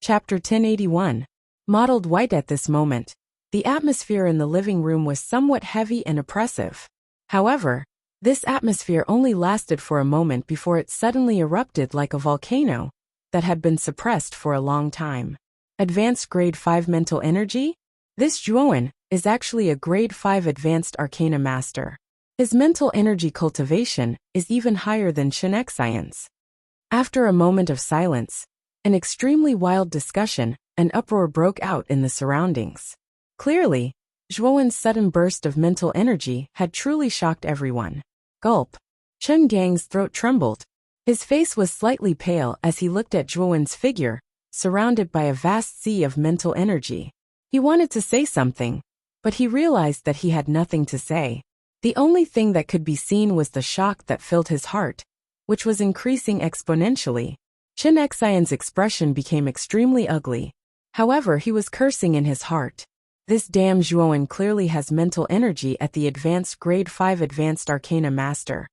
Chapter 1081. Mottled white. At this moment, the atmosphere in the living room was somewhat heavy and oppressive. However, this atmosphere only lasted for a moment before it suddenly erupted like a volcano that had been suppressed for a long time. Advanced Grade 5 Mental Energy? This Zhuowen is actually a Grade 5 Advanced Arcana Master. His mental energy cultivation is even higher than Chen Xian's. After a moment of silence, an extremely wild discussion and uproar broke out in the surroundings. Clearly, Zhuowen's sudden burst of mental energy had truly shocked everyone. Gulp. Chen Gang's throat trembled. His face was slightly pale as he looked at Zhuowen's figure, surrounded by a vast sea of mental energy. He wanted to say something, but he realized that he had nothing to say. The only thing that could be seen was the shock that filled his heart, which was increasing exponentially. Chen Xian's expression became extremely ugly. However, he was cursing in his heart. This damn Zhuowen clearly has mental energy at the Advanced Grade 5 Advanced Arcana Master.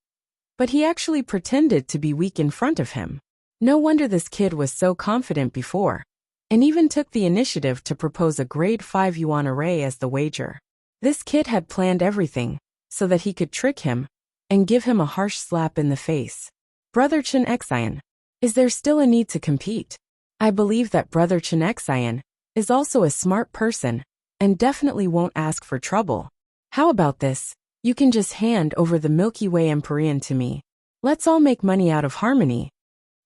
But he actually pretended to be weak in front of him. No wonder this kid was so confident before, and even took the initiative to propose a Grade 5 Yuan array as the wager. This kid had planned everything, so that he could trick him and give him a harsh slap in the face. Brother Chen Xian, is there still a need to compete? I believe that Brother Chen Xian is also a smart person and definitely won't ask for trouble. How about this? You can just hand over the Milky Way Empyrean to me. Let's all make money out of harmony.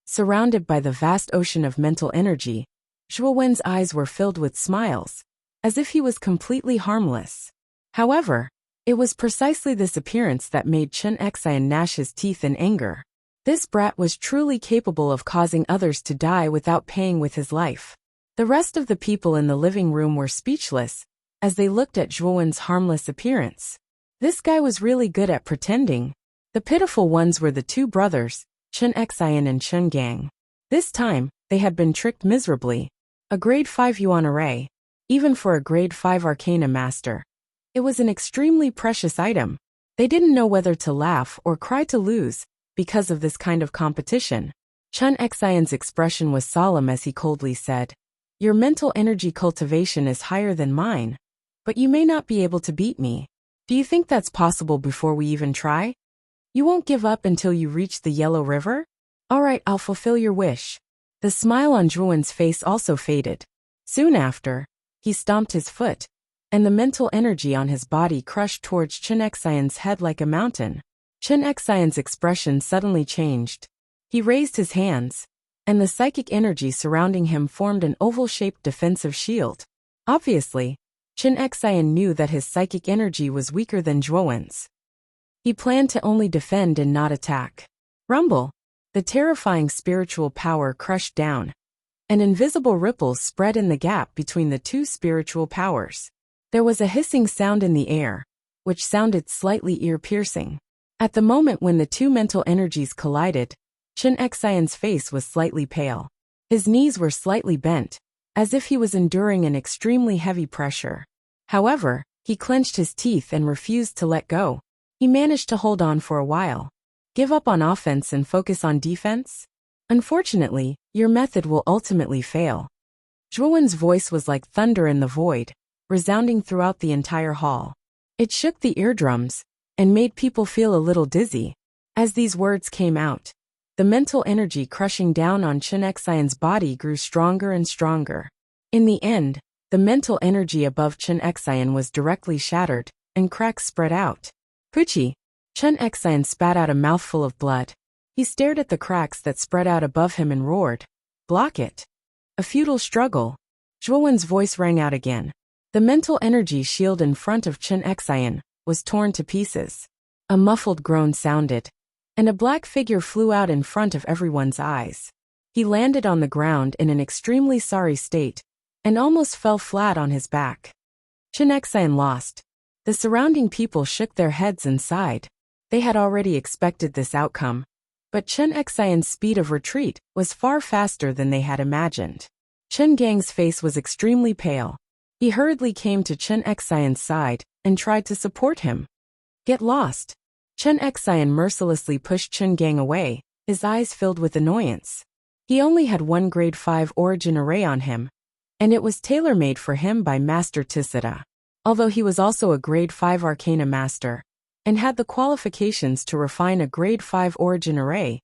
Surrounded by the vast ocean of mental energy, Zhuowen's eyes were filled with smiles, as if he was completely harmless. However, it was precisely this appearance that made Chen Xian gnash his teeth in anger. This brat was truly capable of causing others to die without paying with his life. The rest of the people in the living room were speechless as they looked at Zhuowen's harmless appearance. This guy was really good at pretending. The pitiful ones were the two brothers, Chen Xian and Chen Gang. This time, they had been tricked miserably. A Grade 5 Yuan array, even for a Grade 5 Arcana Master. It was an extremely precious item. They didn't know whether to laugh or cry to lose because of this kind of competition. Chen Xian's expression was solemn as he coldly said, "Your mental energy cultivation is higher than mine, but you may not be able to beat me. Do you think that's possible before we even try? You won't give up until you reach the Yellow River? All right, I'll fulfill your wish." The smile on Zhuowen's face also faded. Soon after, he stomped his foot, and the mental energy on his body crushed towards Chen Xian's head like a mountain. Chen Xian's expression suddenly changed. He raised his hands, and the psychic energy surrounding him formed an oval-shaped defensive shield. Obviously, Chen Xian knew that his psychic energy was weaker than Zhuowen's. He planned to only defend and not attack. Rumble! The terrifying spiritual power crushed down, and invisible ripples spread in the gap between the two spiritual powers. There was a hissing sound in the air, which sounded slightly ear-piercing. At the moment when the two mental energies collided, Chen Xian's face was slightly pale. His knees were slightly bent, as if he was enduring an extremely heavy pressure. However, he clenched his teeth and refused to let go. He managed to hold on for a while. Give up on offense and focus on defense? Unfortunately, your method will ultimately fail. Zhuowen's voice was like thunder in the void, resounding throughout the entire hall. It shook the eardrums and made people feel a little dizzy. As these words came out, the mental energy crushing down on Chen Xian's body grew stronger and stronger. In the end, the mental energy above Chen Xian was directly shattered, and cracks spread out. Puchi! Chen Xian spat out a mouthful of blood. He stared at the cracks that spread out above him and roared, "Block it!" A futile struggle. Zhuowen's voice rang out again. The mental energy shield in front of Chen Xian was torn to pieces. A muffled groan sounded, and a black figure flew out in front of everyone's eyes. He landed on the ground in an extremely sorry state, and almost fell flat on his back. Chen Xian lost. The surrounding people shook their heads and sighed. They had already expected this outcome, but Chen Xian's speed of retreat was far faster than they had imagined. Chen Gang's face was extremely pale. He hurriedly came to Chen Xian's side and tried to support him. "Get lost!" Chen Xian mercilessly pushed Chen Gang away, his eyes filled with annoyance. He only had one grade 5 origin array on him, and it was tailor-made for him by Master Tisada. Although he was also a grade 5 Arcana Master, and had the qualifications to refine a grade 5 origin array,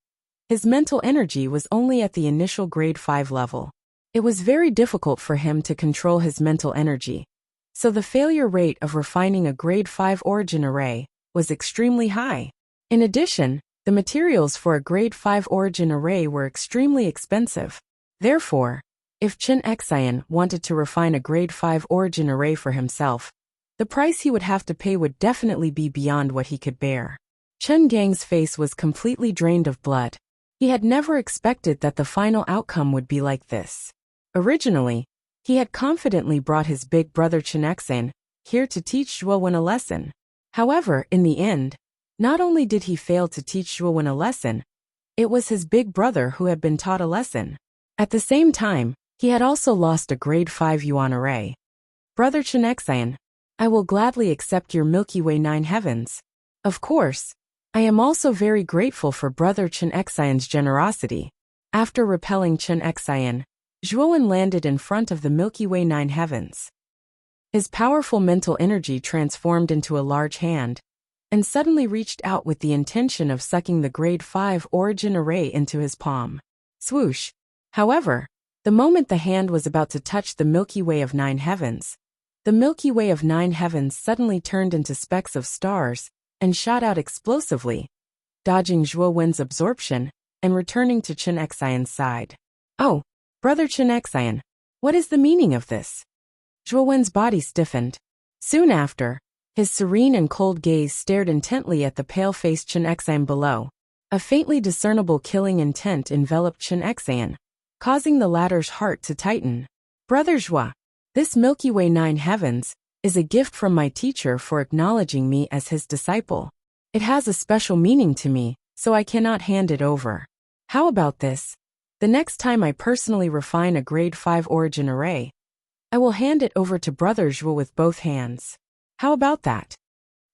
his mental energy was only at the initial grade 5 level. It was very difficult for him to control his mental energy, so the failure rate of refining a grade 5 origin array was extremely high. In addition, the materials for a grade 5 origin array were extremely expensive. Therefore, if Chen Xian wanted to refine a grade 5 origin array for himself, the price he would have to pay would definitely be beyond what he could bear. Chen Gang's face was completely drained of blood. He had never expected that the final outcome would be like this. Originally, he had confidently brought his big brother Chen Xian here to teach Zhuowen a lesson. However, in the end, not only did he fail to teach Zhuowen a lesson, it was his big brother who had been taught a lesson. At the same time, he had also lost a grade 5 Yuan array. Brother Chen Xian, I will gladly accept your Milky Way 9 heavens. Of course, I am also very grateful for Brother Chen Xian's generosity. After repelling Chen Xian, Zhuowen landed in front of the Milky Way 9 heavens. His powerful mental energy transformed into a large hand, and suddenly reached out with the intention of sucking the grade 5 origin array into his palm. Swoosh! However, the moment the hand was about to touch the Milky Way of 9 heavens, the Milky Way of 9 heavens suddenly turned into specks of stars and shot out explosively, dodging Zhuowen's absorption and returning to Chen Xian's side. Oh, Brother Chen Xian, what is the meaning of this? Zhuowen's body stiffened. Soon after, his serene and cold gaze stared intently at the pale-faced Chen Xian below. A faintly discernible killing intent enveloped Chen Xian, causing the latter's heart to tighten. Brother Zhuo, this Milky Way 9 heavens is a gift from my teacher for acknowledging me as his disciple. It has a special meaning to me, so I cannot hand it over. How about this? The next time I personally refine a grade 5 origin array, I will hand it over to Brother Zhuo with both hands. How about that?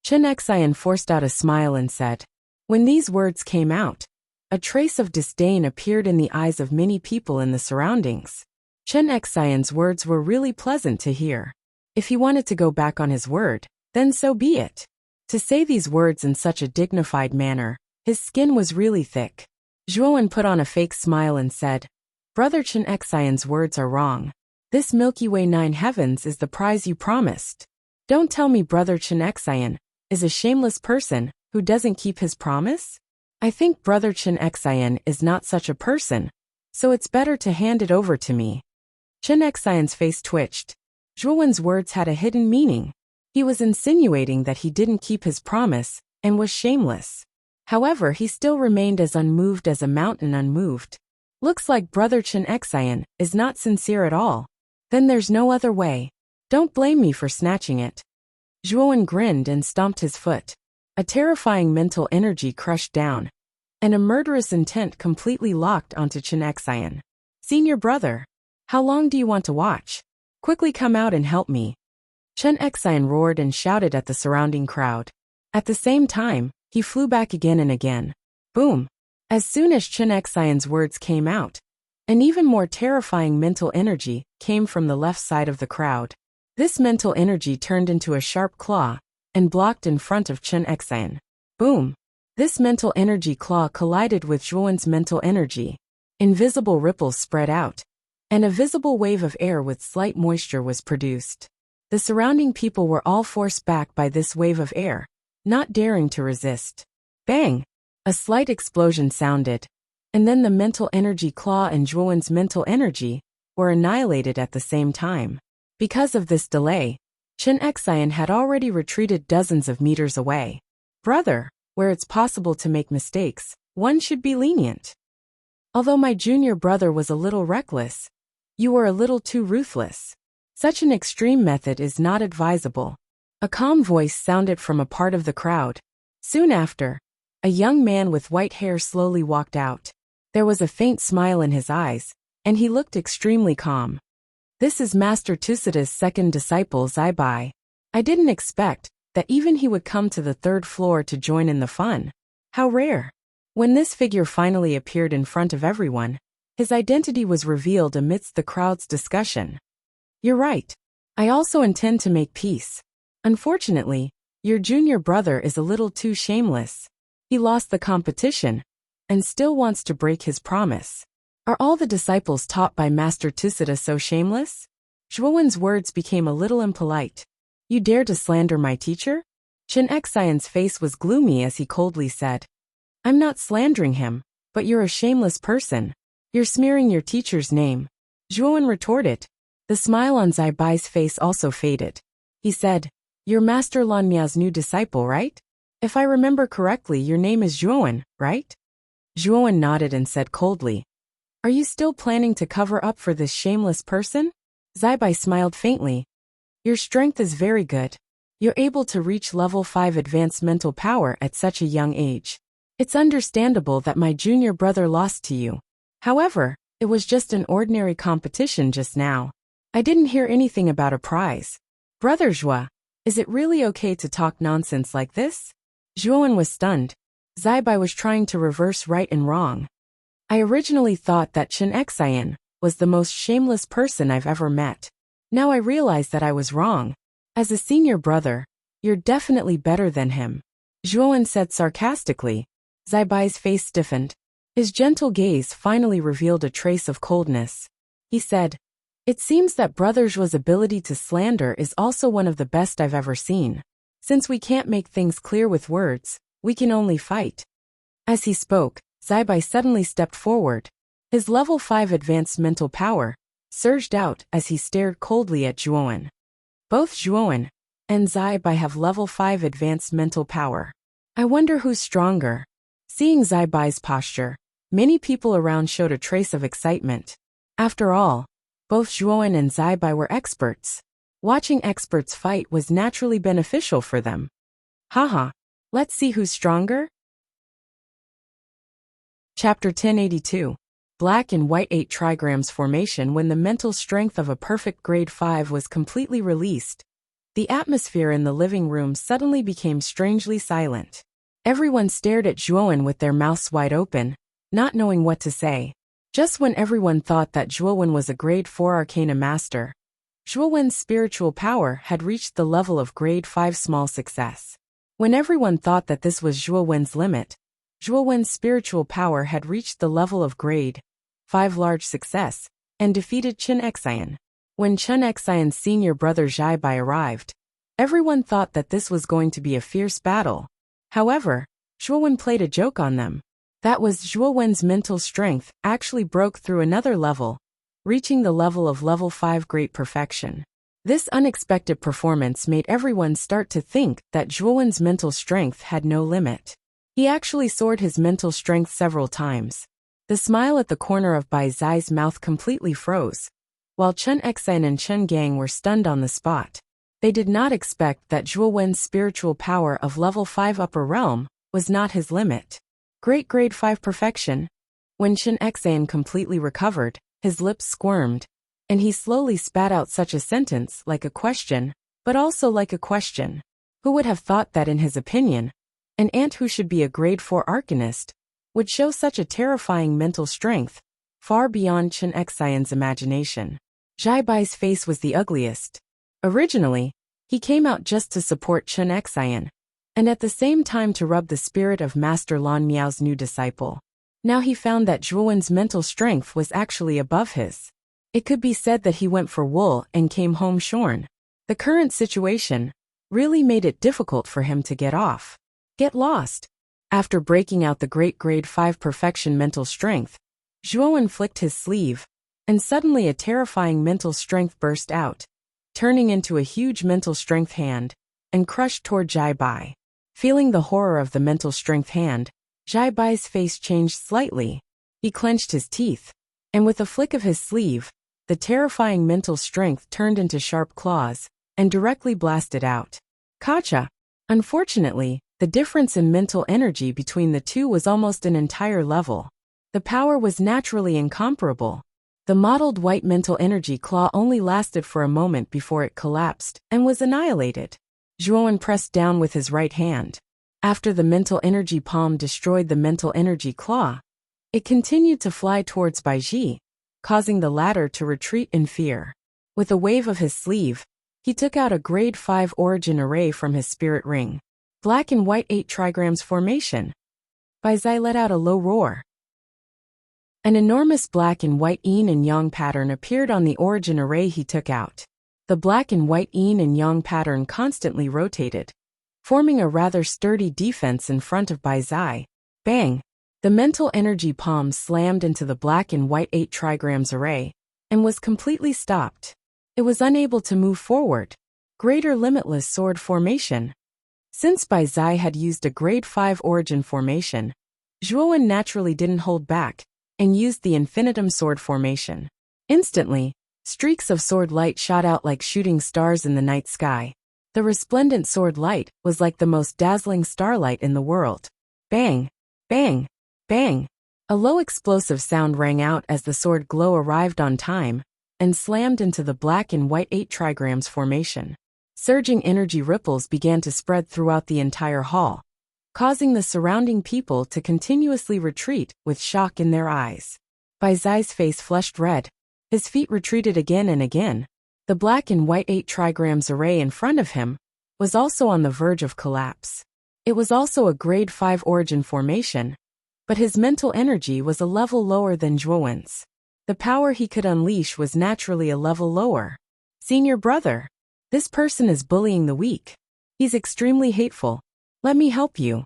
Chen Xian forced out a smile and said. When these words came out, a trace of disdain appeared in the eyes of many people in the surroundings. Chen Xian's words were really pleasant to hear. If he wanted to go back on his word, then so be it. To say these words in such a dignified manner, his skin was really thick. Zhuowen put on a fake smile and said, Brother Chen Xian's words are wrong. This Milky Way 9 heavens is the prize you promised. Don't tell me Brother Chen Xian is a shameless person who doesn't keep his promise? I think Brother Chen Xian is not such a person, so it's better to hand it over to me. Chen Xian's face twitched. Zhuowen's words had a hidden meaning. He was insinuating that he didn't keep his promise and was shameless. However, he still remained as unmoved as a mountain unmoved. Looks like Brother Chen Xian is not sincere at all. Then there's no other way. Don't blame me for snatching it. Zhuowen grinned and stomped his foot. A terrifying mental energy crushed down, and a murderous intent completely locked onto Chen Xian. Senior brother, how long do you want to watch? Quickly come out and help me. Chen Xian roared and shouted at the surrounding crowd. At the same time, he flew back again and again. Boom! As soon as Chen Xian's words came out, an even more terrifying mental energy came from the left side of the crowd. This mental energy turned into a sharp claw and blocked in front of Chen Xian. Boom! This mental energy claw collided with Zhuowen's mental energy. Invisible ripples spread out, and a visible wave of air with slight moisture was produced. The surrounding people were all forced back by this wave of air, not daring to resist. Bang! A slight explosion sounded, and then the mental energy claw and Zhuowen's mental energy were annihilated at the same time. Because of this delay, Chen Xian had already retreated dozens of meters away. Brother, where it's possible to make mistakes, one should be lenient. Although my junior brother was a little reckless, you were a little too ruthless. Such an extreme method is not advisable. A calm voice sounded from a part of the crowd. Soon after, a young man with white hair slowly walked out. There was a faint smile in his eyes, and he looked extremely calm. This is Master Tusada's second disciple Zaibai. I didn't expect that even he would come to the 3rd floor to join in the fun. How rare. When this figure finally appeared in front of everyone, His identity was revealed amidst the crowd's discussion. You're right. I also intend to make peace. Unfortunately, your junior brother is a little too shameless. He lost the competition and still wants to break his promise. Are all the disciples taught by Master Tusita so shameless? Zhuowen's words became a little impolite. You dare to slander my teacher? Chen Xian's face was gloomy as he coldly said. I'm not slandering him, but you're a shameless person. You're smearing your teacher's name. Zhuowen retorted. The smile on Zai Bai's face also faded. He said, You're Master Lan Miao's new disciple, right? If I remember correctly, your name is Zhuowen, right? Zhuowen nodded and said coldly, Are you still planning to cover up for this shameless person? Zai Bai smiled faintly. Your strength is very good. You're able to reach level 5 advanced mental power at such a young age. It's understandable that my junior brother lost to you. However, it was just an ordinary competition just now. I didn't hear anything about a prize. Brother Zhua, is it really okay to talk nonsense like this? Zhuowen was stunned. Zai Bai was trying to reverse right and wrong. I originally thought that Chen Xian was the most shameless person I've ever met. Now I realize that I was wrong. As a senior brother, you're definitely better than him. Zhuowen said sarcastically. Zai Bai's face stiffened. His gentle gaze finally revealed a trace of coldness. He said, It seems that Brother Zhuo's ability to slander is also one of the best I've ever seen. Since we can't make things clear with words, we can only fight. As he spoke, Zai Bai suddenly stepped forward. His level 5 advanced mental power surged out as he stared coldly at Zhuowen. Both Zhuowen and Zai Bai have level 5 advanced mental power. I wonder who's stronger. Seeing Zai Bai's posture, many people around showed a trace of excitement. After all, both Zhuowen and Zai Bai were experts. Watching experts fight was naturally beneficial for them. Haha, let's see who's stronger. Chapter 1082. Black and White 8 trigrams formation. When the mental strength of a perfect grade 5 was completely released, the atmosphere in the living room suddenly became strangely silent. Everyone stared at Zhuowen with their mouths wide open, not knowing what to say. Just when everyone thought that Zhuowen was a grade 4 arcana master, Zhuowen's spiritual power had reached the level of grade 5 small success. When everyone thought that this was Zhuowen's limit, Zhuowen's spiritual power had reached the level of grade 5 large success, and defeated Chen Xian. When Chen Xian's senior brother Zai Bai arrived, everyone thought that this was going to be a fierce battle. However, Zhuowen played a joke on them. That was Zhuowen's mental strength actually broke through another level, reaching the level of level 5 great perfection. This unexpected performance made everyone start to think that Zhuowen's mental strength had no limit. He actually soared his mental strength several times. The smile at the corner of Bai Zai's mouth completely froze, while Chen Xian and Chen Gang were stunned on the spot. They did not expect that Zhuowen's spiritual power of level 5 upper realm was not his limit. Great grade 5 perfection. When Chen Xian completely recovered, his lips squirmed, and he slowly spat out such a sentence like a question, but also like a question. Who would have thought that in his opinion, an ant who should be a grade 4 arcanist would show such a terrifying mental strength, far beyond Chen Xian's imagination. Zai Bai's face was the ugliest. Originally, he came out just to support Chen Xian, and at the same time to rub the spirit of Master Lan Miao's new disciple. Now he found that Zhuowen's mental strength was actually above his. It could be said that he went for wool and came home shorn. The current situation really made it difficult for him to get lost. After breaking out the great grade 5 perfection mental strength, Zhuowen flicked his sleeve, and suddenly a terrifying mental strength burst out, turning into a huge mental strength hand, and crushed toward Zai Bai. Feeling the horror of the mental strength hand, Zai Bai's face changed slightly. He clenched his teeth, and with a flick of his sleeve, the terrifying mental strength turned into sharp claws, and directly blasted out. Kacha! Unfortunately, the difference in mental energy between the two was almost an entire level. The power was naturally incomparable. The mottled white mental energy claw only lasted for a moment before it collapsed and was annihilated. Zhuowen pressed down with his right hand. After the mental energy palm destroyed the mental energy claw, It continued to fly towards Baiji, causing the latter to retreat in fear. With a wave of his sleeve, he took out a grade 5 origin array from his spirit ring. Black and white 8 trigrams formation. Baizai let out a low roar. An enormous black and white yin and yang pattern appeared on the origin array he took out. The black and white yin and yang pattern constantly rotated, forming a rather sturdy defense in front of Baizai. Bang! The mental energy palm slammed into the black and white 8 trigrams array, and was completely stopped. It was unable to move forward. Greater limitless sword formation. Since Baizai had used a grade 5 origin formation, Zhuowen naturally didn't hold back, and used the infinitum sword formation. Instantly, streaks of sword light shot out like shooting stars in the night sky. The resplendent sword light was like the most dazzling starlight in the world. Bang! Bang! Bang! A low explosive sound rang out as the sword glow arrived on time, and slammed into the black and white 8 trigrams formation. Surging energy ripples began to spread throughout the entire hall, causing the surrounding people to continuously retreat with shock in their eyes. Baizai's face flushed red. His feet retreated again and again. The black and white 8 trigrams array in front of him was also on the verge of collapse. It was also a grade 5 origin formation, but his mental energy was a level lower than Zhuowen's. The power he could unleash was naturally a level lower. Senior brother, this person is bullying the weak. He's extremely hateful. Let me help you.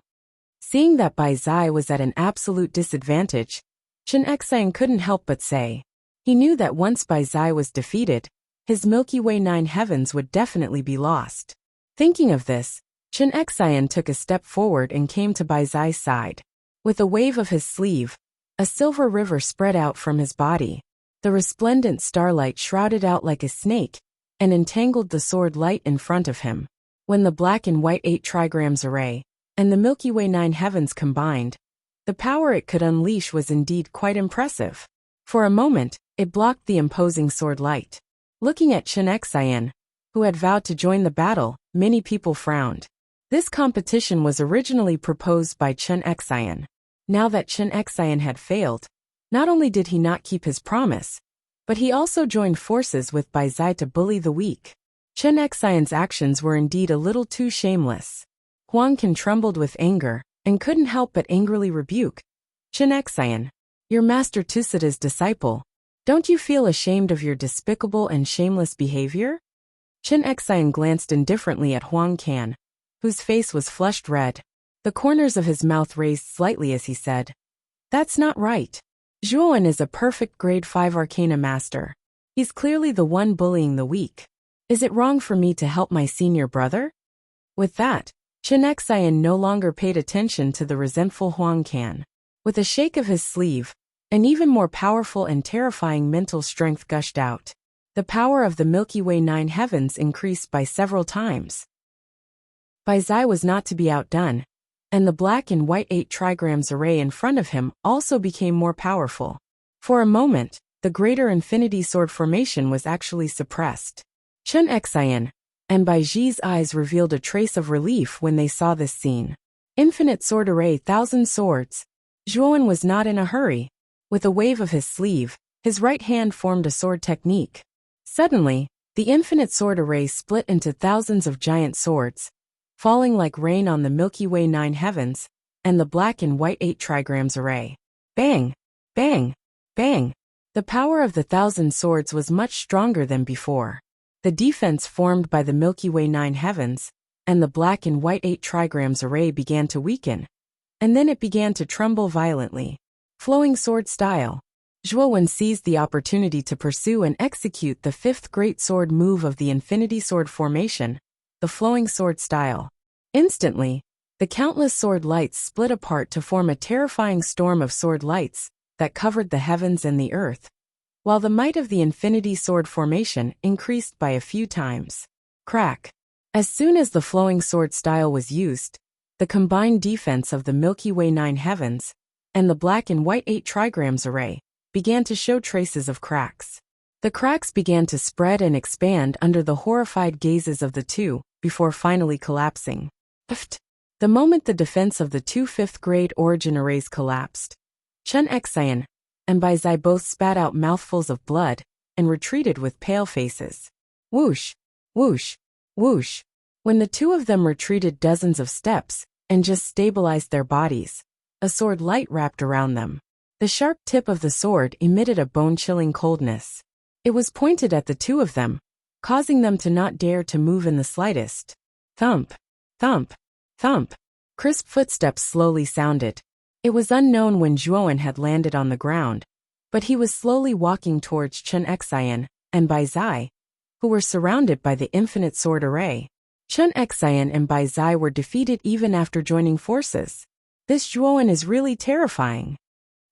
Seeing that Baizai was at an absolute disadvantage, Chen Xian couldn't help but say. He knew that once Baizai was defeated, his Milky Way 9 heavens would definitely be lost. Thinking of this, Chen Xian took a step forward and came to Baizai's side. With a wave of his sleeve, a silver river spread out from his body. The resplendent starlight shrouded out like a snake and entangled the sword light in front of him. When the black and white 8 trigrams array and the Milky Way 9 heavens combined, the power it could unleash was indeed quite impressive. For a moment, it blocked the imposing sword light. Looking at Chen Xian, who had vowed to join the battle, many people frowned. This competition was originally proposed by Chen Xian. Now that Chen Xian had failed, not only did he not keep his promise, but he also joined forces with Baizai to bully the weak. Chen Xian's actions were indeed a little too shameless. Huang Qin trembled with anger, and couldn't help but angrily rebuke. Chen Xian, you're Master Tusida's disciple. Don't you feel ashamed of your despicable and shameless behavior? Chen Xian glanced indifferently at Huang Qin, whose face was flushed red. The corners of his mouth raised slightly as he said, "That's not right. Zhuowen is a perfect grade 5 arcana master. He's clearly the one bullying the weak. Is it wrong for me to help my senior brother?" With that, Chen Xian no longer paid attention to the resentful Huang Qin. With a shake of his sleeve, an even more powerful and terrifying mental strength gushed out. The power of the Milky Way 9 heavens increased by several times. Baizai was not to be outdone, and the black and white 8 trigrams array in front of him also became more powerful. For a moment, the greater infinity sword formation was actually suppressed. Chen Xian and Baiji's eyes revealed a trace of relief when they saw this scene. Infinite sword array 1,000 swords. Zhuowen was not in a hurry. With a wave of his sleeve, his right hand formed a sword technique. Suddenly, the infinite sword array split into thousands of giant swords, falling like rain on the Milky Way 9 heavens, and the black and white 8 trigrams array. Bang! Bang! Bang! The power of the 1,000 swords was much stronger than before. The defense formed by the Milky Way 9 heavens, and the black and white 8 trigrams array began to weaken, and then it began to tremble violently. Flowing sword style. Zhuowen seized the opportunity to pursue and execute the 5th great sword move of the infinity sword formation, the flowing sword style. Instantly, the countless sword lights split apart to form a terrifying storm of sword lights that covered the heavens and the earth, while the might of the infinity sword formation increased by a few times. Crack. As soon as the flowing sword style was used, the combined defense of the Milky Way 9 heavens and the black and white 8 trigrams array began to show traces of cracks. The cracks began to spread and expand under the horrified gazes of the two, before finally collapsing. The moment the defense of the two 5th grade origin arrays collapsed, Chen Xian and Bai Zai both spat out mouthfuls of blood and retreated with pale faces. Whoosh, whoosh, whoosh. When the two of them retreated dozens of steps and just stabilized their bodies, a sword light wrapped around them. The sharp tip of the sword emitted a bone-chilling coldness. It was pointed at the two of them, causing them to not dare to move in the slightest. Thump, thump, thump. Crisp footsteps slowly sounded. It was unknown when Zhuowen had landed on the ground, but he was slowly walking towards Chen Xian and Bai Zai, who were surrounded by the infinite sword array. Chen Xian and Bai Zai were defeated even after joining forces. This Zhuowen is really terrifying.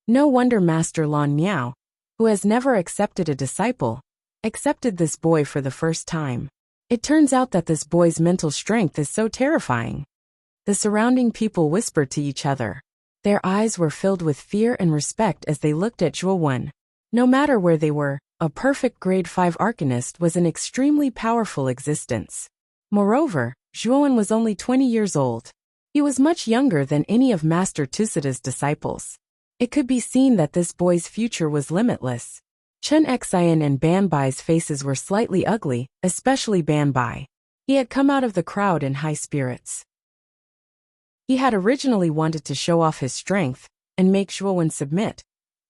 No wonder Master Lan Miao, who has never accepted a disciple, accepted this boy for the first time. It turns out that this boy's mental strength is so terrifying. The surrounding people whispered to each other. Their eyes were filled with fear and respect as they looked at Zhuowen. No matter where they were, a perfect grade 5 arcanist was an extremely powerful existence. Moreover, Zhuowen was only 20 years old. He was much younger than any of Master Tusida's disciples. It could be seen that this boy's future was limitless. Chen Xian and Ban Bai's faces were slightly ugly, especially Ban Bai. He had come out of the crowd in high spirits. He had originally wanted to show off his strength and make Zhuowen submit,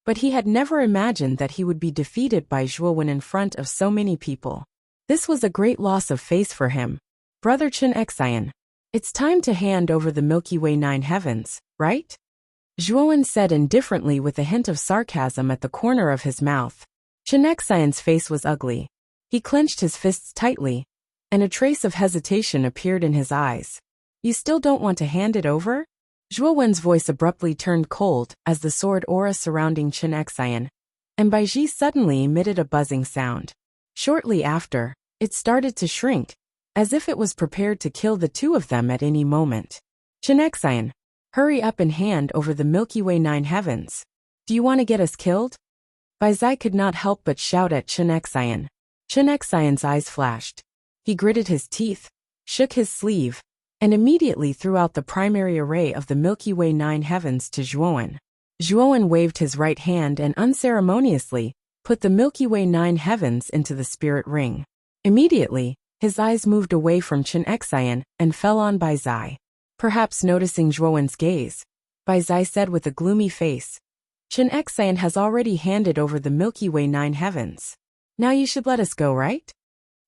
but he had never imagined that he would be defeated by Zhuowen in front of so many people. This was a great loss of face for him. Brother Chen Xian, it's time to hand over the Milky Way 9 heavens, right? Zhuowen said indifferently with a hint of sarcasm at the corner of his mouth. Chen Xian's face was ugly. He clenched his fists tightly, and a trace of hesitation appeared in his eyes. You still don't want to hand it over? Zhuowen's voice abruptly turned cold as the sword aura surrounding Chen Xian and Bai Ji suddenly emitted a buzzing sound. Shortly after, it started to shrink, as if it was prepared to kill the two of them at any moment. Chen Xian, hurry up and hand over the Milky Way 9 heavens. Do you want to get us killed? Bai Zai could not help but shout at Chen Xian. Chen Xian's eyes flashed. He gritted his teeth, shook his sleeve, and immediately threw out the primary array of the Milky Way 9 heavens to Zhuowen. Zhuowen waved his right hand and unceremoniously put the Milky Way 9 heavens into the spirit ring. Immediately, his eyes moved away from Chen Xian and fell on Bai Zai. Perhaps noticing Zhuowen's gaze, Bai Zai said with a gloomy face, Chen Xian has already handed over the Milky Way 9 heavens. Now you should let us go, right?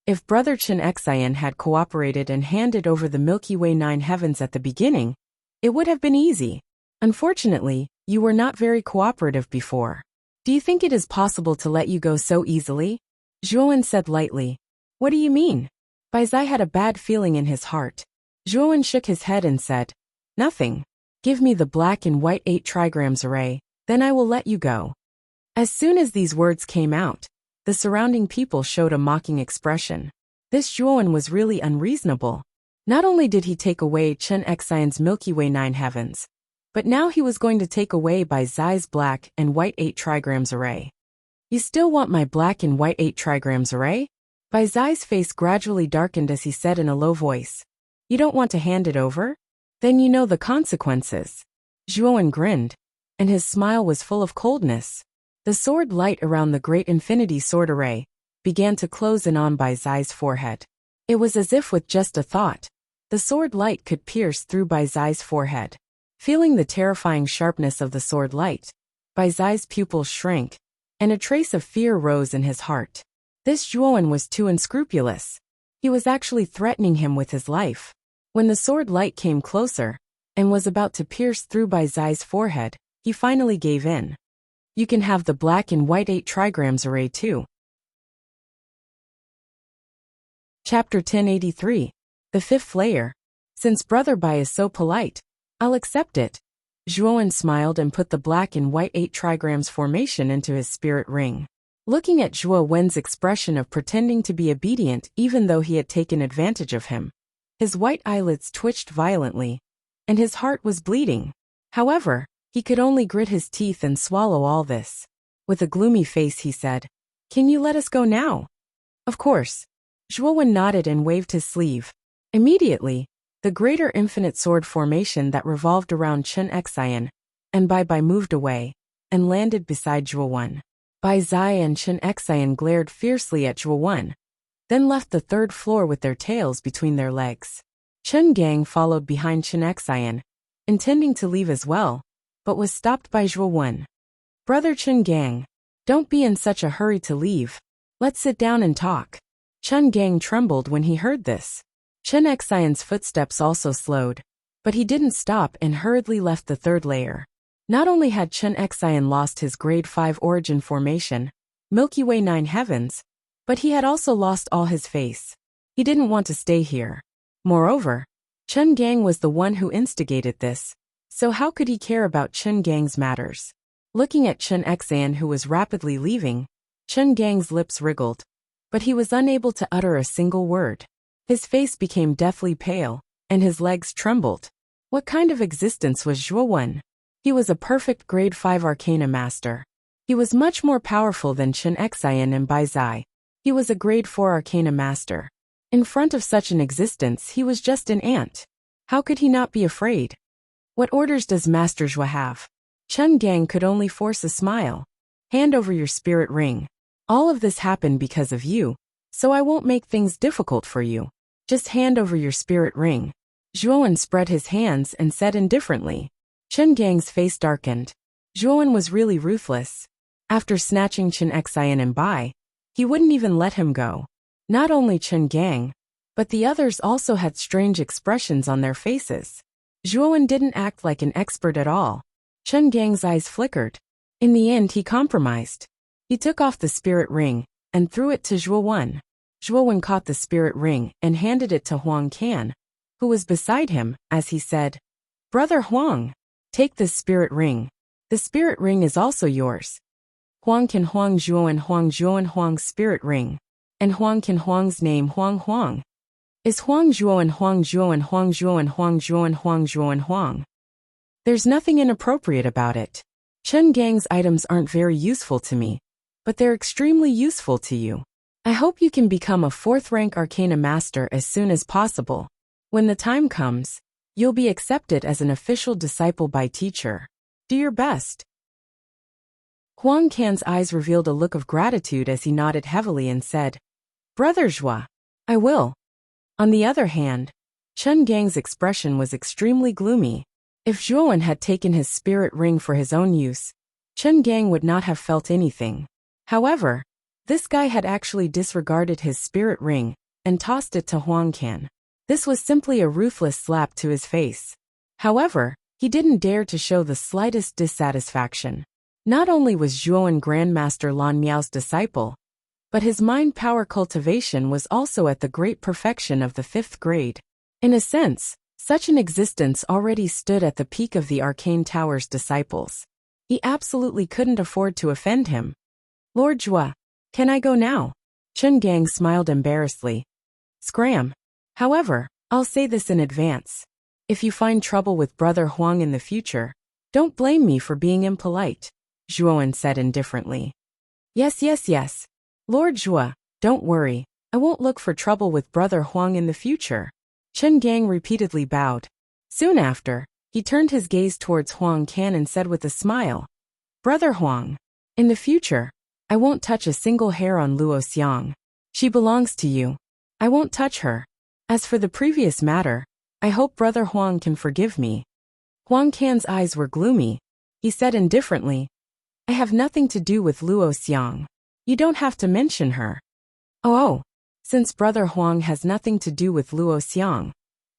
If Brother Chen Xian had cooperated and handed over the Milky Way 9 heavens at the beginning, it would have been easy. Unfortunately, you were not very cooperative before. Do you think it is possible to let you go so easily? Zhuowen said lightly. What do you mean? Bai Zai had a bad feeling in his heart. Zhuowen shook his head and said, Nothing. Give me the black and white 8 trigrams array, then I will let you go. As soon as these words came out, the surrounding people showed a mocking expression. This Zhuowen was really unreasonable. Not only did he take away Chen Xian's Milky Way 9 heavens, but now he was going to take away Bai Zai's black and white 8 trigrams array. You still want my black and white 8 trigrams array? Bai Zai's face gradually darkened as he said in a low voice. You don't want to hand it over? Then you know the consequences. Zhuowen grinned, and his smile was full of coldness. The sword light around the great infinity sword array began to close in on Bai Zai's forehead. It was as if with just a thought, the sword light could pierce through Bai Zai's forehead. Feeling the terrifying sharpness of the sword light, Bai Zai's pupils shrank, and a trace of fear rose in his heart. This Zhuowen was too unscrupulous. He was actually threatening him with his life. When the sword light came closer and was about to pierce through Bai Zai's forehead, he finally gave in. You can have the black and white 8 trigrams array too. Chapter 1083. The 5th layer. Since Brother Bai is so polite, I'll accept it. Zhuowen smiled and put the black and white 8 trigrams formation into his spirit ring. Looking at Zhuowen's expression of pretending to be obedient even though he had taken advantage of him, his white eyelids twitched violently, and his heart was bleeding. However, he could only grit his teeth and swallow all this. With a gloomy face he said, Can you let us go now? Of course. Zhuowen nodded and waved his sleeve. Immediately, the greater infinite sword formation that revolved around Chen Xian and Bai Bai moved away, and landed beside Zhuo. Bai Zai and Chen Xian glared fiercely at Zhuo, then left the third floor with their tails between their legs. Chen Gang followed behind Chen Xian, intending to leave as well, but was stopped by Zhuo. Brother Chen Gang, don't be in such a hurry to leave. Let's sit down and talk. Chen Gang trembled when he heard this. Chen Xian's footsteps also slowed, but he didn't stop and hurriedly left the third layer. Not only had Chen Xian lost his grade 5 origin formation, Milky Way 9 heavens, but he had also lost all his face. He didn't want to stay here. Moreover, Chen Gang was the one who instigated this, so how could he care about Chen Gang's matters? Looking at Chen Xian who was rapidly leaving, Chen Gang's lips wriggled, but he was unable to utter a single word. His face became deathly pale, and his legs trembled. What kind of existence was Zhuo? He was a perfect grade 5 arcana master. He was much more powerful than Chen Xian and Bai Zai. He was a grade 4 arcana master. In front of such an existence he was just an ant. How could he not be afraid? What orders does Master Zhua have? Chen Gang could only force a smile. Hand over your spirit ring. All of this happened because of you, so I won't make things difficult for you. Just hand over your spirit ring. Zhuo spread his hands and said indifferently. Chen Gang's face darkened. Zhuo was really ruthless. After snatching Chen Xian and Bai, he wouldn't even let him go. Not only Chen Gang, but the others also had strange expressions on their faces. Zhuo didn't act like an expert at all. Chen Gang's eyes flickered. In the end he compromised. He took off the spirit ring and threw it to Zhuo. Zhuo caught the spirit ring and handed it to Huang Can, who was beside him, as he said, "Brother Huang, take this spirit ring. The spirit ring is also yours." Huang Can Huang Huang's spirit ring. And Huang Can Huang's name Huang. Is Huang Huang. There's nothing inappropriate about it. Chen Gang's items aren't very useful to me, but they're extremely useful to you. I hope you can become a 4th rank arcana master as soon as possible. When the time comes, you'll be accepted as an official disciple by teacher. Do your best. Huang Can's eyes revealed a look of gratitude as he nodded heavily and said, "Brother Zhua, I will." On the other hand, Chen Gang's expression was extremely gloomy. If Zhuo had taken his spirit ring for his own use, Chen Gang would not have felt anything. However, this guy had actually disregarded his spirit ring and tossed it to Huang Can. This was simply a ruthless slap to his face. However, he didn't dare to show the slightest dissatisfaction. Not only was Zhuo Grandmaster Lan Miao's disciple, but his mind power cultivation was also at the great perfection of the 5th grade. In a sense, such an existence already stood at the peak of the Arcane Tower's disciples. He absolutely couldn't afford to offend him. "Lord Zhua, can I go now?" Chen Gang smiled embarrassedly. "Scram. However, I'll say this in advance. If you find trouble with Brother Huang in the future, don't blame me for being impolite," Zhuo said indifferently. Yes. Lord Zhua, don't worry. I won't look for trouble with Brother Huang in the future." Chen Gang repeatedly bowed. Soon after, he turned his gaze towards Huang Can and said with a smile, "Brother Huang, in the future, I won't touch a single hair on Luo Xiang. She belongs to you. I won't touch her. As for the previous matter, I hope Brother Huang can forgive me." Huang Can's eyes were gloomy. He said indifferently, "I have nothing to do with Luo Xiang. You don't have to mention her." Oh, since Brother Huang has nothing to do with Luo Xiang,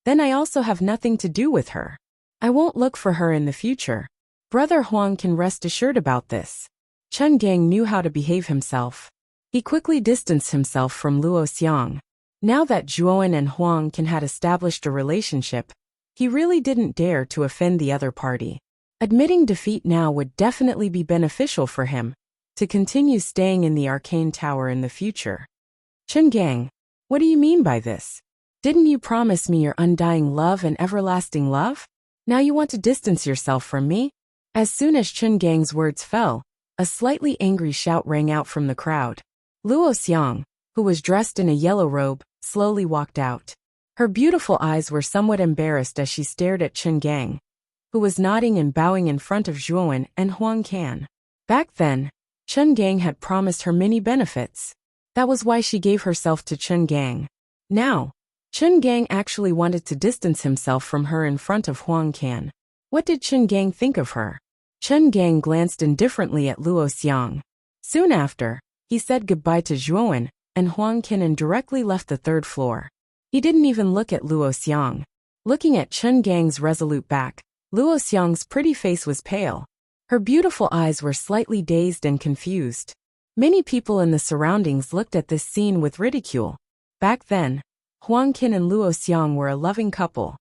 then I also have nothing to do with her. I won't look for her in the future. Brother Huang can rest assured about this." Chen Gang knew how to behave himself. He quickly distanced himself from Luo Xiang. Now that Zhuo and Huang Can had established a relationship, he really didn't dare to offend the other party. Admitting defeat now would definitely be beneficial for him to continue staying in the Arcane Tower in the future. "Chen Gang, what do you mean by this? Didn't you promise me your undying love and everlasting love? Now you want to distance yourself from me?" As soon as Chen Gang's words fell, a slightly angry shout rang out from the crowd. Luo Xiang, who was dressed in a yellow robe, slowly walked out. Her beautiful eyes were somewhat embarrassed as she stared at Chen Gang, who was nodding and bowing in front of Zhuo and Huang Can. Back then, Chen Gang had promised her many benefits. That was why she gave herself to Chen Gang. Now, Chen Gang actually wanted to distance himself from her in front of Huang Can. What did Chen Gang think of her? Chen Gang glanced indifferently at Luo Xiang. Soon after, he said goodbye to Zhuowen, and Huang Can directly left the third floor. He didn't even look at Luo Xiang. Looking at Chen Gang's resolute back, Luo Xiang's pretty face was pale. Her beautiful eyes were slightly dazed and confused. Many people in the surroundings looked at this scene with ridicule. Back then, Huang Can and Luo Xiang were a loving couple.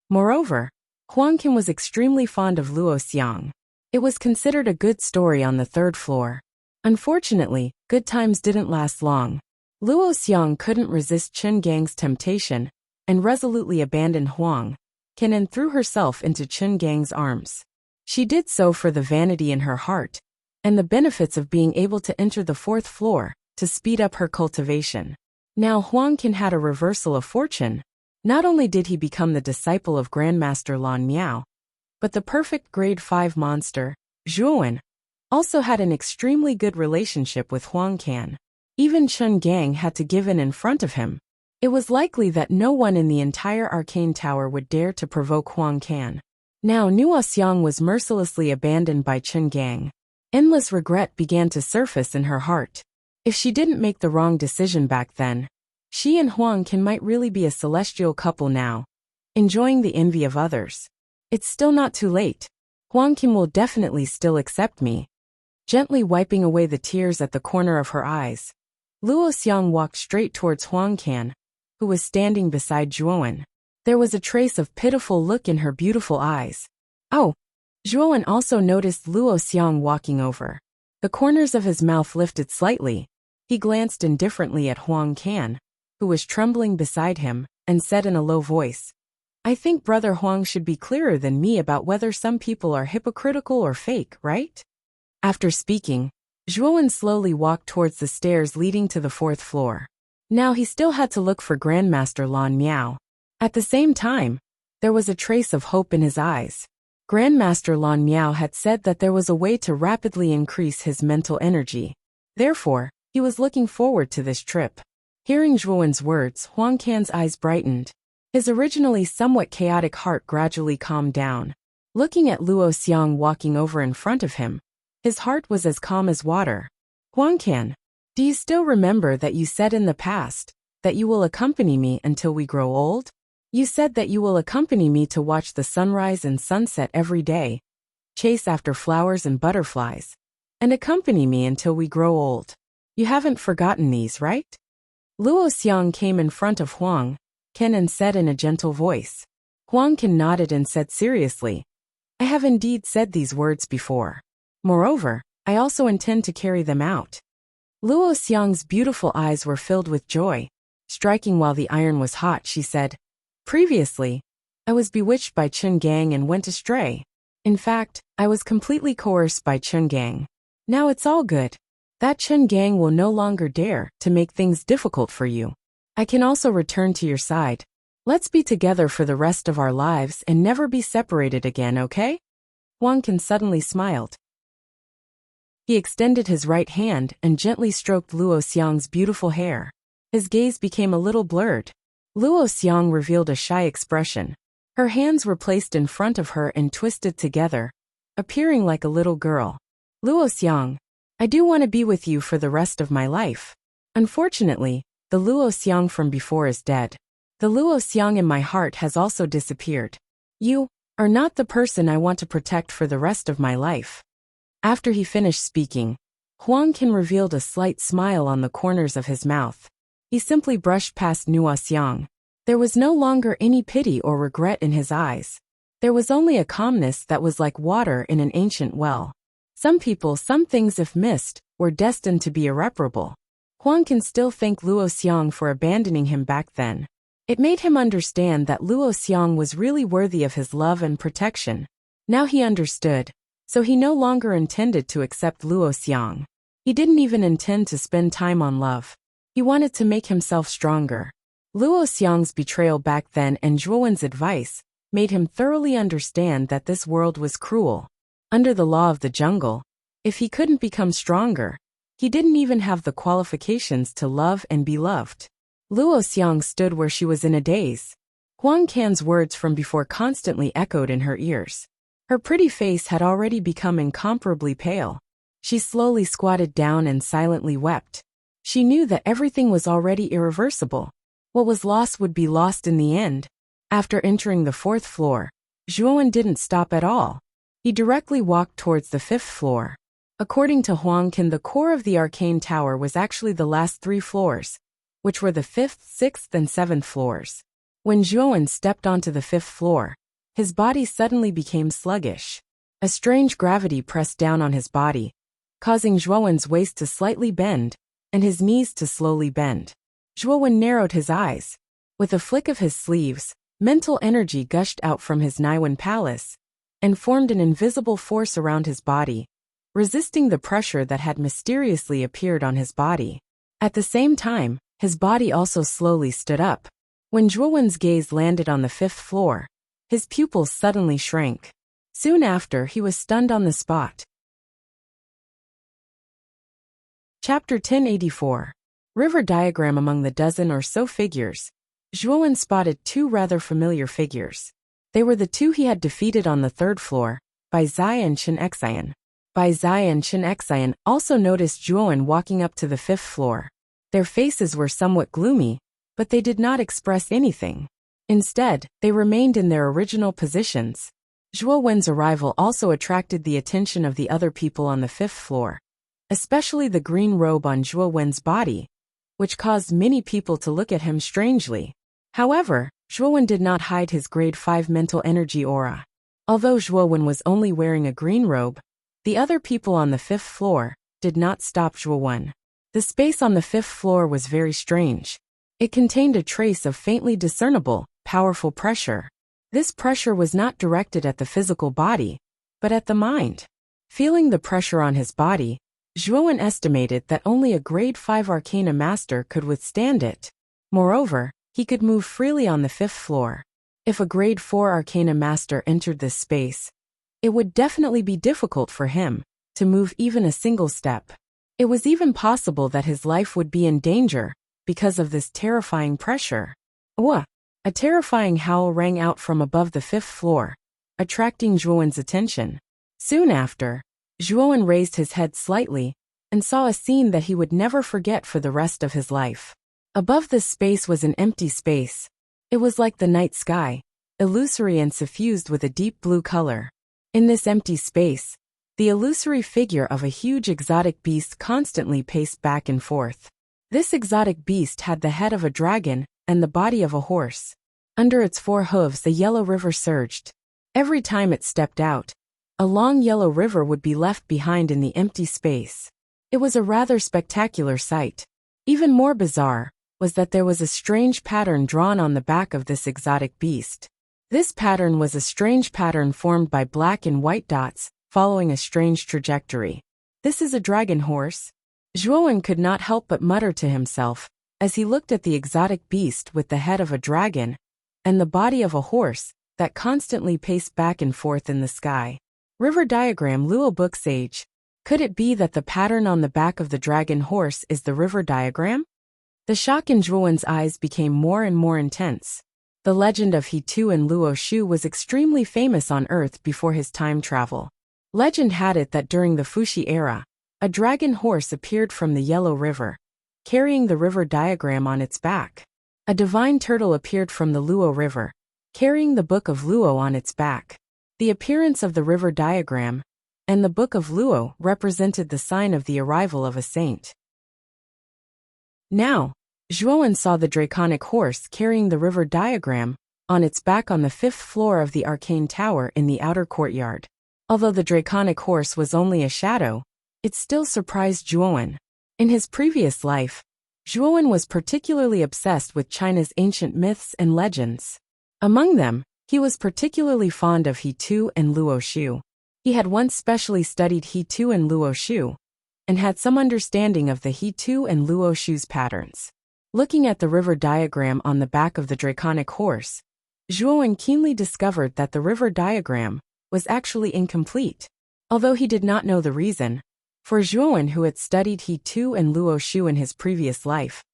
Moreover, Huang Can was extremely fond of Luo Xiang. It was considered a good story on the third floor. Unfortunately, good times didn't last long. Luo Xiang couldn't resist Chen Gang's temptation and resolutely abandoned Huang Can and threw herself into Chen Gang's arms. She did so for the vanity in her heart and the benefits of being able to enter the fourth floor to speed up her cultivation. Now Huang Can had a reversal of fortune. Not only did he become the disciple of Grandmaster Lan Miao, but the perfect grade 5 monster, Zhuowen, also had an extremely good relationship with Huang Can. Even Chen Gang had to give in front of him. It was likely that no one in the entire arcane tower would dare to provoke Huang Can. Now Luo Xiang was mercilessly abandoned by Chen Gang. Endless regret began to surface in her heart. If she didn't make the wrong decision back then, she and Huang Can might really be a celestial couple now, enjoying the envy of others. It's still not too late. Huang Can will definitely still accept me. Gently wiping away the tears at the corner of her eyes, Luo Xiang walked straight towards Huang Can, who was standing beside Zhuowen. There was a trace of pitiful look in her beautiful eyes. Oh! Zhuowen also noticed Luo Xiang walking over. The corners of his mouth lifted slightly. He glanced indifferently at Huang Can, who was trembling beside him, and said in a low voice, "I think Brother Huang should be clearer than me about whether some people are hypocritical or fake, right?" After speaking, Zhuowen slowly walked towards the stairs leading to the fourth floor. Now he still had to look for Grandmaster Lan Miao. At the same time, there was a trace of hope in his eyes. Grandmaster Lan Miao had said that there was a way to rapidly increase his mental energy. Therefore, he was looking forward to this trip. Hearing Zhuowen's words, Huang Can's eyes brightened. His originally somewhat chaotic heart gradually calmed down. Looking at Luo Xiang walking over in front of him, his heart was as calm as water. "Huang Can, do you still remember that you said in the past that you will accompany me until we grow old? You said that you will accompany me to watch the sunrise and sunset every day, chase after flowers and butterflies, and accompany me until we grow old. You haven't forgotten these, right?" Luo Xiang came in front of Huang Can and said in a gentle voice. Huang Can nodded and said seriously, "I have indeed said these words before. Moreover, I also intend to carry them out." Luo Xiang's beautiful eyes were filled with joy. Striking while the iron was hot, she said, "Previously, I was bewitched by Chen Gang and went astray. In fact, I was completely coerced by Chen Gang. Now it's all good. That Chen Gang will no longer dare to make things difficult for you. I can also return to your side. Let's be together for the rest of our lives and never be separated again, okay?" Huang Can suddenly smiled. He extended his right hand and gently stroked Luo Xiang's beautiful hair. His gaze became a little blurred. Luo Xiang revealed a shy expression. Her hands were placed in front of her and twisted together, appearing like a little girl. "Luo Xiang, I do want to be with you for the rest of my life. Unfortunately, the Luo Xiang from before is dead. The Luo Xiang in my heart has also disappeared. You are not the person I want to protect for the rest of my life." After he finished speaking, Huang Can revealed a slight smile on the corners of his mouth. He simply brushed past Luo Xiang. There was no longer any pity or regret in his eyes. There was only a calmness that was like water in an ancient well. Some people, some things if missed, were destined to be irreparable. Huang Can still thank Luo Xiang for abandoning him back then. It made him understand that Luo Xiang was really worthy of his love and protection. Now he understood, so he no longer intended to accept Luo Xiang. He didn't even intend to spend time on love. He wanted to make himself stronger. Luo Xiang's betrayal back then and Zhuowen's advice made him thoroughly understand that this world was cruel. Under the law of the jungle, If he couldn't become stronger, he didn't even have the qualifications to love and be loved. Luo Xiang stood where she was in a daze. Huang Can's words from before constantly echoed in her ears. Her pretty face had already become incomparably pale. She slowly squatted down and silently wept. She knew that everything was already irreversible. What was lost would be lost in the end. After entering the 4th floor, Zhuowen didn't stop at all. He directly walked towards the 5th floor. According to Huang Can, the core of the arcane tower was actually the last 3 floors, which were the 5th, 6th, and 7th floors. When Zhuowen stepped onto the 5th floor, his body suddenly became sluggish. A strange gravity pressed down on his body, causing Zhuowen's waist to slightly bend, and his knees to slowly bend. Zhuowen narrowed his eyes. With a flick of his sleeves, mental energy gushed out from his Naiwen palace, and formed an invisible force around his body, resisting the pressure that had mysteriously appeared on his body. At the same time, his body also slowly stood up. When Zhuowen's gaze landed on the 5th floor, his pupils suddenly shrank. Soon after, he was stunned on the spot. Chapter 1084. River diagram. Among the dozen or so figures, Zhuowen spotted 2 rather familiar figures. They were the 2 he had defeated on the 3rd floor, Bai Zai and Chen Xian. Bai Zai and Chen Xian also noticed Zhuowen walking up to the 5th floor. Their faces were somewhat gloomy, but they did not express anything. Instead, they remained in their original positions. Zhuowen's arrival also attracted the attention of the other people on the 5th floor, especially the green robe on Zhuowen's body, which caused many people to look at him strangely. However, Zhuowen did not hide his grade 5 mental energy aura. Although Zhuowen was only wearing a green robe, the other people on the 5th floor did not stop Zhuowen. The space on the 5th floor was very strange. It contained a trace of faintly discernible, powerful pressure. This pressure was not directed at the physical body, but at the mind. Feeling the pressure on his body, Zhuowen estimated that only a grade 5 arcana master could withstand it. Moreover, he could move freely on the 5th floor. If a grade 4 arcana master entered this space, it would definitely be difficult for him to move even a single step. It was even possible that his life would be in danger because of this terrifying pressure. Wah! A terrifying howl rang out from above the 5th floor, attracting Zhuowen's attention. Soon after, Zhuowen raised his head slightly and saw a scene that he would never forget for the rest of his life. Above this space was an empty space. It was like the night sky, illusory and suffused with a deep blue color. In this empty space, the illusory figure of a huge exotic beast constantly paced back and forth. This exotic beast had the head of a dragon and the body of a horse. Under its 4 hooves, the yellow river surged. Every time it stepped out, a long yellow river would be left behind in the empty space. It was a rather spectacular sight. Even more bizarre was that there was a strange pattern drawn on the back of this exotic beast. This pattern was a strange pattern formed by black and white dots, following a strange trajectory. This is a dragon horse? Zhuowen could not help but mutter to himself, as he looked at the exotic beast with the head of a dragon and the body of a horse that constantly paced back and forth in the sky. River diagram. Luo Book Sage. Could it be that the pattern on the back of the dragon horse is the river diagram? The shock in Zhuowen's eyes became more and more intense. The legend of He Tu and Luo Shu was extremely famous on Earth before his time travel. Legend had it that during the Fuxi era, a dragon horse appeared from the Yellow River, carrying the river diagram on its back. A divine turtle appeared from the Luo River, carrying the Book of Luo on its back. The appearance of the river diagram and the Book of Luo represented the sign of the arrival of a saint. Now, Zhuowen saw the draconic horse carrying the river diagram on its back on the 5th floor of the arcane tower in the outer courtyard. Although the draconic horse was only a shadow, it still surprised Zhuowen. In his previous life, Zhuowen was particularly obsessed with China's ancient myths and legends. Among them, he was particularly fond of He Tu and Luo Shu. He had once specially studied He Tu and Luo Shu, and had some understanding of the He Tu and Luo Shu's patterns. Looking at the river diagram on the back of the draconic horse, Zhuowen keenly discovered that the river diagram was actually incomplete. Although he did not know the reason, For Zhuowen, who had studied He Tu and Luo Shu in his previous life,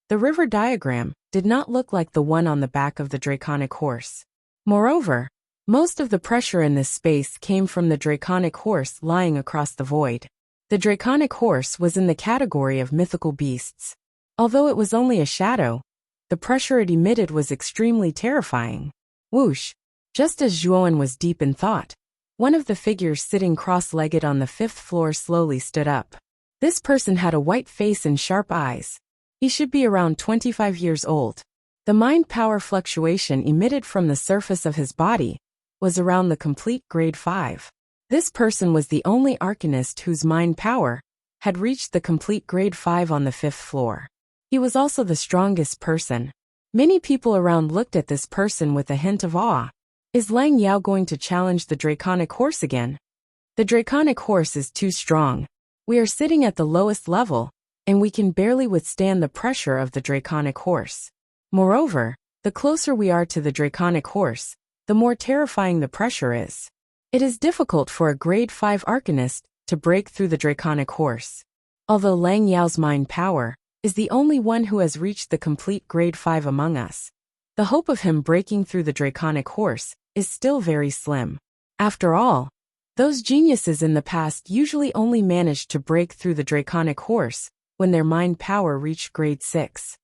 the river diagram did not look like the one on the back of the draconic horse. Moreover, most of the pressure in this space came from the draconic horse lying across the void. The draconic horse was in the category of mythical beasts. Although it was only a shadow, the pressure it emitted was extremely terrifying. Whoosh! Just as Zhuowen was deep in thought, one of the figures sitting cross-legged on the 5th floor slowly stood up. This person had a white face and sharp eyes. He should be around 25 years old. The mind power fluctuation emitted from the surface of his body was around the complete grade 5. This person was the only arcanist whose mind power had reached the complete grade 5 on the 5th floor. He was also the strongest person. Many people around looked at this person with a hint of awe. Is Lang Yao going to challenge the draconic horse again? The draconic horse is too strong. We are sitting at the lowest level, and we can barely withstand the pressure of the draconic horse. Moreover, the closer we are to the draconic horse, the more terrifying the pressure is. It is difficult for a grade 5 arcanist to break through the draconic horse. Although Lang Yao's mind power is the only one who has reached the complete grade 5 among us, the hope of him breaking through the draconic horse is still very slim. After all, those geniuses in the past usually only managed to break through the draconic horse when their mind power reached grade 6.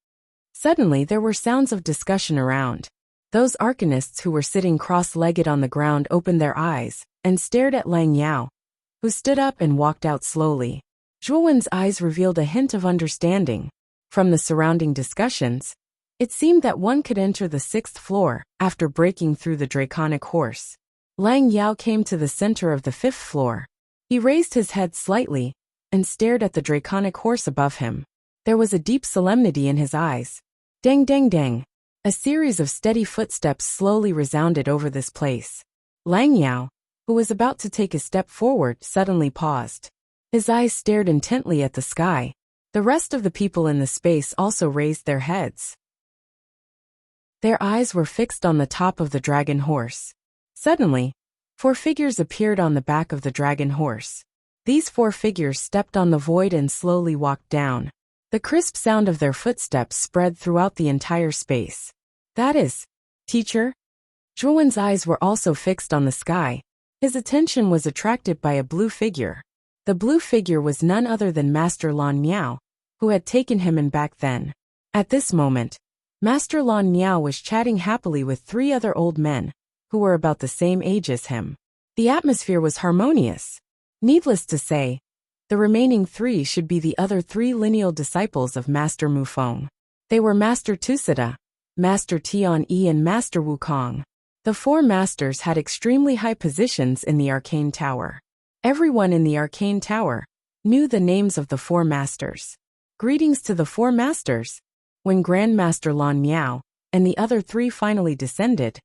Suddenly there were sounds of discussion around. Those arcanists who were sitting cross-legged on the ground opened their eyes and stared at Lang Yao, who stood up and walked out slowly. Zhuowen's eyes revealed a hint of understanding. From the surrounding discussions, it seemed that one could enter the 6th floor after breaking through the draconic horse. Lang Yao came to the center of the 5th floor. He raised his head slightly and stared at the draconic horse above him. There was a deep solemnity in his eyes. Dang dang dang. A series of steady footsteps slowly resounded over this place. Lang Yao, who was about to take a step forward, suddenly paused. His eyes stared intently at the sky. The rest of the people in the space also raised their heads. Their eyes were fixed on the top of the dragon horse. Suddenly, 4 figures appeared on the back of the dragon horse. These 4 figures stepped on the void and slowly walked down. The crisp sound of their footsteps spread throughout the entire space. That is, teacher? Zhuowen's eyes were also fixed on the sky. His attention was attracted by a blue figure. The blue figure was none other than Master Lan Miao, who had taken him in back then. At this moment, Master Lan Miao was chatting happily with 3 other old men, who were about the same age as him. The atmosphere was harmonious. Needless to say, the remaining 3 should be the other 3 lineal disciples of Master Mufeng. They were Master Tusida, Master Tian Yi and Master Wukong. The 4 masters had extremely high positions in the Arcane Tower. Everyone in the Arcane Tower knew the names of the 4 masters. Greetings to the 4 masters. When Grandmaster Lan Miao and the other 3 finally descended,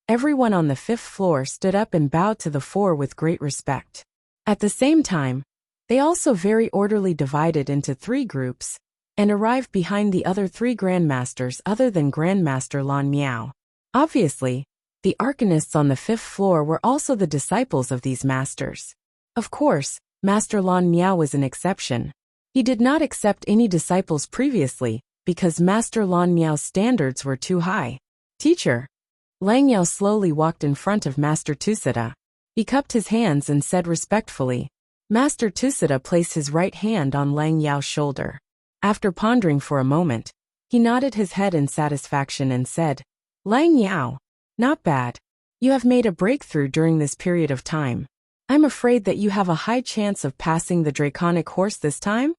everyone on the 5th floor stood up and bowed to the 4 with great respect. At the same time, they also very orderly divided into 3 groups and arrived behind the other 3 grandmasters other than Grandmaster Lan Miao. Obviously, the arcanists on the 5th floor were also the disciples of these masters. Of course, Master Lan Miao was an exception. He did not accept any disciples previously because Master Lan Miao's standards were too high. Teacher. Lang Yao slowly walked in front of Master Tusida. He cupped his hands and said respectfully. Master Tusida placed his right hand on Lang Yao's shoulder. After pondering for a moment, he nodded his head in satisfaction and said, Lang Yao, not bad. You have made a breakthrough during this period of time. I'm afraid that you have a high chance of passing the draconic horse this time?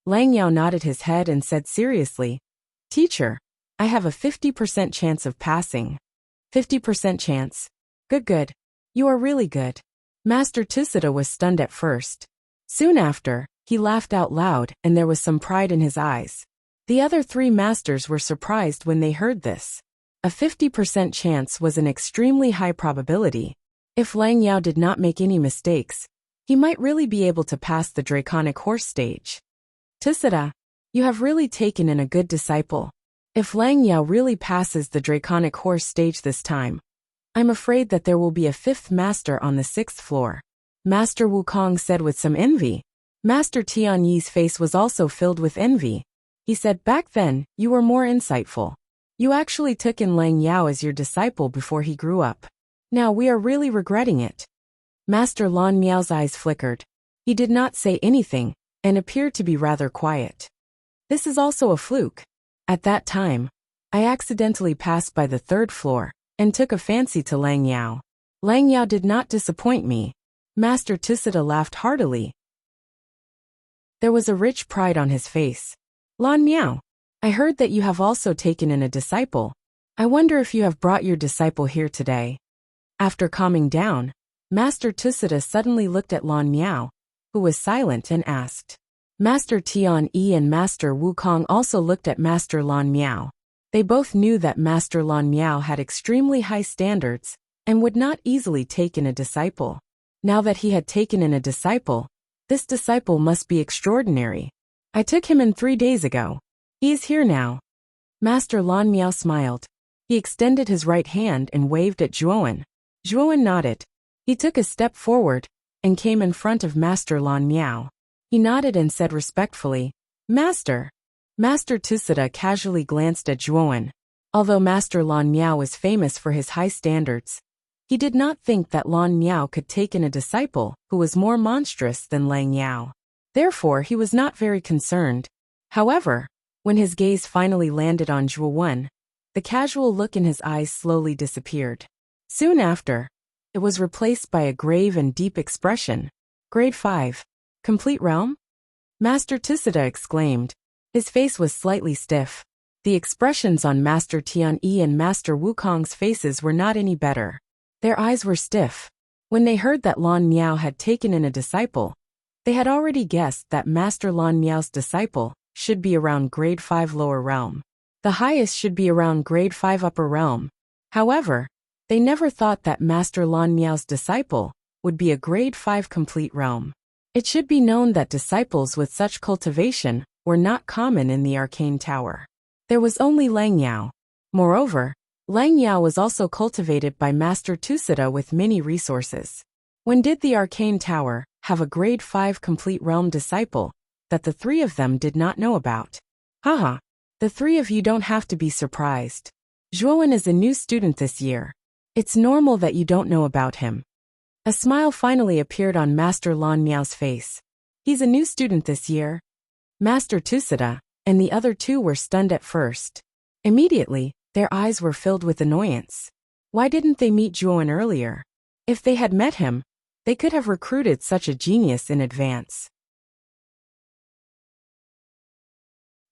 Lang Yao nodded his head and said seriously, Teacher, I have a 50% chance of passing. 50% chance. Good. You are really good. Master Tusida was stunned at first. Soon after, he laughed out loud and there was some pride in his eyes. The other 3 masters were surprised when they heard this. A 50% chance was an extremely high probability. If Lang Yao did not make any mistakes, he might really be able to pass the draconic horse stage. Tusida, you have really taken in a good disciple. If Lang Yao really passes the draconic horse stage this time, I'm afraid that there will be a 5th master on the 6th floor. Master Wukong said with some envy. Master Tianyi's face was also filled with envy. He said, "Back then, you were more insightful. You actually took in Lang Yao as your disciple before he grew up. Now we are really regretting it." Master Lan Miao's eyes flickered. He did not say anything, and appeared to be rather quiet. "This is also a fluke. At that time, I accidentally passed by the 3rd floor, and took a fancy to Lang Yao. Lang Yao did not disappoint me." Master Tusita laughed heartily. There was a rich pride on his face. "Lan Miao, I heard that you have also taken in a disciple. I wonder if you have brought your disciple here today." After calming down, Master Tusita suddenly looked at Lan Miao, who was silent, and asked. Master Tian Yi and Master Wukong also looked at Master Lan Miao. They both knew that Master Lan Miao had extremely high standards, and would not easily take in a disciple. Now that he had taken in a disciple, this disciple must be extraordinary. "I took him in 3 days ago. He is here now." Master Lan Miao smiled. He extended his right hand and waved at Zhuowen. Zhuowen nodded. He took a step forward, and came in front of Master Lan Miao. He nodded and said respectfully, "Master." Master Tusita casually glanced at Zhuowen. Although Master Lan Miao was famous for his high standards, he did not think that Lan Miao could take in a disciple who was more monstrous than Lang Yao. Therefore he was not very concerned. However, when his gaze finally landed on Zhuowen, the casual look in his eyes slowly disappeared. Soon after, it was replaced by a grave and deep expression. "Grade 5. Complete realm?" Master Tusita exclaimed. His face was slightly stiff. The expressions on Master Tian Yi and Master Wukong's faces were not any better. Their eyes were stiff. When they heard that Lan Miao had taken in a disciple, they had already guessed that Master Lan Miao's disciple should be around grade 5 lower realm. The highest should be around grade 5 upper realm. However, they never thought that Master Lan Miao's disciple would be a grade 5 complete realm. It should be known that disciples with such cultivation were not common in the Arcane Tower. There was only Lang Yao. Moreover, Lang Yao was also cultivated by Master Tusita with many resources. When did the Arcane Tower have a grade 5 complete realm disciple that the 3 of them did not know about? Haha, the 3 of you don't have to be surprised. Zhuowen is a new student this year. It's normal that you don't know about him. A smile finally appeared on Master Lan Miao's face. He's a new student this year. Master Tusita and the other 2 were stunned at first. Immediately, their eyes were filled with annoyance. Why didn't they meet Zhuowen earlier? If they had met him, they could have recruited such a genius in advance.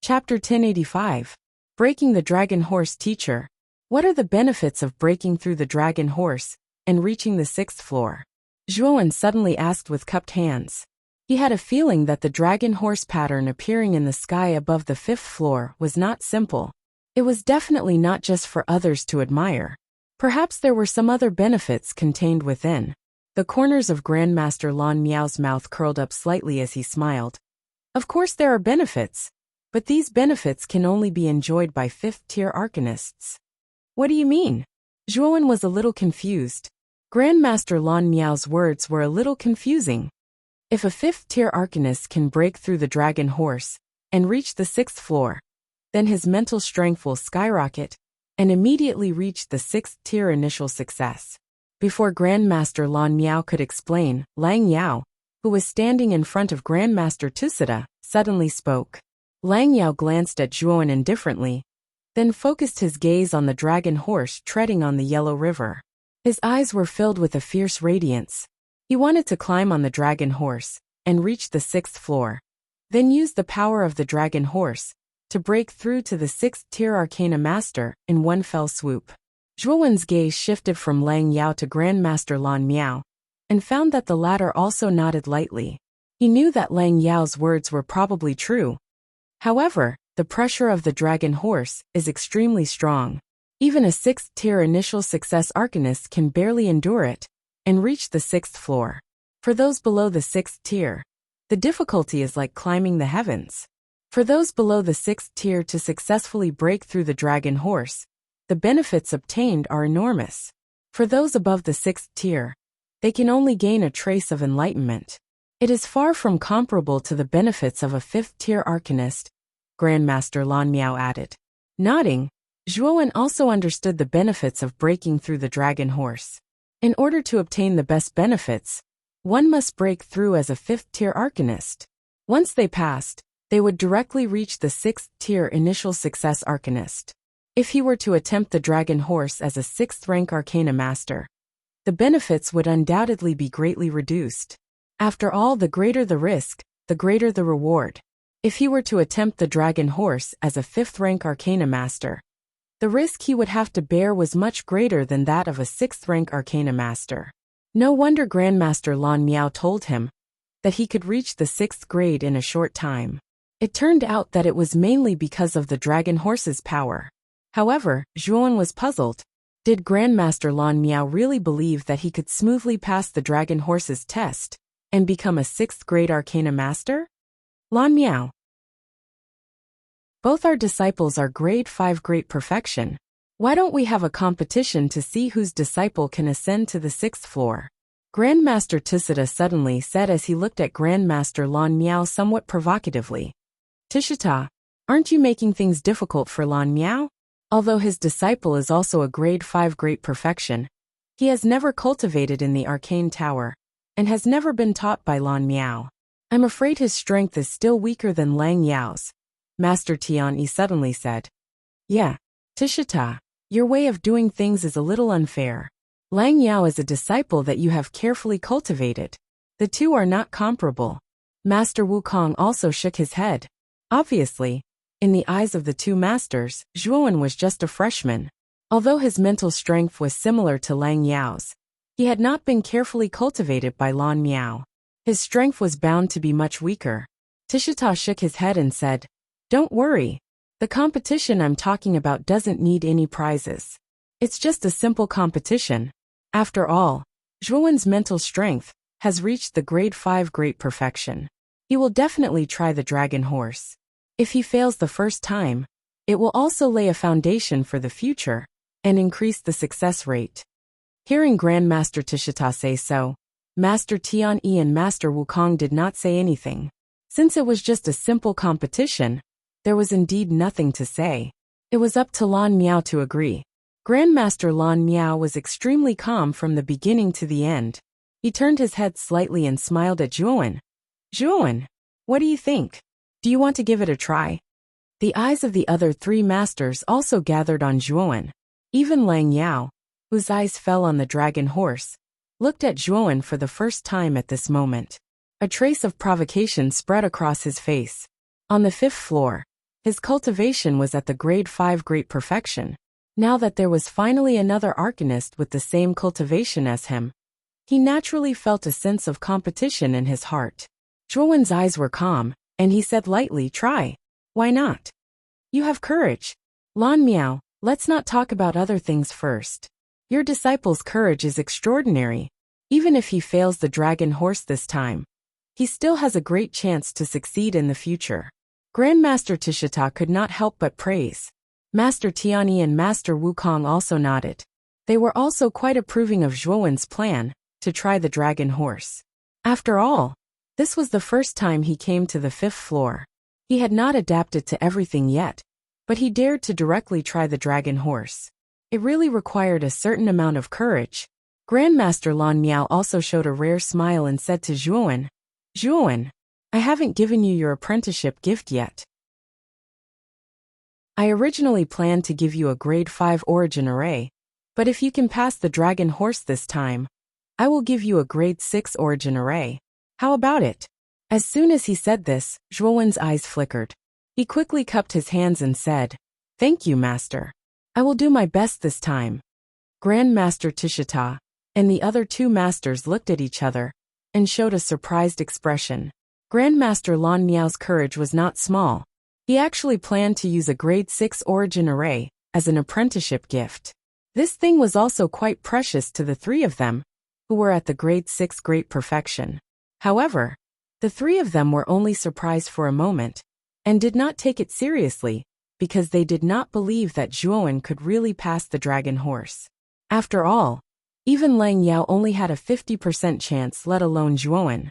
Chapter 1085. Breaking the Dragon Horse Teacher. What are the benefits of breaking through the Dragon Horse and reaching the 6th floor? Zhuowen suddenly asked with cupped hands. He had a feeling that the Dragon Horse pattern appearing in the sky above the 5th floor was not simple. It was definitely not just for others to admire. Perhaps there were some other benefits contained within. The corners of Grandmaster Lan Miao's mouth curled up slightly as he smiled. Of course there are benefits, but these benefits can only be enjoyed by 5th-tier arcanists. What do you mean? Zhuowen was a little confused. Grandmaster Lan Miao's words were a little confusing. If a 5th-tier arcanist can break through the Dragon Horse and reach the 6th floor, then his mental strength will skyrocket and immediately reach the 6th-tier initial success. Before Grandmaster Lan Miao could explain, Lang Yao, who was standing in front of Grandmaster Tusita, suddenly spoke. Lang Yao glanced at Zhuowen indifferently, then focused his gaze on the Dragon Horse treading on the Yellow River. His eyes were filled with a fierce radiance. He wanted to climb on the Dragon Horse and reach the 6th floor, then use the power of the Dragon Horse to break through to the 6th-tier Arcana Master in one fell swoop. Zhuowen's gaze shifted from Lang Yao to Grandmaster Lan Miao, and found that the latter also nodded lightly. He knew that Lang Yao's words were probably true. However, the pressure of the Dragon Horse is extremely strong. Even a 6th-tier initial success arcanist can barely endure it and reach the 6th floor. For those below the 6th tier, the difficulty is like climbing the heavens. For those below the 6th tier to successfully break through the Dragon Horse, the benefits obtained are enormous. For those above the 6th tier, they can only gain a trace of enlightenment. It is far from comparable to the benefits of a fifth-tier arcanist, Grandmaster Lan Miao added. Nodding, Zhuowen also understood the benefits of breaking through the dragon horse. In order to obtain the best benefits, one must break through as a fifth-tier arcanist. Once they passed, they would directly reach the sixth-tier initial success arcanist. If he were to attempt the dragon horse as a sixth-rank arcana master, the benefits would undoubtedly be greatly reduced. After all, the greater the risk, the greater the reward. If he were to attempt the dragon horse as a fifth-rank arcana master, the risk he would have to bear was much greater than that of a sixth-rank arcana master. No wonder Grandmaster Lan Miao told him that he could reach the sixth grade in a short time. It turned out that it was mainly because of the dragon horse's power. However, Zhuowen was puzzled. Did Grandmaster Lan Miao really believe that he could smoothly pass the dragon horse's test and become a sixth-grade arcana master? Lan Miao. Both our disciples are grade 5 great perfection. Why don't we have a competition to see whose disciple can ascend to the 6th floor? Grandmaster Tishita suddenly said as he looked at Grandmaster Lan Miao somewhat provocatively. Tishita, aren't you making things difficult for Lan Miao? Although his disciple is also a grade 5 great perfection, he has never cultivated in the arcane tower, and has never been taught by Lan Miao. I'm afraid his strength is still weaker than Lang Yao's, Master Tianyi suddenly said. Yeah, Tishita, your way of doing things is a little unfair. Lang Yao is a disciple that you have carefully cultivated. The two are not comparable. Master Wukong also shook his head. Obviously, in the eyes of the two masters, Zhuowen was just a freshman. Although his mental strength was similar to Lang Yao's, he had not been carefully cultivated by Lan Miao. His strength was bound to be much weaker. Tishita shook his head and said, Don't worry. The competition I'm talking about doesn't need any prizes. It's just a simple competition. After all, Zhuowen's mental strength has reached the grade 5 great perfection. He will definitely try the dragon horse. If he fails the first time, it will also lay a foundation for the future and increase the success rate. Hearing Grandmaster Tishita say so, Master Tianyi and Master Wukong did not say anything. Since it was just a simple competition, there was indeed nothing to say. It was up to Lan Miao to agree. Grandmaster Lan Miao was extremely calm from the beginning to the end. He turned his head slightly and smiled at Zhuowen. Zhuowen, what do you think? Do you want to give it a try? The eyes of the other three masters also gathered on Zhuowen. Even Lang Yao, whose eyes fell on the dragon horse, looked at Zhuowen for the first time at this moment. A trace of provocation spread across his face. On the 5th floor, his cultivation was at the grade 5 great perfection. Now that there was finally another arcanist with the same cultivation as him, he naturally felt a sense of competition in his heart. Zhuowen's eyes were calm, and he said lightly, Try. Why not? You have courage. Lan Miao, let's not talk about other things first. Your disciple's courage is extraordinary. Even if he fails the dragon horse this time, he still has a great chance to succeed in the future. Grandmaster Tishita could not help but praise. Master Tianyi and Master Wukong also nodded. They were also quite approving of Zhuowen's plan to try the dragon horse. After all, this was the first time he came to the 5th floor. He had not adapted to everything yet, but he dared to directly try the dragon horse. It really required a certain amount of courage. Grandmaster Lan Miao also showed a rare smile and said to Zhuowen, Zhuowen, I haven't given you your apprenticeship gift yet. I originally planned to give you a grade 5 origin array, but if you can pass the dragon horse this time, I will give you a grade 6 origin array. How about it? As soon as he said this, Zhuowen's eyes flickered. He quickly cupped his hands and said, Thank you, Master. I will do my best this time. Grandmaster Tishita and the other two masters looked at each other and showed a surprised expression. Grandmaster Lan Miao's courage was not small. He actually planned to use a grade 6 origin array as an apprenticeship gift. This thing was also quite precious to the three of them, who were at the grade 6 great perfection. However, the three of them were only surprised for a moment, and did not take it seriously, because they did not believe that Zhuowen could really pass the dragon horse. After all, even Lang Yao only had a 50% chance, let alone Zhuowen.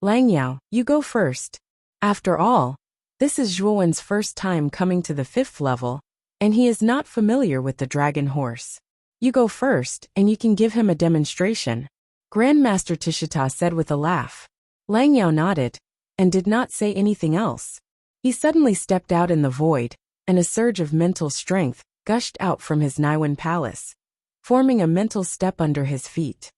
Lang Yao, you go first. After all, this is Zhuowen's first time coming to the 5th level, and he is not familiar with the dragon horse. You go first, and you can give him a demonstration, Grandmaster Tishita said with a laugh. Lang Yao nodded, and did not say anything else. He suddenly stepped out in the void, and a surge of mental strength gushed out from his Niwen palace, forming a mental step under his feet.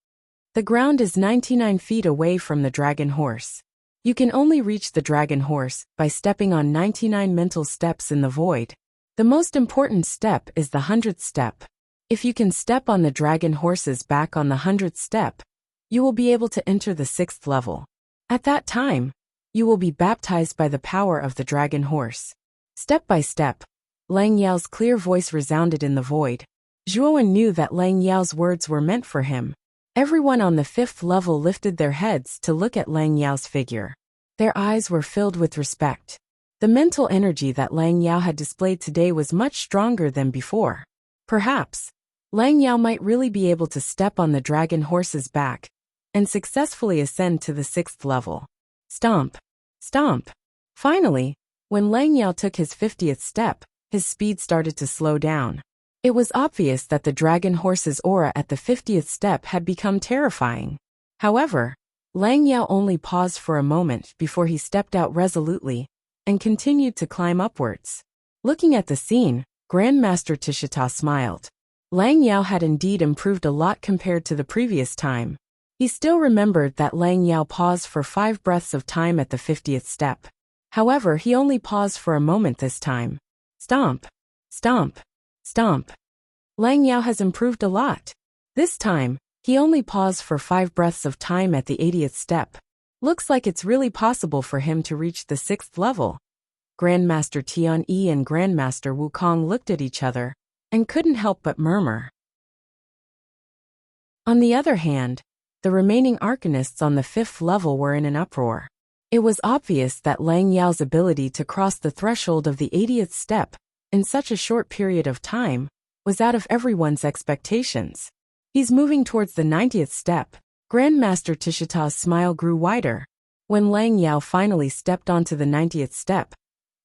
The ground is 99 feet away from the dragon horse. You can only reach the dragon horse by stepping on 99 mental steps in the void. The most important step is the 100th step. If you can step on the dragon horse's back on the 100th step, you will be able to enter the 6th level. At that time, you will be baptized by the power of the dragon horse. Step by step, Lang Yao's clear voice resounded in the void. Zhuowen knew that Lang Yao's words were meant for him. Everyone on the 5th level lifted their heads to look at Lang Yao's figure. Their eyes were filled with respect. The mental energy that Lang Yao had displayed today was much stronger than before. Perhaps, Lang Yao might really be able to step on the dragon horse's back and successfully ascend to the 6th level. Stomp. Stomp. Finally, when Lang Yao took his 50th step, his speed started to slow down. It was obvious that the dragon horse's aura at the 50th step had become terrifying. However, Lang Yao only paused for a moment before he stepped out resolutely and continued to climb upwards. Looking at the scene, Grandmaster Tishita smiled. Lang Yao had indeed improved a lot compared to the previous time. He still remembered that Lang Yao paused for 5 breaths of time at the 50th step. However, he only paused for a moment this time. Stomp. Stomp. Stomp. Lang Yao has improved a lot. This time, he only paused for 5 breaths of time at the 80th step. Looks like it's really possible for him to reach the 6th level. Grandmaster Tian Yi and Grandmaster Wukong looked at each other and couldn't help but murmur. On the other hand, the remaining arcanists on the 5th level were in an uproar. It was obvious that Lang Yao's ability to cross the threshold of the 80th step in such a short period of time was out of everyone's expectations. He's moving towards the 90th step. Grandmaster Tishita's smile grew wider. When Lang Yao finally stepped onto the 90th step,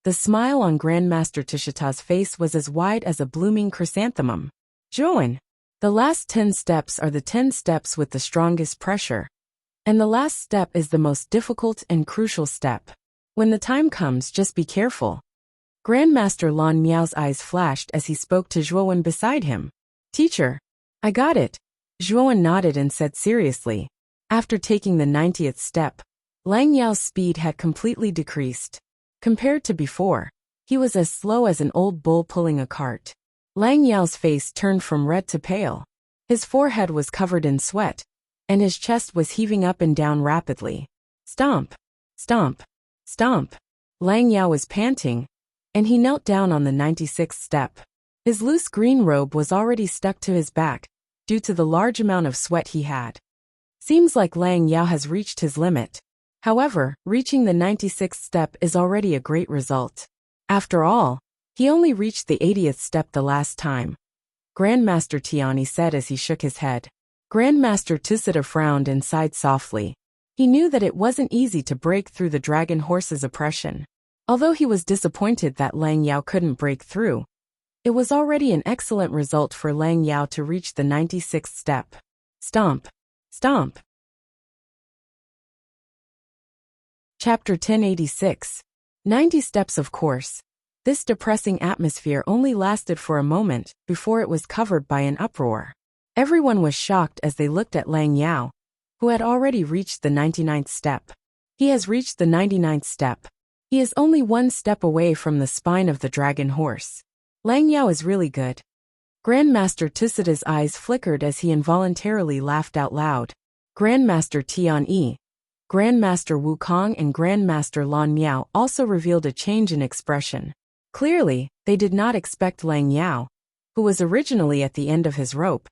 the smile on Grandmaster Tishita's face was as wide as a blooming chrysanthemum. Zhuowen, the last 10 steps are the 10 steps with the strongest pressure, and the last step is the most difficult and crucial step. When the time comes, just be careful. Grandmaster Lan Miao's eyes flashed as he spoke to Zhuowen beside him. Teacher, I got it. Zhuowen nodded and said seriously. After taking the 90th step, Lang Yao's speed had completely decreased. Compared to before, he was as slow as an old bull pulling a cart. Lang Yao's face turned from red to pale. His forehead was covered in sweat, and his chest was heaving up and down rapidly. Stomp. Stomp. Stomp. Lang Yao was panting, and he knelt down on the 96th step. His loose green robe was already stuck to his back, due to the large amount of sweat he had. Seems like Lang Yao has reached his limit. However, reaching the 96th step is already a great result. After all, he only reached the 80th step the last time. Grandmaster Tiani said as he shook his head. Grandmaster Tusita frowned and sighed softly. He knew that it wasn't easy to break through the dragon horse's oppression. Although he was disappointed that Lang Yao couldn't break through, it was already an excellent result for Lang Yao to reach the 96th step. Stomp. Stomp. Chapter 1086. 90 steps. Of course, this depressing atmosphere only lasted for a moment before it was covered by an uproar. Everyone was shocked as they looked at Lang Yao, who had already reached the 99th step. He has reached the 99th step. He is only 1 step away from the spine of the dragon horse. Lang Yao is really good. Grandmaster Tusita's eyes flickered as he involuntarily laughed out loud. Grandmaster Tian Yi, Grandmaster Wukong and Grandmaster Lan Miao also revealed a change in expression. Clearly, they did not expect Lang Yao, who was originally at the end of his rope,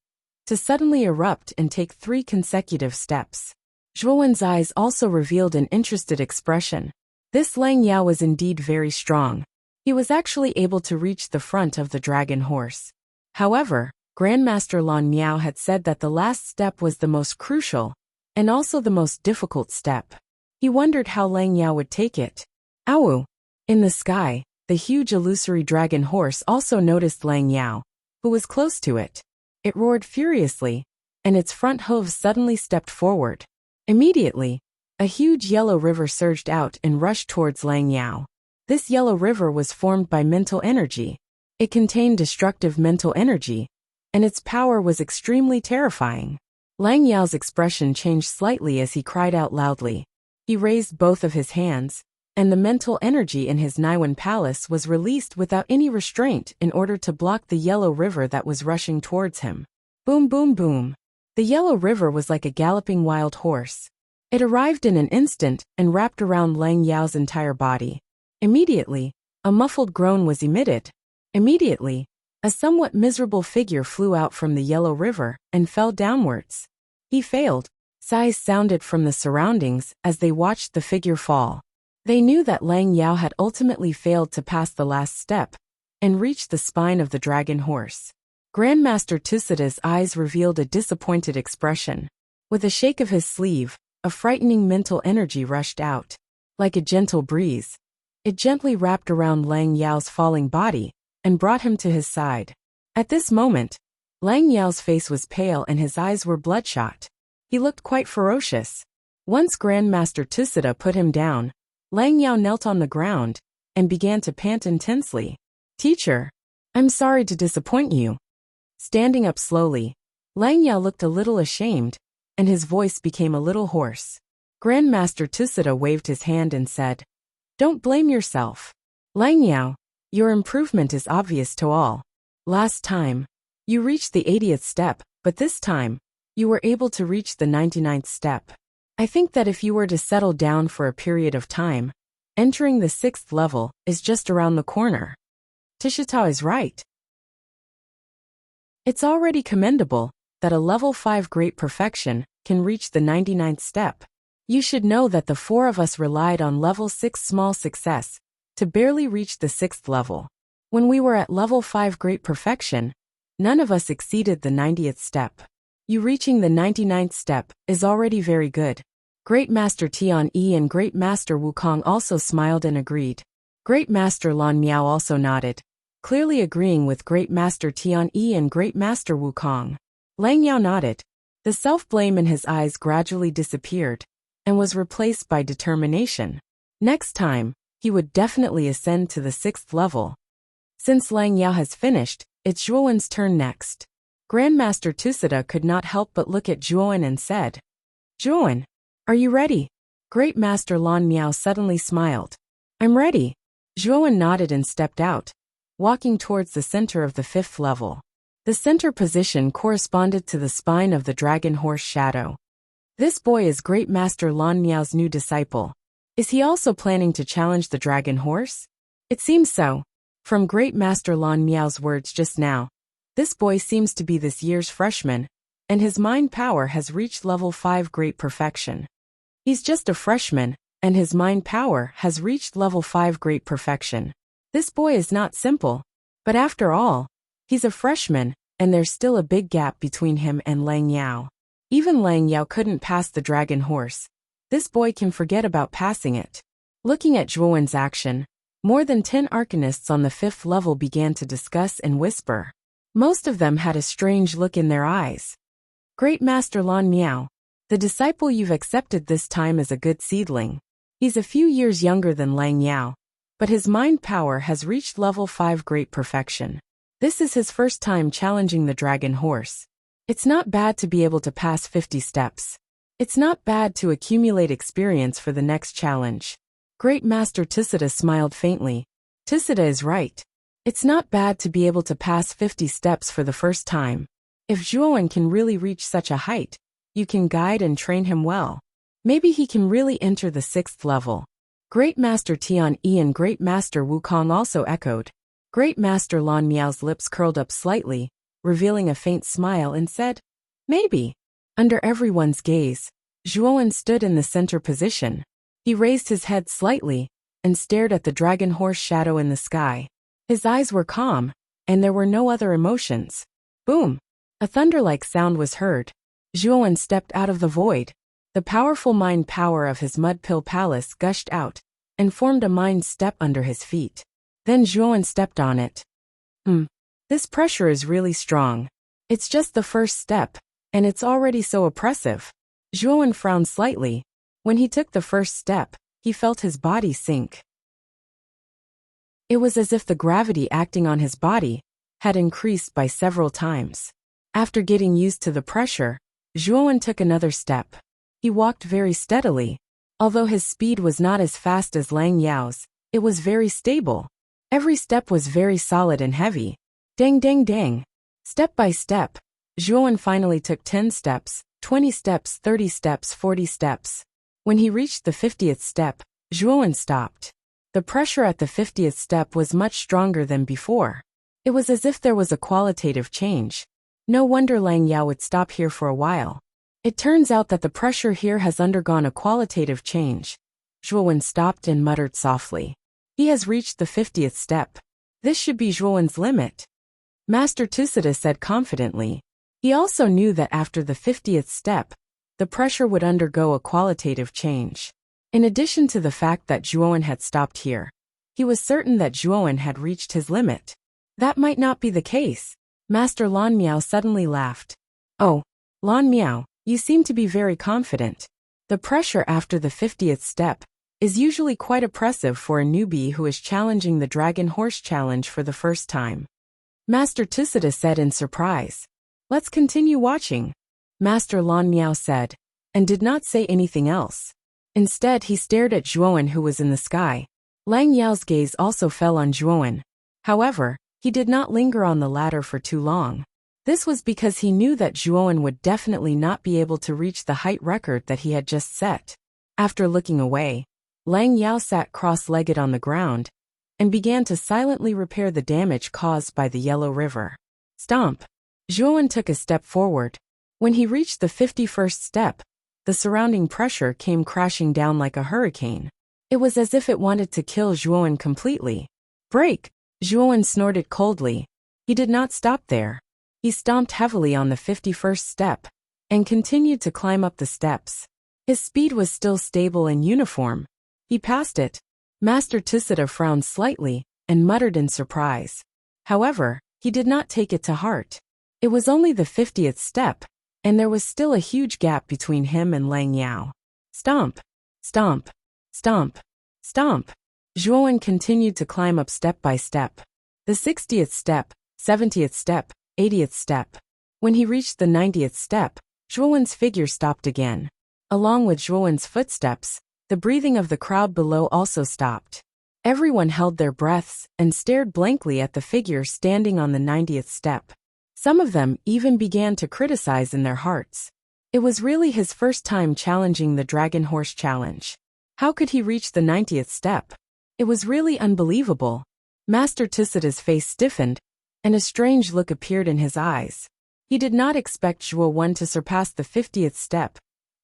to suddenly erupt and take 3 consecutive steps. Zhuowen's eyes also revealed an interested expression. This Lang Yao was indeed very strong. He was actually able to reach the front of the dragon horse. However, Grandmaster Lan Miao had said that the last step was the most crucial, and also the most difficult step. He wondered how Lang Yao would take it. Ow! In the sky, the huge illusory dragon horse also noticed Lang Yao, who was close to it. It roared furiously, and its front hooves suddenly stepped forward. Immediately, a huge yellow river surged out and rushed towards Lang Yao. This yellow river was formed by mental energy. It contained destructive mental energy, and its power was extremely terrifying. Lang Yao's expression changed slightly as he cried out loudly. He raised both of his hands, and the mental energy in his Naiwan palace was released without any restraint in order to block the yellow river that was rushing towards him. Boom, boom, boom. The yellow river was like a galloping wild horse. It arrived in an instant and wrapped around Lang Yao's entire body. Immediately, a muffled groan was emitted. Immediately, a somewhat miserable figure flew out from the yellow river and fell downwards. He failed. Sighs sounded from the surroundings as they watched the figure fall. They knew that Lang Yao had ultimately failed to pass the last step and reached the spine of the dragon horse. Grandmaster Tusida's eyes revealed a disappointed expression. With a shake of his sleeve, a frightening mental energy rushed out. Like a gentle breeze, it gently wrapped around Lang Yao's falling body and brought him to his side. At this moment, Lang Yao's face was pale and his eyes were bloodshot. He looked quite ferocious. Once Grandmaster Tusida put him down, Lang Yao knelt on the ground and began to pant intensely. "Teacher, I'm sorry to disappoint you." Standing up slowly, Lang Yao looked a little ashamed, and his voice became a little hoarse. Grandmaster Tusida waved his hand and said, "Don't blame yourself. Lang Yao, your improvement is obvious to all. Last time, you reached the 80th step, but this time, you were able to reach the 99th step. I think that if you were to settle down for a period of time, entering the 6th level is just around the corner." Tishita is right. It's already commendable that a level 5 great perfection can reach the 99th step. You should know that the 4 of us relied on level 6 small success to barely reach the 6th level. When we were at level 5 great perfection, none of us exceeded the 90th step. You reaching the 99th step is already very good. Great Master Tian Yi and Great Master Wukong also smiled and agreed. Great Master Lan Miao also nodded, clearly agreeing with Great Master Tian Yi and Great Master Wukong. Lang Yao nodded. The self-blame in his eyes gradually disappeared and was replaced by determination. Next time, he would definitely ascend to the 6th level. Since Lang Yao has finished, it's Zhuowen's turn next. Grandmaster Tusida could not help but look at Zhuowen and said, "Zhuowen, are you ready?" Great Master Lan Miao suddenly smiled. "I'm ready." Zhuowen nodded and stepped out, walking towards the center of the 5th level. The center position corresponded to the spine of the dragon horse shadow. This boy is Great Master Lan Miao's new disciple. Is he also planning to challenge the dragon horse? It seems so. From Great Master Lan Miao's words just now, this boy seems to be this year's freshman, and his mind power has reached level 5 great perfection. He's just a freshman, and his mind power has reached level 5 great perfection. This boy is not simple, but after all, he's a freshman, and there's still a big gap between him and Lang Yao. Even Lang Yao couldn't pass the dragon horse. This boy can forget about passing it. Looking at Zhuowen's action, more than 10 arcanists on the 5th level began to discuss and whisper. Most of them had a strange look in their eyes. Great Master Lan Miao, the disciple you've accepted this time is a good seedling. He's a few years younger than Lang Yao, but his mind power has reached level 5 great perfection. This is his first time challenging the dragon horse. It's not bad to be able to pass 50 steps. It's not bad to accumulate experience for the next challenge. Great Master Tusida smiled faintly. Tusida is right. It's not bad to be able to pass 50 steps for the first time. If Zhuowen can really reach such a height, you can guide and train him well. Maybe he can really enter the 6th level. Great Master Tian Yi and Great Master Wukong also echoed. Great Master Lan Miao's lips curled up slightly, revealing a faint smile and said, "Maybe." Under everyone's gaze, Zhuowen stood in the center position. He raised his head slightly and stared at the dragon horse shadow in the sky. His eyes were calm, and there were no other emotions. Boom! A thunder-like sound was heard. Zhuowen stepped out of the void. The powerful mind power of his mud pill palace gushed out and formed a mind step under his feet. Then Zhuowen stepped on it. This pressure is really strong. It's just the first step, and it's already so oppressive. Zhuowen frowned slightly. When he took the first step, he felt his body sink. It was as if the gravity acting on his body had increased by several times. After getting used to the pressure, Zhuowen took another step. He walked very steadily. Although his speed was not as fast as Lang Yao's, it was very stable. Every step was very solid and heavy. Dang dang dang. Step by step, Zhuowen finally took 10 steps, 20 steps, 30 steps, 40 steps. When he reached the 50th step, Zhuowen stopped. The pressure at the 50th step was much stronger than before. It was as if there was a qualitative change. No wonder Lang Yao would stop here for a while. It turns out that the pressure here has undergone a qualitative change. Zhuowen stopped and muttered softly. He has reached the 50th step. This should be Zhuowen's limit. Master Tusida said confidently. He also knew that after the 50th step, the pressure would undergo a qualitative change. In addition to the fact that Zhuowen had stopped here, he was certain that Zhuowen had reached his limit. That might not be the case. Master Lan Miao suddenly laughed. Oh, Lan Miao, you seem to be very confident. The pressure after the 50th step is usually quite oppressive for a newbie who is challenging the Dragon Horse Challenge for the first time. Master Tusida said in surprise. Let's continue watching. Master Lan Miao said, and did not say anything else. Instead, he stared at Zhuowen who was in the sky. Lang Yao's gaze also fell on Zhuowen. However, he did not linger on the latter for too long. This was because he knew that Zhuowen would definitely not be able to reach the height record that he had just set. After looking away, Lang Yao sat cross-legged on the ground and began to silently repair the damage caused by the Yellow River. Stomp! Zhuowen took a step forward. When he reached the 51st step, the surrounding pressure came crashing down like a hurricane. It was as if it wanted to kill Zhuowen completely. Break! Zhuowen snorted coldly. He did not stop there. He stomped heavily on the 51st step and continued to climb up the steps. His speed was still stable and uniform. He passed it. Master Tusida frowned slightly and muttered in surprise. However, he did not take it to heart. It was only the 50th step, and there was still a huge gap between him and Lang Yao. Stomp! Stomp! Stomp! Stomp! Zhuowen continued to climb up step by step. The 60th step, 70th step, 80th step. When he reached the 90th step, Zhuowen's figure stopped again. Along with Zhuowen's footsteps, the breathing of the crowd below also stopped. Everyone held their breaths and stared blankly at the figure standing on the 90th step. Some of them even began to criticize in their hearts. It was really his first time challenging the Dragon Horse Challenge. How could he reach the 90th step? It was really unbelievable. Master Tusida's face stiffened, and a strange look appeared in his eyes. He did not expect Zhuowen to surpass the 50th step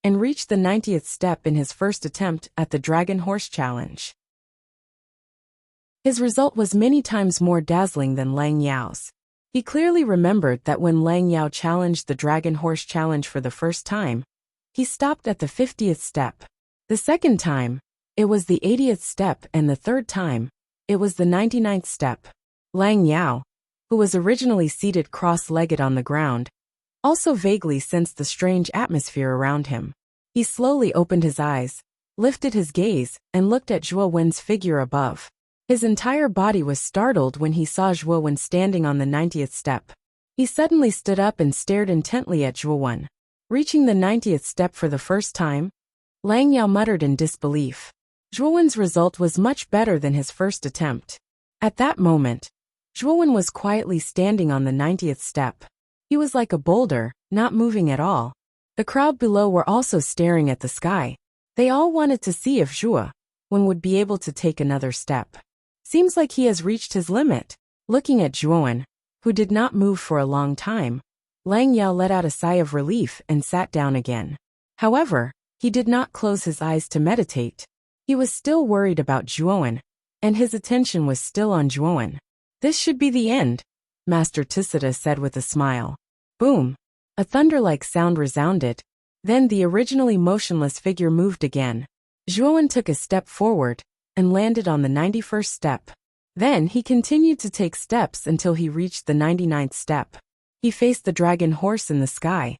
and reach the 90th step in his first attempt at the Dragon Horse Challenge. His result was many times more dazzling than Lang Yao's. He clearly remembered that when Lang Yao challenged the Dragon Horse Challenge for the first time, he stopped at the 50th step. The second time, it was the 80th step, and the third time, it was the 99th step. Lang Yao, who was originally seated cross-legged on the ground, also vaguely sensed the strange atmosphere around him. He slowly opened his eyes, lifted his gaze, and looked at Zhuowen's figure above. His entire body was startled when he saw Zhuowen standing on the 90th step. He suddenly stood up and stared intently at Zhuowen. Reaching the 90th step for the first time, Lang Yao muttered in disbelief. Zhuowen's result was much better than his first attempt. At that moment, Zhuowen was quietly standing on the 90th step. He was like a boulder, not moving at all. The crowd below were also staring at the sky. They all wanted to see if Zhuowen would be able to take another step. Seems like he has reached his limit. Looking at Zhuowen, who did not move for a long time, Lang Yao let out a sigh of relief and sat down again. However, he did not close his eyes to meditate. He was still worried about Zhuowen, and his attention was still on Zhuowen. This should be the end, Master Tusida said with a smile. Boom! A thunder-like sound resounded. Then the originally motionless figure moved again. Zhuowen took a step forward and landed on the 91st step. Then he continued to take steps until he reached the 99th step. He faced the dragon horse in the sky.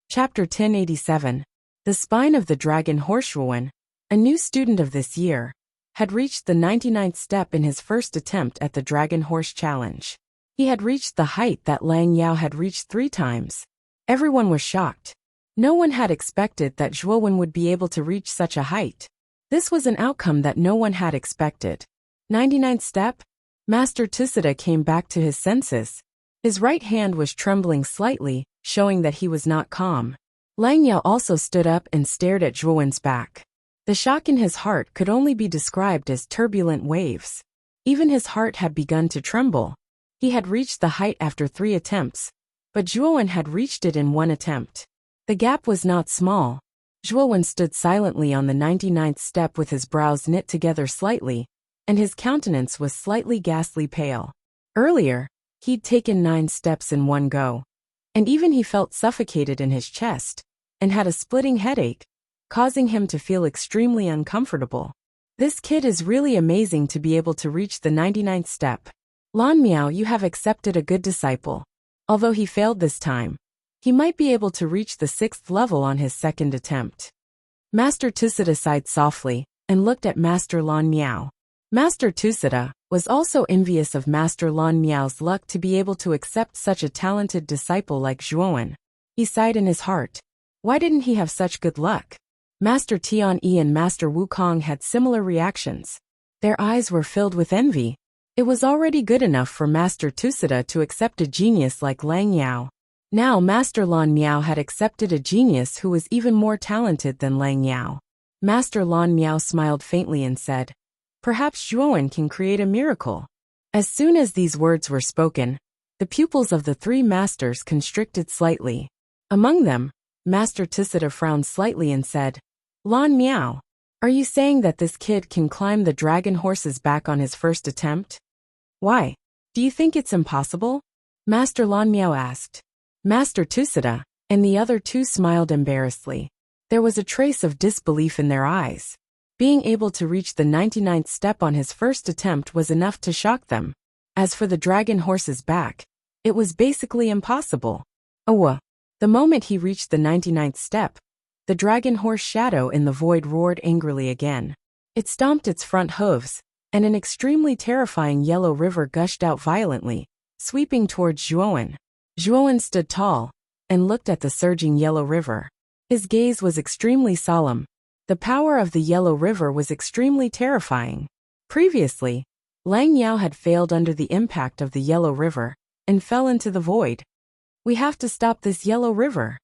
Chapter 1087. The spine of the dragon horse. Zhuowen, a new student of this year, had reached the 99th step in his first attempt at the dragon horse challenge. He had reached the height that Lang Yao had reached 3 times. Everyone was shocked. No one had expected that Zhuowen would be able to reach such a height. This was an outcome that no one had expected. 99th step? Master Tusida came back to his senses. His right hand was trembling slightly, showing that he was not calm. Lang Yao also stood up and stared at Zhuowen's back. The shock in his heart could only be described as turbulent waves. Even his heart had begun to tremble. He had reached the height after 3 attempts, but Zhuowen had reached it in 1 attempt. The gap was not small. Zhuowen stood silently on the 99th step with his brows knit together slightly, and his countenance was slightly ghastly pale. Earlier, he'd taken 9 steps in one go, and even he felt suffocated in his chest, and had a splitting headache, causing him to feel extremely uncomfortable. This kid is really amazing to be able to reach the 99th step. Lan Miao, you have accepted a good disciple. Although he failed this time, he might be able to reach the 6th level on his 2nd attempt. Master Tusida sighed softly and looked at Master Lan Miao. Master Tusida was also envious of Master Lan Miao's luck to be able to accept such a talented disciple like Zhuowen. He sighed in his heart. Why didn't he have such good luck? Master Tian Yi and Master Wukong had similar reactions. Their eyes were filled with envy. It was already good enough for Master Tusida to accept a genius like Lang Yao. Now Master Lan Miao had accepted a genius who was even more talented than Lang Yao. Master Lan Miao smiled faintly and said, "Perhaps Zhuowen can create a miracle." As soon as these words were spoken, the pupils of the 3 masters constricted slightly. Among them, Master Tusida frowned slightly and said, "Lan Miao, are you saying that this kid can climb the dragon horse's back on his first attempt?" "Why? Do you think it's impossible?" Master Lan Miao asked. Master Tusida and the other 2 smiled embarrassedly. There was a trace of disbelief in their eyes. Being able to reach the 99th step on his first attempt was enough to shock them. As for the dragon horse's back, it was basically impossible. The moment he reached the 99th step, the dragon horse shadow in the void roared angrily again. It stomped its front hooves, and an extremely terrifying yellow river gushed out violently, sweeping towards Zhuowen. Zhuowen stood tall and looked at the surging yellow river. His gaze was extremely solemn. The power of the yellow river was extremely terrifying. Previously, Lang Yao had failed under the impact of the yellow river and fell into the void. We have to stop this yellow river.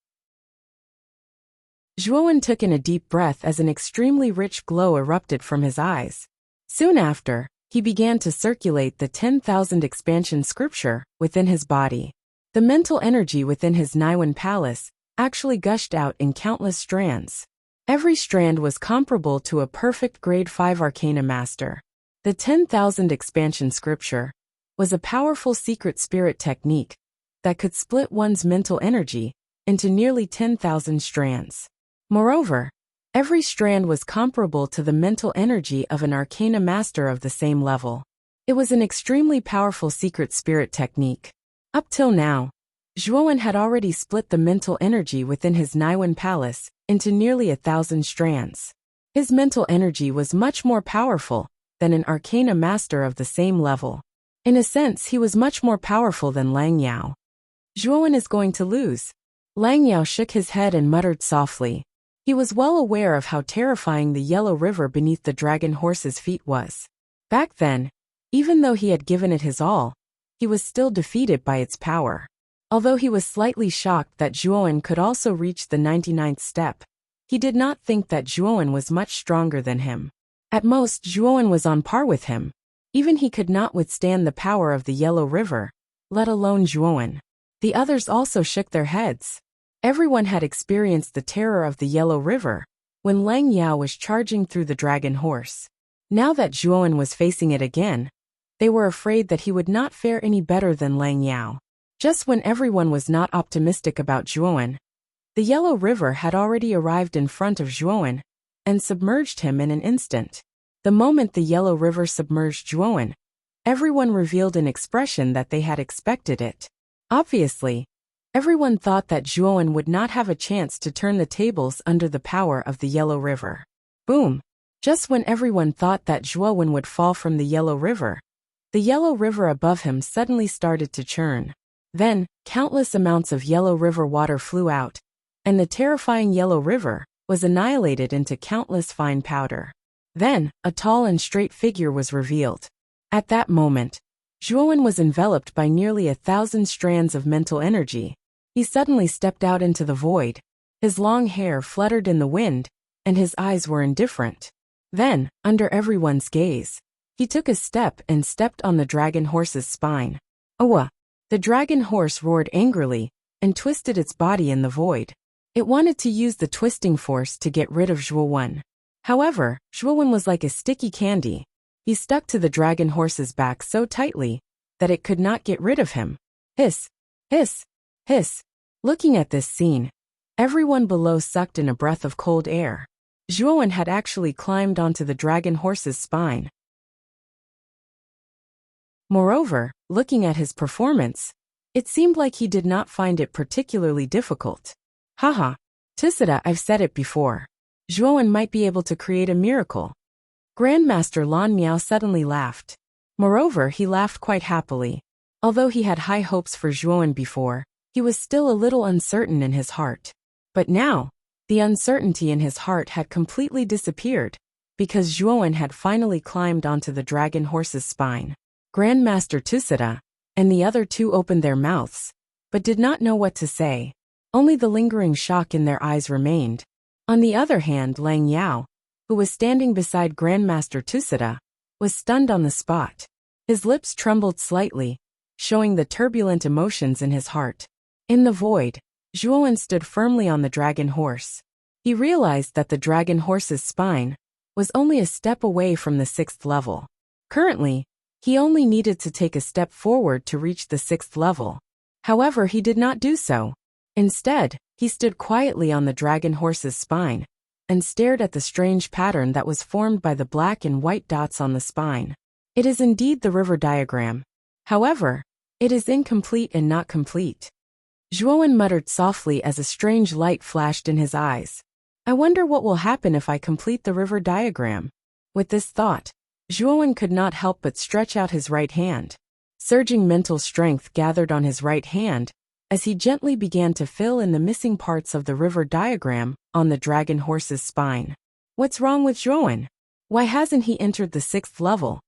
Zhuowen took in a deep breath as an extremely rich glow erupted from his eyes. Soon after, he began to circulate the 10,000 expansion scripture within his body. The mental energy within his Naiwan palace actually gushed out in countless strands. Every strand was comparable to a perfect grade 5 arcana master. The 10,000 expansion scripture was a powerful secret spirit technique that could split one's mental energy into nearly 10,000 strands. Moreover, every strand was comparable to the mental energy of an arcana master of the same level. It was an extremely powerful secret spirit technique. Up till now, Zhuowen had already split the mental energy within his Naiwan palace into nearly 1,000 strands. His mental energy was much more powerful than an arcana master of the same level. In a sense, he was much more powerful than Lang Yao. Zhuowen is going to lose. Lang Yao shook his head and muttered softly. He was well aware of how terrifying the yellow river beneath the dragon horse's feet was. Back then, even though he had given it his all, he was still defeated by its power. Although he was slightly shocked that Zhuowen could also reach the 99th step, he did not think that Zhuowen was much stronger than him. At most, Zhuowen was on par with him. Even he could not withstand the power of the yellow river, let alone Zhuowen. The others also shook their heads. Everyone had experienced the terror of the yellow river when Lang Yao was charging through the dragon horse. Now that Zhuowen was facing it again, they were afraid that he would not fare any better than Lang Yao. Just when everyone was not optimistic about Zhuowen, the Yellow River had already arrived in front of Zhuowen and submerged him in an instant. The moment the Yellow River submerged Zhuowen, everyone revealed an expression that they had expected it. Obviously, everyone thought that Zhuowen would not have a chance to turn the tables under the power of the Yellow River. Boom! Just when everyone thought that Zhuowen would fall from the Yellow River, the Yellow River above him suddenly started to churn. Then, countless amounts of Yellow River water flew out, and the terrifying Yellow River was annihilated into countless fine powder. Then, a tall and straight figure was revealed. At that moment, Zhuowen was enveloped by nearly 1,000 strands of mental energy. He suddenly stepped out into the void. His long hair fluttered in the wind, and his eyes were indifferent. Then, under everyone's gaze, he took a step and stepped on the dragon horse's spine. Owa! The dragon horse roared angrily and twisted its body in the void. It wanted to use the twisting force to get rid of Zhuowen. However, Zhuowen was like a sticky candy. He stuck to the dragon horse's back so tightly that it could not get rid of him. Hiss! Hiss! Hiss! Looking at this scene, everyone below sucked in a breath of cold air. Zhuowen had actually climbed onto the dragon horse's spine. Moreover, looking at his performance, it seemed like he did not find it particularly difficult. Haha, Tisada, I've said it before. Zhuowen might be able to create a miracle. Grandmaster Lan Miao suddenly laughed. Moreover, he laughed quite happily. Although he had high hopes for Zhuowen before, he was still a little uncertain in his heart. But now, the uncertainty in his heart had completely disappeared, because Zhuowen had finally climbed onto the dragon horse's spine. Grandmaster Tisada and the other two opened their mouths, but did not know what to say. Only the lingering shock in their eyes remained. On the other hand, Lang Yao, who was standing beside Grandmaster Tisada, was stunned on the spot. His lips trembled slightly, showing the turbulent emotions in his heart. In the void, Zhuowen stood firmly on the dragon horse. He realized that the dragon horse's spine was only a step away from the 6th level. Currently, he only needed to take a step forward to reach the 6th level. However, he did not do so. Instead, he stood quietly on the dragon horse's spine and stared at the strange pattern that was formed by the black and white dots on the spine. It is indeed the river diagram. However, it is incomplete and not complete. Zhuowen muttered softly as a strange light flashed in his eyes. I wonder what will happen if I complete the river diagram. With this thought, Zhuowen could not help but stretch out his right hand. Surging mental strength gathered on his right hand as he gently began to fill in the missing parts of the river diagram on the dragon horse's spine. What's wrong with Zhuowen? Why hasn't he entered the 6th level?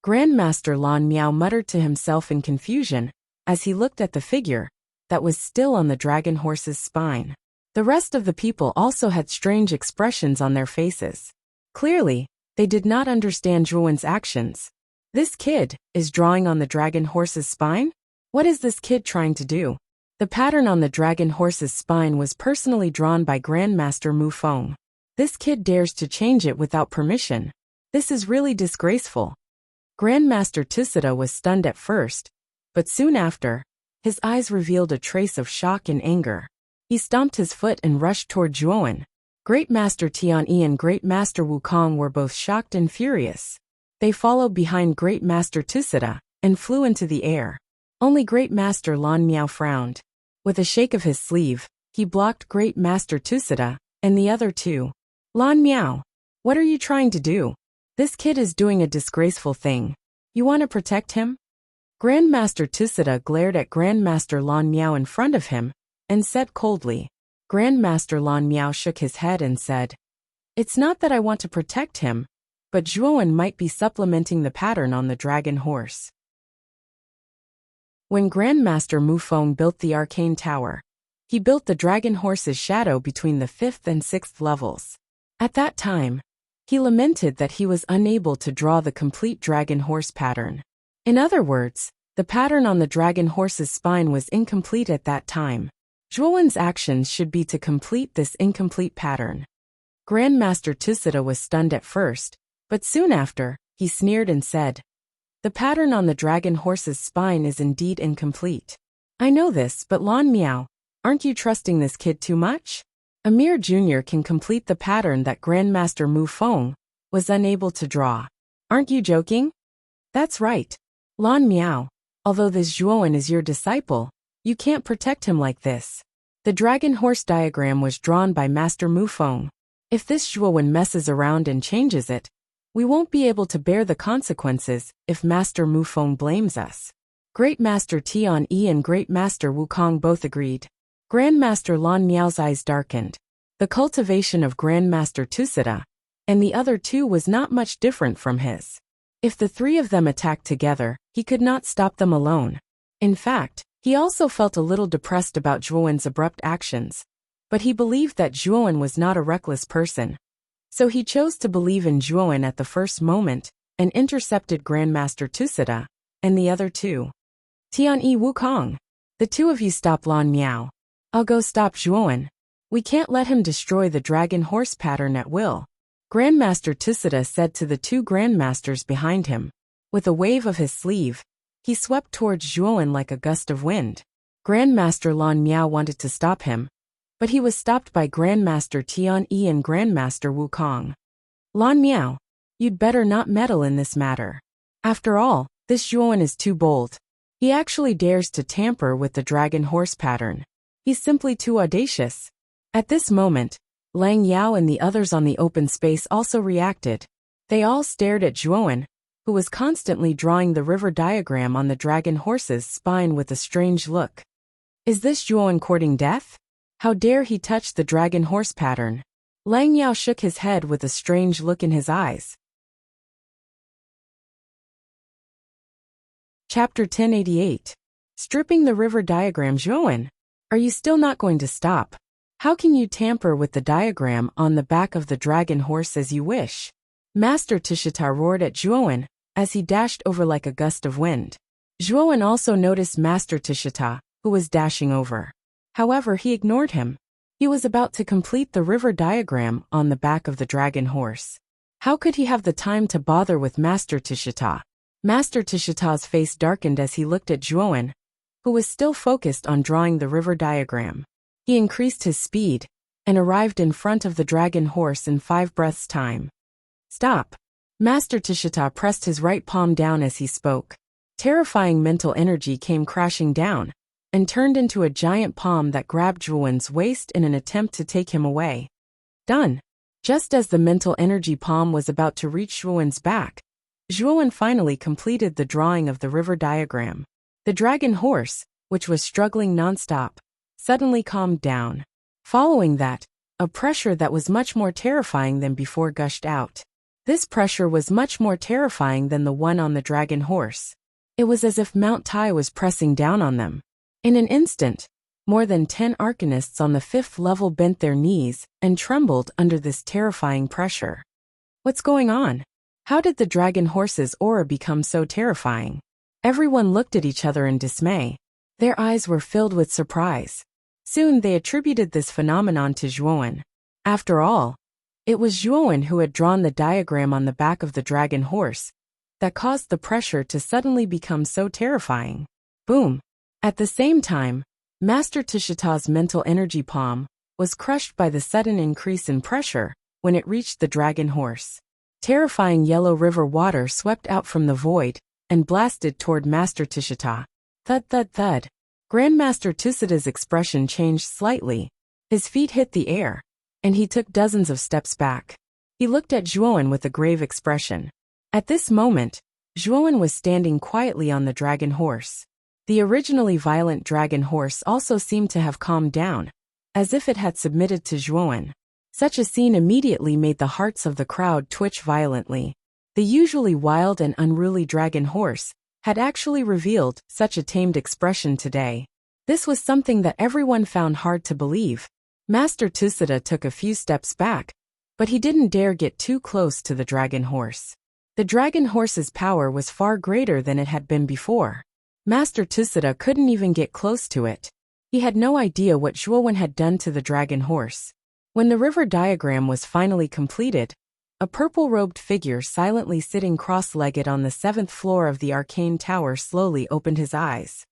Grandmaster Lan Miao muttered to himself in confusion as he looked at the figure that was still on the dragon horse's spine. The rest of the people also had strange expressions on their faces. Clearly, they did not understand Zhuowen's actions. This kid is drawing on the dragon horse's spine? What is this kid trying to do? The pattern on the dragon horse's spine was personally drawn by Grandmaster Mu Feng. This kid dares to change it without permission. This is really disgraceful. Grandmaster Tisada was stunned at first, but soon after, his eyes revealed a trace of shock and anger. He stomped his foot and rushed toward Zhuowen. Great Master Tian Yi and Great Master Wukong were both shocked and furious. They followed behind Great Master Tisada and flew into the air. Only Great Master Lan Miao frowned. With a shake of his sleeve, he blocked Great Master Tisada and the other two. Lan Miao, what are you trying to do? This kid is doing a disgraceful thing. You want to protect him? Grandmaster Tisada glared at Grandmaster Lan Miao in front of him and said coldly. Grandmaster Lan Miao shook his head and said, It's not that I want to protect him, but Zhuowen might be supplementing the pattern on the dragon horse. When Grandmaster Mu Feng built the arcane tower, he built the dragon horse's shadow between the 5th and 6th levels. At that time, he lamented that he was unable to draw the complete dragon horse pattern. In other words, the pattern on the dragon horse's spine was incomplete at that time. Zhuowen's actions should be to complete this incomplete pattern. Grandmaster Tisada was stunned at first, but soon after, he sneered and said, The pattern on the dragon horse's spine is indeed incomplete. I know this, but Lan Miao, aren't you trusting this kid too much? Amir Jr. can complete the pattern that Grandmaster Mu Feng was unable to draw. Aren't you joking? That's right. Lan Miao, although this Zhuowen is your disciple, you can't protect him like this. The dragon horse diagram was drawn by Master Mu Feng. If this Zhuowen messes around and changes it, we won't be able to bear the consequences if Master Mu Feng blames us. Great Master Tian Yi and Great Master Wukong both agreed. Grandmaster Lan Miao's eyes darkened. The cultivation of Grandmaster Tusida and the other two was not much different from his. If the three of them attacked together, he could not stop them alone. In fact, he also felt a little depressed about Zhuowen's abrupt actions, but he believed that Zhuowen was not a reckless person. So he chose to believe in Zhuowen at the first moment and intercepted Grandmaster Tusida and the other two. Tian Yi Wukong, the two of you stop Lan Miao. I'll go stop Zhuowen. We can't let him destroy the dragon horse pattern at will. Grandmaster Tusida said to the two grandmasters behind him. With a wave of his sleeve, he swept towards Zhuowen like a gust of wind. Grandmaster Lan Miao wanted to stop him, but he was stopped by Grandmaster Tian Yi and Grandmaster Wukong. Lan Miao, you'd better not meddle in this matter. After all, this Zhuowen is too bold. He actually dares to tamper with the dragon horse pattern. He's simply too audacious. At this moment, Lang Yao and the others on the open space also reacted. They all stared at Zhuowen, who was constantly drawing the river diagram on the dragon horse's spine with a strange look. Is this Zhuowen courting death? How dare he touch the dragon horse pattern? Lang Yao shook his head with a strange look in his eyes. Chapter 1088. Stripping the river diagram. Zhuowen, are you still not going to stop? How can you tamper with the diagram on the back of the dragon horse as you wish? Master Tishita roared at Zhuowen as he dashed over like a gust of wind. Zhuowen also noticed Master Tishita, who was dashing over. However, he ignored him. He was about to complete the river diagram on the back of the dragon horse. How could he have the time to bother with Master Tishita? Master Tishita's face darkened as he looked at Zhuowen, who was still focused on drawing the river diagram. He increased his speed and arrived in front of the dragon horse in 5 breaths' time. Stop! Master Tishita pressed his right palm down as he spoke. Terrifying mental energy came crashing down and turned into a giant palm that grabbed Zhuowen's waist in an attempt to take him away. Done! Just as the mental energy palm was about to reach Zhuowen's back, Zhuowen finally completed the drawing of the river diagram. The dragon horse, which was struggling nonstop, suddenly calmed down. Following that, a pressure that was much more terrifying than before gushed out. This pressure was much more terrifying than the one on the dragon horse. It was as if Mount Tai was pressing down on them. In an instant, more than 10 arcanists on the 5th level bent their knees and trembled under this terrifying pressure. What's going on? How did the dragon horse's aura become so terrifying? Everyone looked at each other in dismay. Their eyes were filled with surprise. Soon they attributed this phenomenon to Zhuowen. After all, it was Zhuowen who had drawn the diagram on the back of the dragon horse that caused the pressure to suddenly become so terrifying. Boom! At the same time, Master Tishita's mental energy palm was crushed by the sudden increase in pressure when it reached the dragon horse. Terrifying yellow river water swept out from the void and blasted toward Master Tishita. Thud thud thud. Grandmaster Tusida's expression changed slightly. His feet hit the air, and he took dozens of steps back. He looked at Zhuowen with a grave expression. At this moment, Zhuowen was standing quietly on the dragon horse. The originally violent dragon horse also seemed to have calmed down, as if it had submitted to Zhuowen. Such a scene immediately made the hearts of the crowd twitch violently. The usually wild and unruly dragon horse had actually revealed such a tamed expression today. This was something that everyone found hard to believe. Master Tusida took a few steps back, but he didn't dare get too close to the dragon horse. The dragon horse's power was far greater than it had been before. Master Tusida couldn't even get close to it. He had no idea what Zhuowen had done to the dragon horse. When the river diagram was finally completed, a purple-robed figure silently sitting cross-legged on the 7th floor of the arcane tower slowly opened his eyes.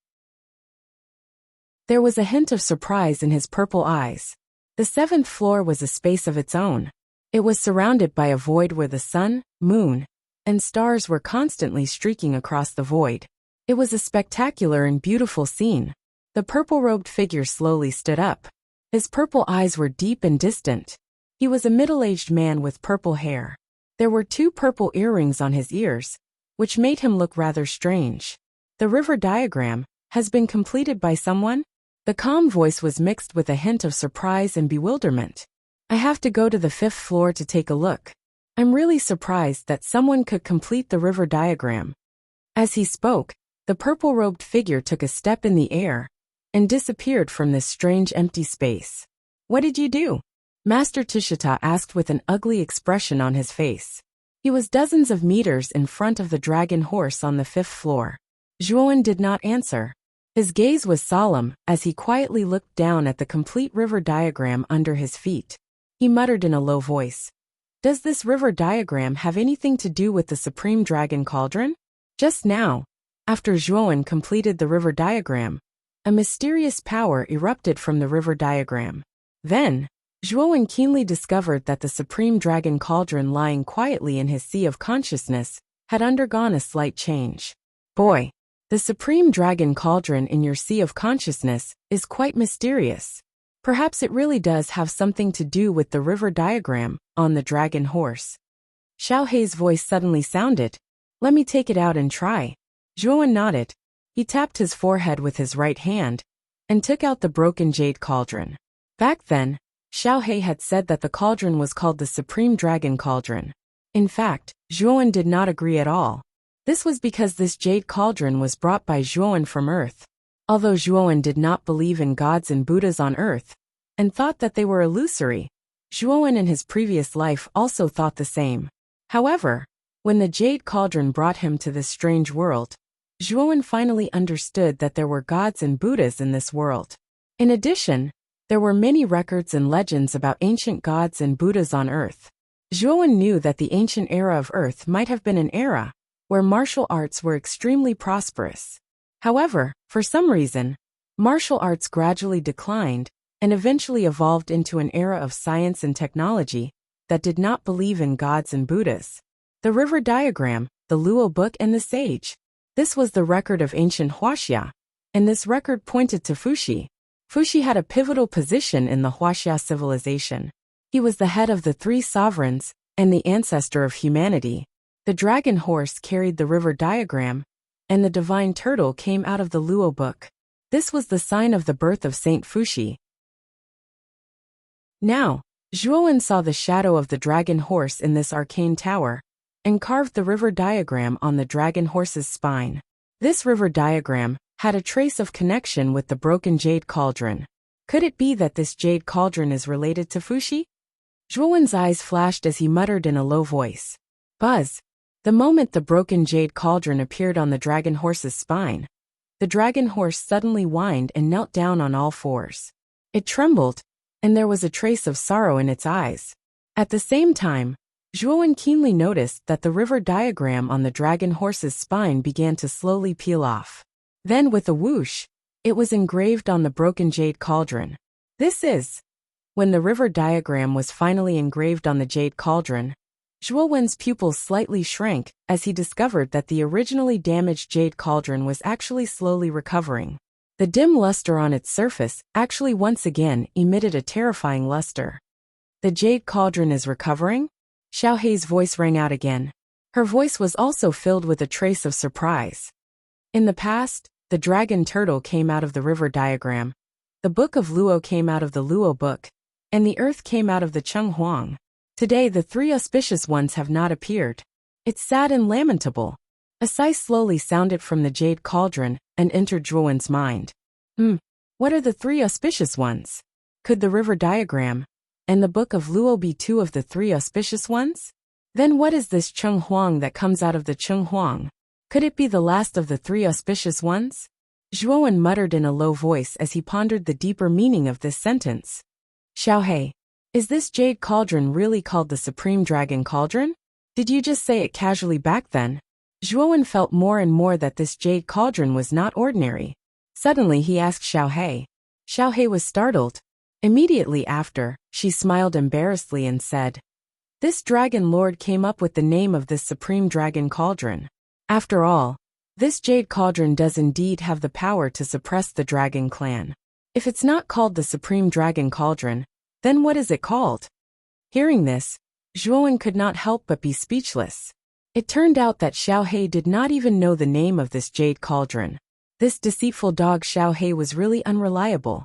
There was a hint of surprise in his purple eyes. The seventh floor was a space of its own. It was surrounded by a void where the sun, moon, and stars were constantly streaking across the void. It was a spectacular and beautiful scene. The purple-robed figure slowly stood up. His purple eyes were deep and distant. He was a middle-aged man with purple hair. There were 2 purple earrings on his ears, which made him look rather strange. The river diagram has been completed by someone? The calm voice was mixed with a hint of surprise and bewilderment. I have to go to the 5th floor to take a look. I'm really surprised that someone could complete the river diagram. As he spoke, the purple-robed figure took a step in the air and disappeared from this strange empty space. What did you do? Master Tushita asked with an ugly expression on his face. He was dozens of meters in front of the dragon horse on the 5th floor. Zhuowen did not answer. His gaze was solemn as he quietly looked down at the complete river diagram under his feet. He muttered in a low voice. Does this river diagram have anything to do with the Supreme Dragon Cauldron? Just now, after Zhuowen completed the river diagram, a mysterious power erupted from the river diagram. Then, Zhuowen keenly discovered that the Supreme Dragon Cauldron lying quietly in his sea of consciousness had undergone a slight change. Boy, the Supreme Dragon Cauldron in your sea of consciousness is quite mysterious. Perhaps it really does have something to do with the river diagram on the dragon horse. Xiao Hei's voice suddenly sounded. Let me take it out and try. Zhuowen nodded. He tapped his forehead with his right hand and took out the broken jade cauldron. Back then, Xiao Hei had said that the cauldron was called the Supreme Dragon Cauldron. In fact, Zhuowen did not agree at all. This was because this jade cauldron was brought by Zhuowen from Earth. Although Zhuowen did not believe in gods and Buddhas on Earth, and thought that they were illusory, Zhuowen in his previous life also thought the same. However, when the jade cauldron brought him to this strange world, Zhuowen finally understood that there were gods and Buddhas in this world. In addition, there were many records and legends about ancient gods and Buddhas on Earth. Zhuowen knew that the ancient era of Earth might have been an era where martial arts were extremely prosperous. However, for some reason, martial arts gradually declined and eventually evolved into an era of science and technology that did not believe in gods and Buddhas. The river diagram, the Luo book, and the sage. This was the record of ancient Wuxia, and this record pointed to Fuxi. Fuxi had a pivotal position in the Wuxia civilization. He was the head of the 3 sovereigns and the ancestor of humanity. The dragon horse carried the river diagram, and the divine turtle came out of the Luo book. This was the sign of the birth of Saint Fuxi. Now, Zhuowen saw the shadow of the dragon horse in this arcane tower, and carved the river diagram on the dragon horse's spine. This river diagram had a trace of connection with the broken jade cauldron. Could it be that this jade cauldron is related to Fuxi? Zhuowen's eyes flashed as he muttered in a low voice. Buzz! The moment the broken jade cauldron appeared on the dragon horse's spine, the dragon horse suddenly whined and knelt down on all fours. It trembled, and there was a trace of sorrow in its eyes. At the same time, Zhuowen keenly noticed that the river diagram on the dragon horse's spine began to slowly peel off. Then with a whoosh, it was engraved on the broken jade cauldron. This is. When the river diagram was finally engraved on the jade cauldron, Zhuowen's pupils slightly shrank as he discovered that the originally damaged jade cauldron was actually slowly recovering. The dim luster on its surface actually once again emitted a terrifying luster. The jade cauldron is recovering? Xiao Hei's voice rang out again. Her voice was also filled with a trace of surprise. In the past, the dragon turtle came out of the river diagram, the book of Luo came out of the Luo book, and the earth came out of the Cheng Huang. Today the 3 auspicious ones have not appeared. It's sad and lamentable. A sigh slowly sounded from the jade cauldron and entered Zhuowen's mind. What are the 3 auspicious ones? Could the river diagram and the book of Luo be 2 of the 3 auspicious ones? Then what is this Cheng Huang that comes out of the Cheng Huang? Could it be the last of the 3 auspicious ones? Zhuowen muttered in a low voice as he pondered the deeper meaning of this sentence. Xiao Hei, is this jade cauldron really called the Supreme Dragon Cauldron? Did you just say it casually back then? Zhuowen felt more and more that this jade cauldron was not ordinary. Suddenly he asked Xiao Hei, Xiaohei was startled. Immediately after, she smiled embarrassedly and said, "This dragon lord came up with the name of this supreme dragon cauldron. After all, this jade cauldron does indeed have the power to suppress the dragon clan. If it's not called the supreme dragon cauldron, then what is it called?" Hearing this, Zhuowen could not help but be speechless. It turned out that Xiaohei did not even know the name of this jade cauldron. This deceitful dog Xiaohei was really unreliable.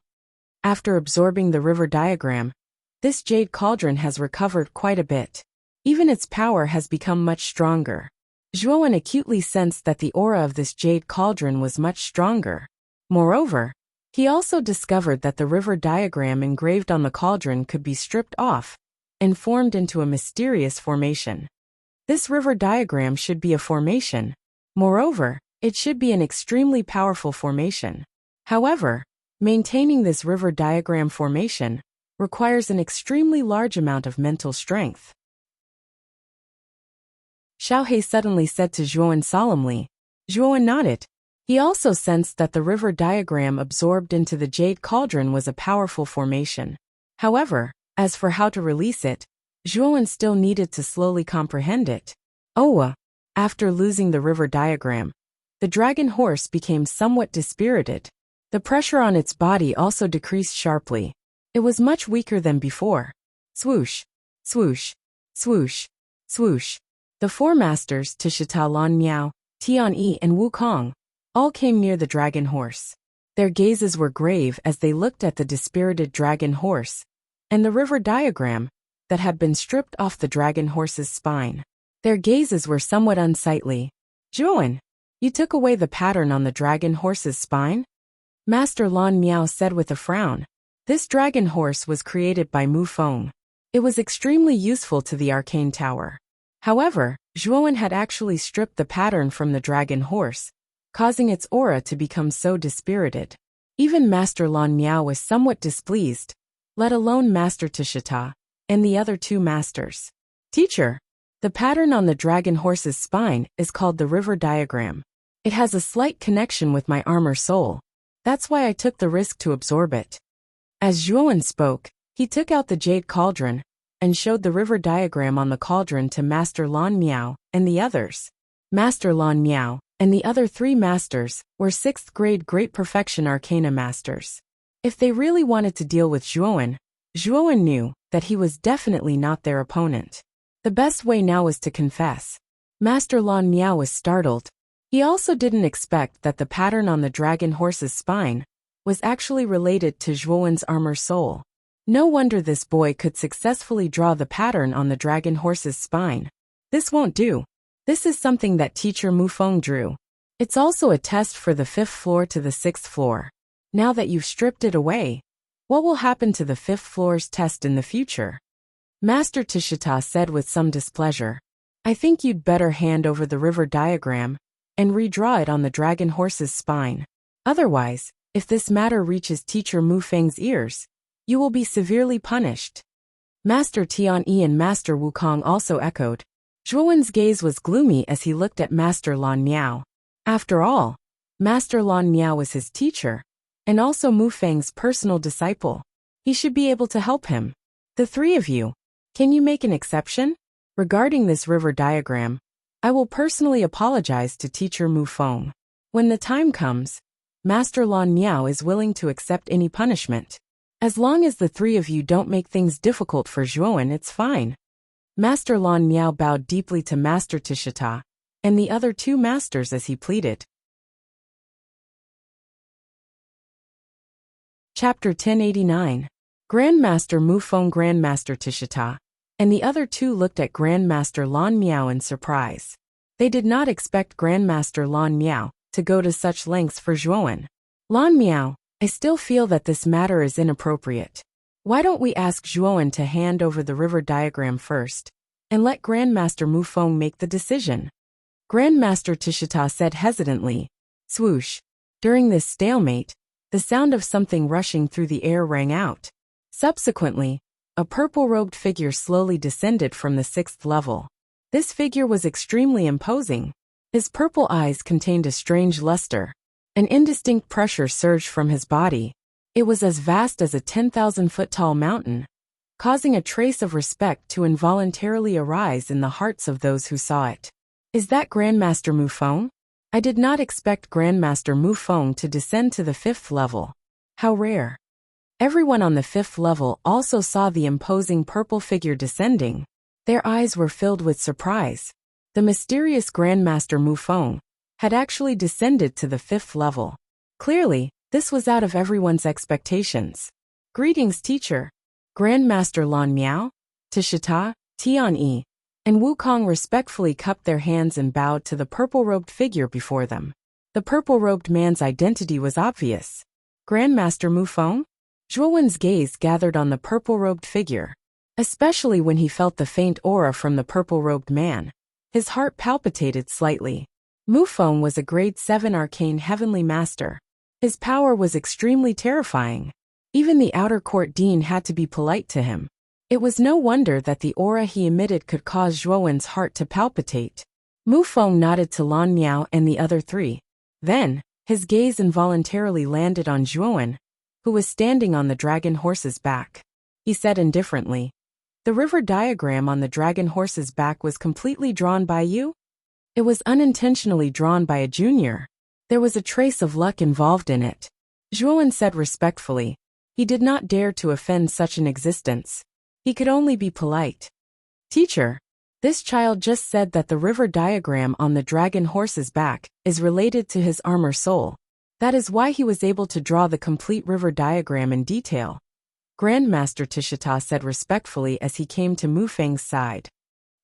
After absorbing the river diagram, this jade cauldron has recovered quite a bit. Even its power has become much stronger. Zhuowen acutely sensed that the aura of this jade cauldron was much stronger. Moreover, he also discovered that the river diagram engraved on the cauldron could be stripped off and formed into a mysterious formation. This river diagram should be a formation. Moreover, it should be an extremely powerful formation. However, maintaining this river diagram formation requires an extremely large amount of mental strength. Xiaohei suddenly said to Zhuowen solemnly. Zhuowen nodded. He also sensed that the river diagram absorbed into the jade cauldron was a powerful formation. However, as for how to release it, Zhuowen still needed to slowly comprehend it. After losing the river diagram, the dragon horse became somewhat dispirited. The pressure on its body also decreased sharply. It was much weaker than before. Swoosh, swoosh, swoosh, swoosh. The four masters, Tishita, Lan Miao, Tian Yi, and Wukong, all came near the dragon horse. Their gazes were grave as they looked at the dispirited dragon horse and the river diagram that had been stripped off the dragon horse's spine. Their gazes were somewhat unsightly. "Zhuowen, you took away the pattern on the dragon horse's spine?" Master Lan Miao said with a frown. This dragon horse was created by Mu Feng. It was extremely useful to the arcane tower. However, Zhuowen had actually stripped the pattern from the dragon horse, causing its aura to become so dispirited. Even Master Lan Miao was somewhat displeased, let alone Master Tishita and the other two masters. "Teacher, the pattern on the dragon horse's spine is called the river diagram. It has a slight connection with my armor soul. That's why I took the risk to absorb it." As Zhuowen spoke, he took out the jade cauldron and showed the river diagram on the cauldron to Master Lan Miao and the others. Master Lan Miao and the other three masters were 6th grade Great Perfection Arcana masters. If they really wanted to deal with Zhuowen, Zhuowen knew that he was definitely not their opponent. The best way now was to confess. Master Lan Miao was startled. He also didn't expect that the pattern on the dragon horse's spine was actually related to Zhuowen's armor soul. No wonder this boy could successfully draw the pattern on the dragon horse's spine. This won't do. This is something that teacher Mu Feng drew. It's also a test for the 5th floor to the 6th floor. Now that you've stripped it away, what will happen to the 5th floor's test in the future? Master Tishita said with some displeasure. "I think you'd better hand over the river diagram and redraw it on the dragon horse's spine. Otherwise, if this matter reaches teacher Mu Feng's ears, you will be severely punished." Master Tian Yi and Master Wukong also echoed. Zhuowen's gaze was gloomy as he looked at Master Lan Miao. After all, Master Lan Miao was his teacher, and also Mu Feng's personal disciple. He should be able to help him. "The three of you, can you make an exception? Regarding this river diagram, I will personally apologize to teacher Mu Feng. When the time comes, Master Lan Miao is willing to accept any punishment. As long as the three of you don't make things difficult for Zhuowen, it's fine." Master Lan Miao bowed deeply to Master Tishita and the other two masters as he pleaded. Chapter 1089. Grandmaster Mu Feng, Grandmaster Tishita and the other two looked at Grandmaster Lan Miao in surprise. They did not expect Grandmaster Lan Miao to go to such lengths for Zhuowen. "Lan Miao, I still feel that this matter is inappropriate. Why don't we ask Zhuowen to hand over the river diagram first, and let Grandmaster Mu Feng make the decision?" Grandmaster Tishita said hesitantly. Swoosh. During this stalemate, the sound of something rushing through the air rang out. Subsequently, a purple-robed figure slowly descended from the 6th level. This figure was extremely imposing. His purple eyes contained a strange luster. An indistinct pressure surged from his body. It was as vast as a 10,000-foot-tall mountain, causing a trace of respect to involuntarily arise in the hearts of those who saw it. Is that Grandmaster Mu Feng? I did not expect Grandmaster Mu Feng to descend to the 5th level. How rare. Everyone on the 5th level also saw the imposing purple figure descending. Their eyes were filled with surprise. The mysterious Grandmaster Mu Feng had actually descended to the 5th level. Clearly, this was out of everyone's expectations. Greetings, teacher. Grandmaster Lan Miao, Tishita, Tian Yi, and Wukong respectfully cupped their hands and bowed to the purple-robed figure before them. The purple-robed man's identity was obvious. Grandmaster Mu Feng? Zhuowen's gaze gathered on the purple-robed figure, especially when he felt the faint aura from the purple-robed man. His heart palpitated slightly. Mu Feng was a grade 7 arcane heavenly master. His power was extremely terrifying. Even the outer court dean had to be polite to him. It was no wonder that the aura he emitted could cause Zhuowen's heart to palpitate. Mu Feng nodded to Lan Miao and the other three. Then, his gaze involuntarily landed on Zhuowen, who was standing on the dragon horse's back. He said indifferently, "The river diagram on the dragon horse's back was completely drawn by you?" It was unintentionally drawn by a junior. There was a trace of luck involved in it. Zhuowen said respectfully. He did not dare to offend such an existence. He could only be polite. Teacher, this child just said that the river diagram on the dragon horse's back is related to his armor soul. That is why he was able to draw the complete river diagram in detail. Grandmaster Tishita said respectfully as he came to Mu Feng's side.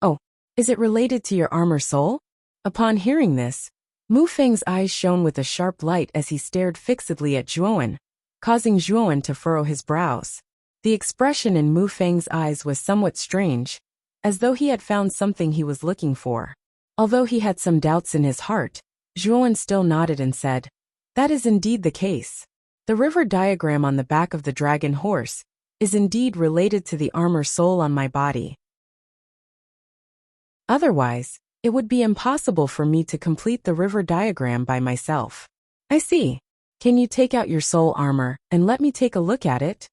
Oh, is it related to your armor soul? Upon hearing this, Mu Feng's eyes shone with a sharp light as he stared fixedly at Zhuowen, causing Zhuowen to furrow his brows. The expression in Mu Feng's eyes was somewhat strange, as though he had found something he was looking for. Although he had some doubts in his heart, Zhuowen still nodded and said, "That is indeed the case. The river diagram on the back of the dragon horse is indeed related to the armor soul on my body. Otherwise, it would be impossible for me to complete the river diagram by myself." I see. Can you take out your soul armor and let me take a look at it?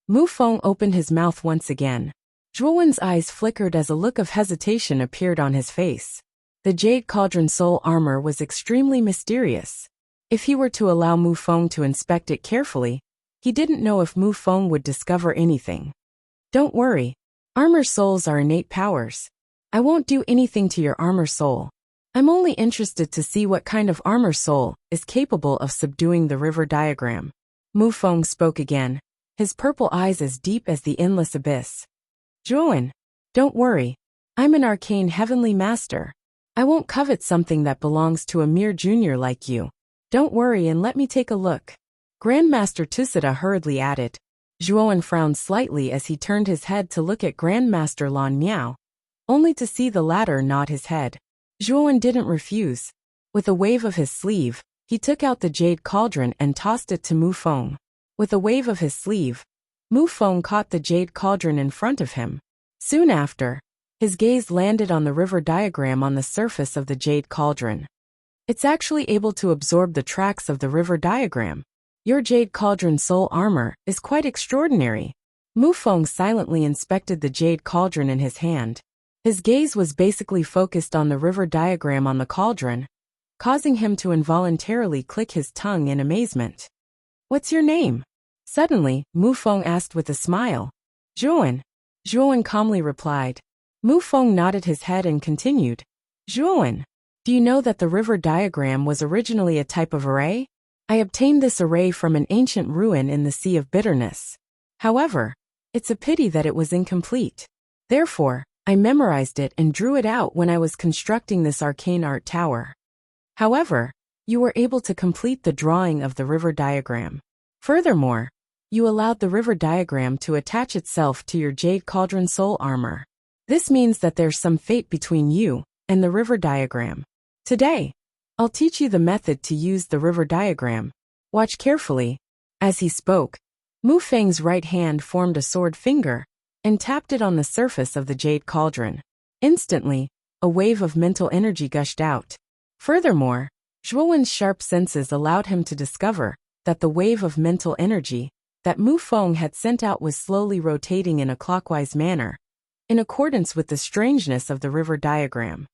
Mu Feng opened his mouth once again. Zhuowen's eyes flickered as a look of hesitation appeared on his face. The Jade Cauldron soul armor was extremely mysterious. If he were to allow Mu Feng to inspect it carefully, he didn't know if Mu Feng would discover anything. Don't worry. Armor souls are innate powers. I won't do anything to your armor soul. I'm only interested to see what kind of armor soul is capable of subduing the river diagram. Mu Feng spoke again, his purple eyes as deep as the endless abyss. Zhuowen, don't worry. I'm an arcane heavenly master. I won't covet something that belongs to a mere junior like you. Don't worry and let me take a look. Grandmaster Tusita hurriedly added. Zhuowen frowned slightly as he turned his head to look at Grandmaster Lan Miao, only to see the latter nod his head. Zhuowen didn't refuse. With a wave of his sleeve, he took out the jade cauldron and tossed it to Mu Feng. With a wave of his sleeve, Mu Feng caught the jade cauldron in front of him. Soon after, his gaze landed on the river diagram on the surface of the jade cauldron. It's actually able to absorb the tracks of the river diagram. Your jade cauldron soul armor is quite extraordinary. Mu Feng silently inspected the jade cauldron in his hand. His gaze was basically focused on the river diagram on the cauldron, causing him to involuntarily click his tongue in amazement. What's your name? Suddenly, Mu Feng asked with a smile. Zhuowen. Zhuowen calmly replied. Mu Feng nodded his head and continued. Zhuowen, do you know that the river diagram was originally a type of array? I obtained this array from an ancient ruin in the Sea of Bitterness. However, it's a pity that it was incomplete. Therefore, I memorized it and drew it out when I was constructing this arcane art tower. However, you were able to complete the drawing of the river diagram. Furthermore, you allowed the river diagram to attach itself to your Jade Cauldron soul armor. This means that there's some fate between you and the river diagram. Today, I'll teach you the method to use the river diagram. Watch carefully. As he spoke, Mu Feng's right hand formed a sword finger and tapped it on the surface of the Jade Cauldron. Instantly, a wave of mental energy gushed out. Furthermore, Zhuowen's sharp senses allowed him to discover that the wave of mental energy that Mu Feng had sent out was slowly rotating in a clockwise manner, in accordance with the strangeness of the river diagram.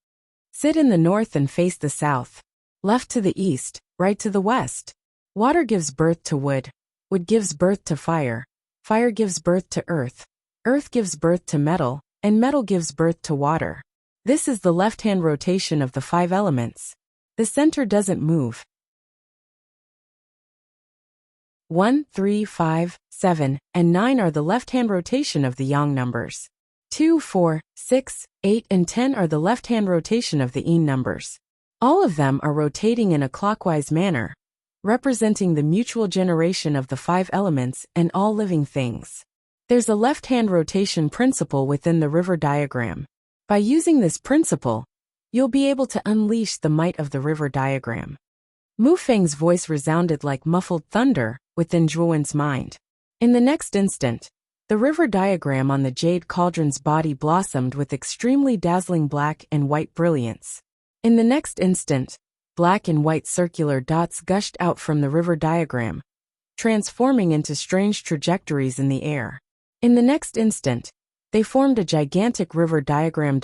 Sit in the north and face the south. Left to the east, right to the west. Water gives birth to wood. Wood gives birth to fire. Fire gives birth to earth. Earth gives birth to metal, and metal gives birth to water. This is the left-hand rotation of the 5 elements. The center doesn't move. 1, 3, 5, 7, and 9 are the left-hand rotation of the yang numbers. 2, 4, 6, 8, and 10 are the left-hand rotation of the yin numbers. All of them are rotating in a clockwise manner, representing the mutual generation of the 5 elements and all living things. There's a left-hand rotation principle within the river diagram. By using this principle, you'll be able to unleash the might of the river diagram. Mu Feng's voice resounded like muffled thunder within Zhuowen's mind. In the next instant, the river diagram on the jade cauldron's body blossomed with extremely dazzling black and white brilliance. In the next instant, black and white circular dots gushed out from the river diagram, transforming into strange trajectories in the air. In the next instant, they formed a gigantic river diagram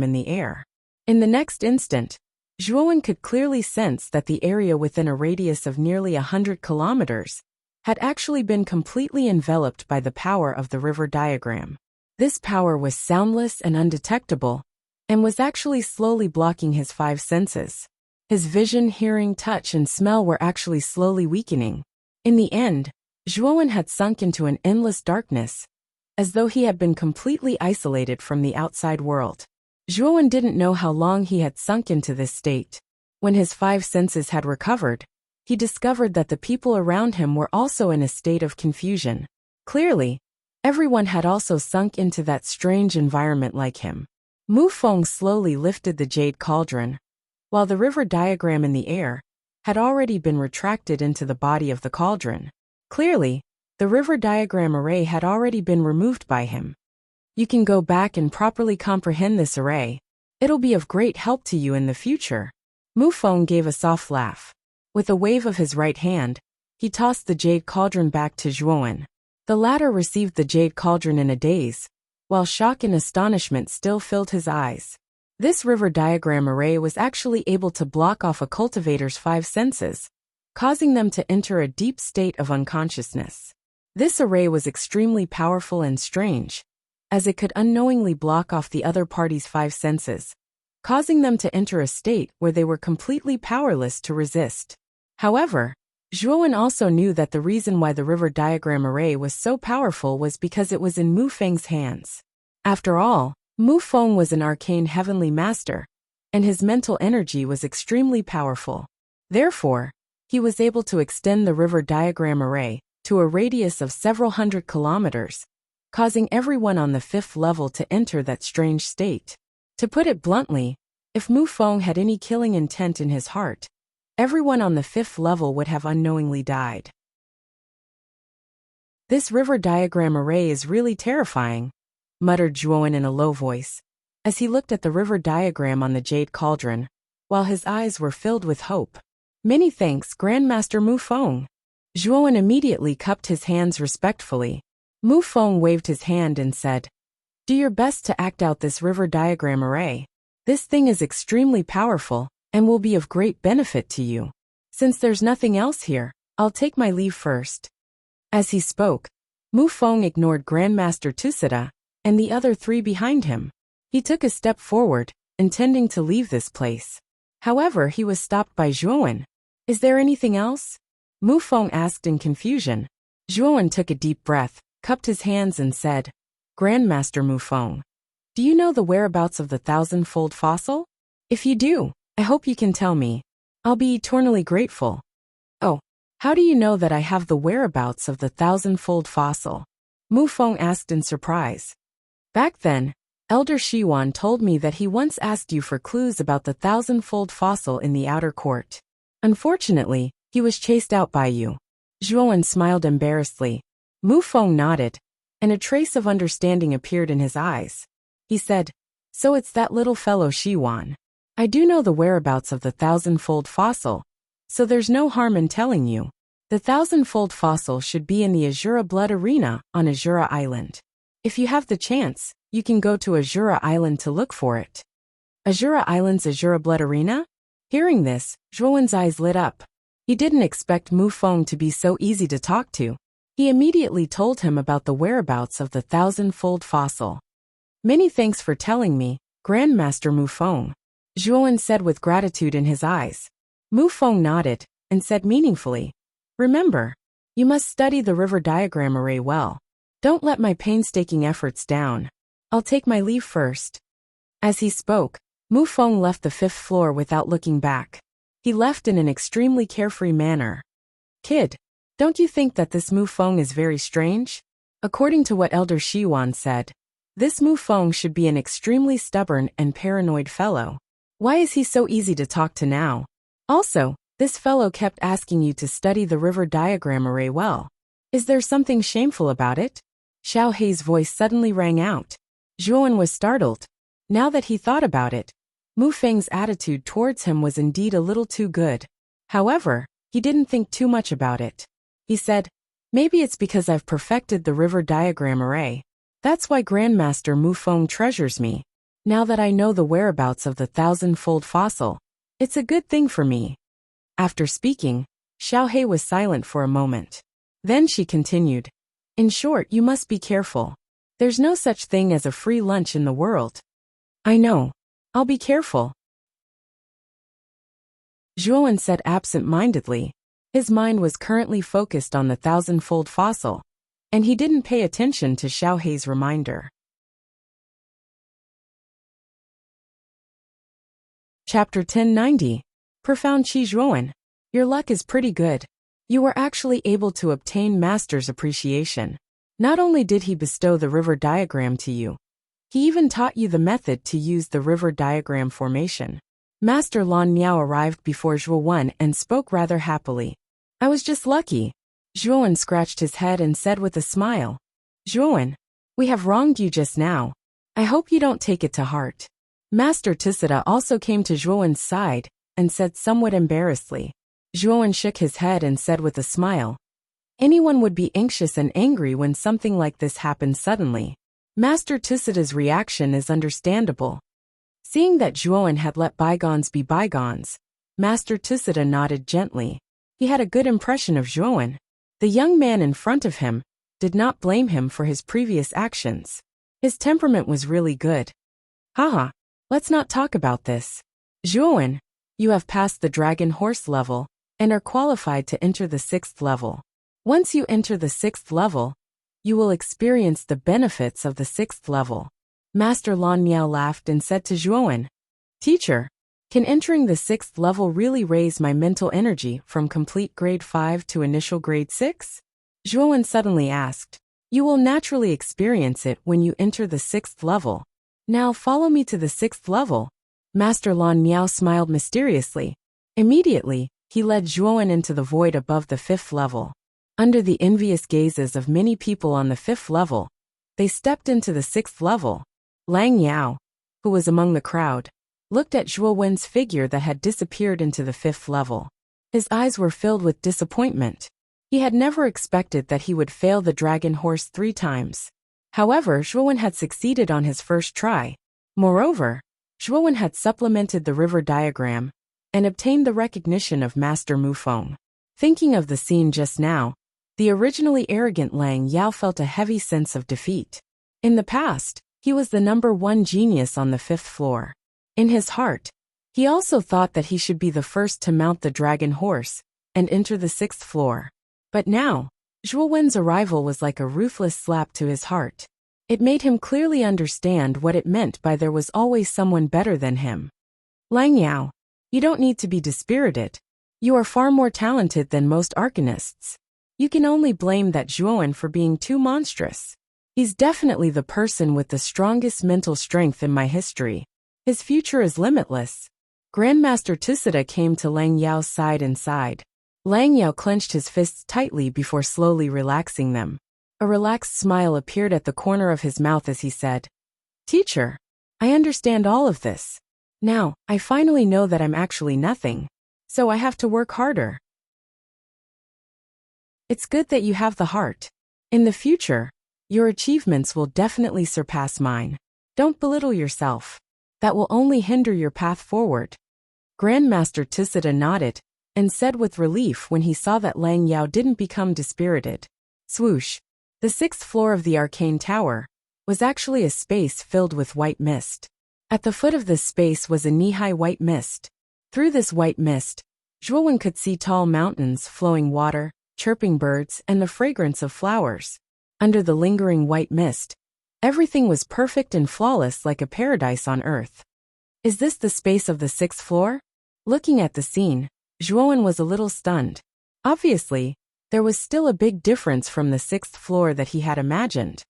in the air. In the next instant, Zhuowen could clearly sense that the area within a radius of nearly 100 kilometers had actually been completely enveloped by the power of the river diagram. This power was soundless and undetectable, and was actually slowly blocking his 5 senses. His vision, hearing, touch, and smell were actually slowly weakening. In the end, Zhuowen had sunk into an endless darkness, as though he had been completely isolated from the outside world. Zhuowen didn't know how long he had sunk into this state. When his 5 senses had recovered, he discovered that the people around him were also in a state of confusion. Clearly, everyone had also sunk into that strange environment like him. Mu Feng slowly lifted the jade cauldron, while the river diagram in the air had already been retracted into the body of the cauldron. Clearly, the river diagram array had already been removed by him. You can go back and properly comprehend this array. It'll be of great help to you in the future. Mu Feng gave a soft laugh. With a wave of his right hand, he tossed the jade cauldron back to Zhuowen. The latter received the jade cauldron in a daze, while shock and astonishment still filled his eyes. This river diagram array was actually able to block off a cultivator's 5 senses, causing them to enter a deep state of unconsciousness. This array was extremely powerful and strange, as it could unknowingly block off the other party's 5 senses, causing them to enter a state where they were completely powerless to resist. However, Zhuowen also knew that the reason why the river diagram array was so powerful was because it was in Mu Feng's hands. After all, Mu Feng was an arcane heavenly master, and his mental energy was extremely powerful. Therefore, he was able to extend the river diagram array to a radius of several hundred kilometers, causing everyone on the 5th level to enter that strange state. To put it bluntly, if Mu Feng had any killing intent in his heart, everyone on the 5th level would have unknowingly died. This river diagram array is really terrifying, muttered Zhuowen in a low voice, as he looked at the river diagram on the jade cauldron, while his eyes were filled with hope. Many thanks, Grandmaster Mu Feng. Zhuowen immediately cupped his hands respectfully. Mu Feng waved his hand and said, "Do your best to act out this river diagram array. This thing is extremely powerful, and will be of great benefit to you. Since there's nothing else here, I'll take my leave first." As he spoke, Mu Feng ignored Grandmaster Tusida and the other 3 behind him. He took a step forward, intending to leave this place. However, he was stopped by Zhuowen. "Is there anything else?" Mu Feng asked in confusion. Zhuowen took a deep breath, cupped his hands and said, "Grandmaster Mu Feng, do you know the whereabouts of the 1,000-fold fossil? If you do, I hope you can tell me. I'll be eternally grateful." "Oh, how do you know that I have the whereabouts of the 1,000-fold fossil?" Mu Feng asked in surprise. "Back then, Elder Shiwan told me that he once asked you for clues about the 1,000-fold fossil in the outer court. Unfortunately, he was chased out by you." Zhuowen smiled embarrassedly. Mu Feng nodded, and a trace of understanding appeared in his eyes. He said, "So it's that little fellow Shiwan. I do know the whereabouts of the 1,000-fold fossil, so there's no harm in telling you. The thousand-fold fossil should be in the Azura Blood Arena on Azura Island. If you have the chance, you can go to Azura Island to look for it. Azura Island's Azura Blood Arena? Hearing this, Zhuowen's eyes lit up. He didn't expect Mu Feng to be so easy to talk to. He immediately told him about the whereabouts of the thousand-fold fossil. Many thanks for telling me, Grandmaster Mu Feng, Zhuowen said with gratitude in his eyes. Mu Feng nodded and said meaningfully, remember, you must study the river diagram array well. Don't let my painstaking efforts down. I'll take my leave first. As he spoke, Mu Feng left the 5th floor without looking back. He left in an extremely carefree manner. Kid, don't you think that this Mu Feng is very strange? According to what Elder Shiwan said, this Mu Feng should be an extremely stubborn and paranoid fellow. Why is he so easy to talk to now? Also, this fellow kept asking you to study the river diagram array well. Is there something shameful about it? Xiao Hei's voice suddenly rang out. Zhuowen was startled. Now that he thought about it, Mu Feng's attitude towards him was indeed a little too good. However, he didn't think too much about it. He said, maybe it's because I've perfected the river diagram array. That's why Grandmaster Mu Feng treasures me. Now that I know the whereabouts of the thousand-fold fossil, it's a good thing for me. After speaking, Xiao Hei was silent for a moment. Then she continued, in short, you must be careful. There's no such thing as a free lunch in the world. I know. I'll be careful. Zhuowen said absent-mindedly. His mind was currently focused on the thousand-fold fossil, and he didn't pay attention to Xiao Hei's reminder. Chapter 1090. Profound Qi Zhuowen. Your luck is pretty good. You were actually able to obtain Master's appreciation. Not only did he bestow the river diagram to you, he even taught you the method to use the river diagram formation. Master Lan Miao arrived before Zhuowen and spoke rather happily. I was just lucky. Zhuowen scratched his head and said with a smile, Zhuowen, we have wronged you just now. I hope you don't take it to heart. Master Tisida also came to Zhuowen's side and said somewhat embarrassedly. Zhuowen shook his head and said with a smile, anyone would be anxious and angry when something like this happens suddenly. Master Tisida's reaction is understandable. Seeing that Zhuowen had let bygones be bygones, Master Tisida nodded gently. He had a good impression of Zhuowen. The young man in front of him did not blame him for his previous actions. His temperament was really good. Haha, let's not talk about this. Zhuowen, you have passed the dragon horse level and are qualified to enter the 6th level. Once you enter the 6th level, you will experience the benefits of the 6th level. Master Lan Miao laughed and said to Zhuowen, Teacher, can entering the 6th level really raise my mental energy from complete grade 5 to initial grade 6? Zhuowen suddenly asked. You will naturally experience it when you enter the 6th level. Now follow me to the 6th level. Master Lan Miao smiled mysteriously. Immediately, he led Zhuowen into the void above the 5th level. Under the envious gazes of many people on the 5th level, they stepped into the 6th level. Lang Yao, who was among the crowd, looked at Zhuowen's figure that had disappeared into the 5th level. His eyes were filled with disappointment. He had never expected that he would fail the dragon horse 3 times. However, Zhuowen had succeeded on his first try. Moreover, Zhuowen had supplemented the river diagram and obtained the recognition of Master Mu Feng. Thinking of the scene just now, the originally arrogant Lang Yao felt a heavy sense of defeat. In the past, he was the #1 genius on the 5th floor. In his heart, he also thought that he should be the first to mount the dragon horse and enter the 6th floor. But now, Zhuowen's arrival was like a ruthless slap to his heart. It made him clearly understand what it meant by there was always someone better than him. Lang Yao, you don't need to be dispirited. You are far more talented than most arcanists. You can only blame that Zhuowen for being too monstrous. He's definitely the person with the strongest mental strength in my history. His future is limitless. Grandmaster Tisida came to Lang Yao's side and sighed. Lang Yao clenched his fists tightly before slowly relaxing them. A relaxed smile appeared at the corner of his mouth as he said, Teacher, I understand all of this. Now, I finally know that I'm actually nothing. So I have to work harder. It's good that you have the heart. In the future, your achievements will definitely surpass mine. Don't belittle yourself. That will only hinder your path forward. Grandmaster Tisada nodded and said with relief when he saw that Lang Yao didn't become dispirited. Swoosh. The sixth floor of the arcane tower was actually a space filled with white mist. At the foot of this space was a knee-high white mist. Through this white mist, Zhuowen could see tall mountains, flowing water, chirping birds, and the fragrance of flowers. Under the lingering white mist, everything was perfect and flawless like a paradise on earth. Is this the space of the sixth floor? Looking at the scene, Zhuowen was a little stunned. Obviously, there was still a big difference from the sixth floor that he had imagined.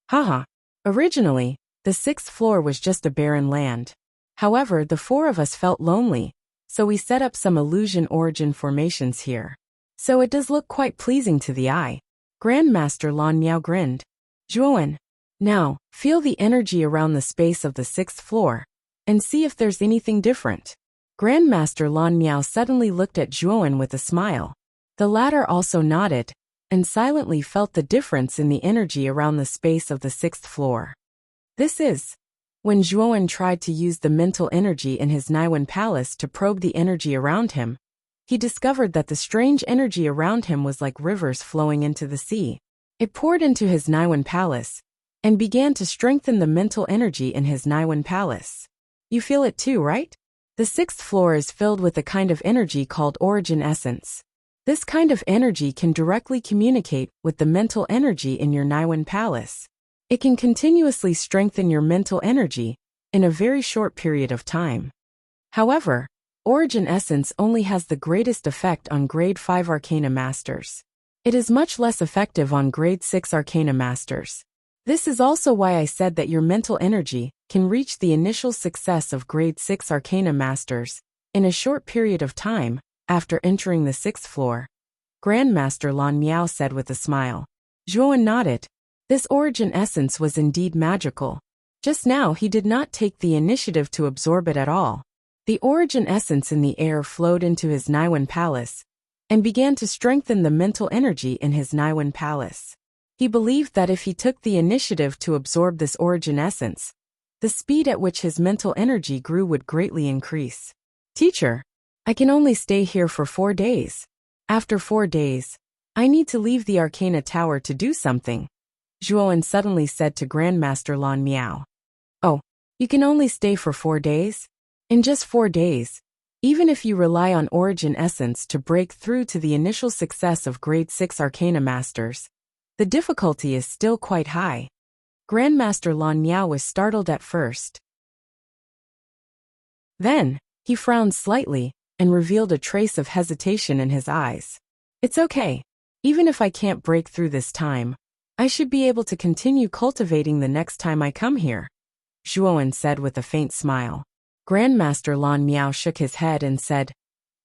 Haha. Originally, the sixth floor was just a barren land. However, the four of us felt lonely, so we set up some illusion origin formations here. So it does look quite pleasing to the eye. Grandmaster Lan Miao grinned. Zhuowen, now, feel the energy around the space of the sixth floor, and see if there's anything different. Grandmaster Lan Miao suddenly looked at Zhuowen with a smile. The latter also nodded, and silently felt the difference in the energy around the space of the sixth floor. This is when Zhuowen tried to use the mental energy in his Naiwen palace to probe the energy around him. He discovered that the strange energy around him was like rivers flowing into the sea. It poured into his Naiwen palace and began to strengthen the mental energy in his Naiwen palace. You feel it too, right? The sixth floor is filled with a kind of energy called origin essence. This kind of energy can directly communicate with the mental energy in your Naiwen palace. It can continuously strengthen your mental energy in a very short period of time. However, Origin Essence only has the greatest effect on Grade 5 Arcana Masters. It is much less effective on Grade 6 Arcana Masters. This is also why I said that your mental energy can reach the initial success of Grade 6 Arcana Masters in a short period of time after entering the 6th floor. Grandmaster Lan Miao said with a smile. Zhuowen nodded. This Origin Essence was indeed magical. Just now he did not take the initiative to absorb it at all. The Origin Essence in the air flowed into his Naiwen palace and began to strengthen the mental energy in his Naiwen palace. He believed that if he took the initiative to absorb this Origin Essence, the speed at which his mental energy grew would greatly increase. Teacher, I can only stay here for 4 days. After 4 days, I need to leave the Arcana Tower to do something, Zhuowen suddenly said to Grandmaster Lan Miao. Oh, you can only stay for 4 days? In just 4 days, even if you rely on Origin Essence to break through to the initial success of Grade 6 Arcana Masters, the difficulty is still quite high. Grandmaster Lan Miao was startled at first. Then, he frowned slightly and revealed a trace of hesitation in his eyes. It's okay. Even if I can't break through this time, I should be able to continue cultivating the next time I come here, Zhuowen said with a faint smile. Grandmaster Lan Miao shook his head and said,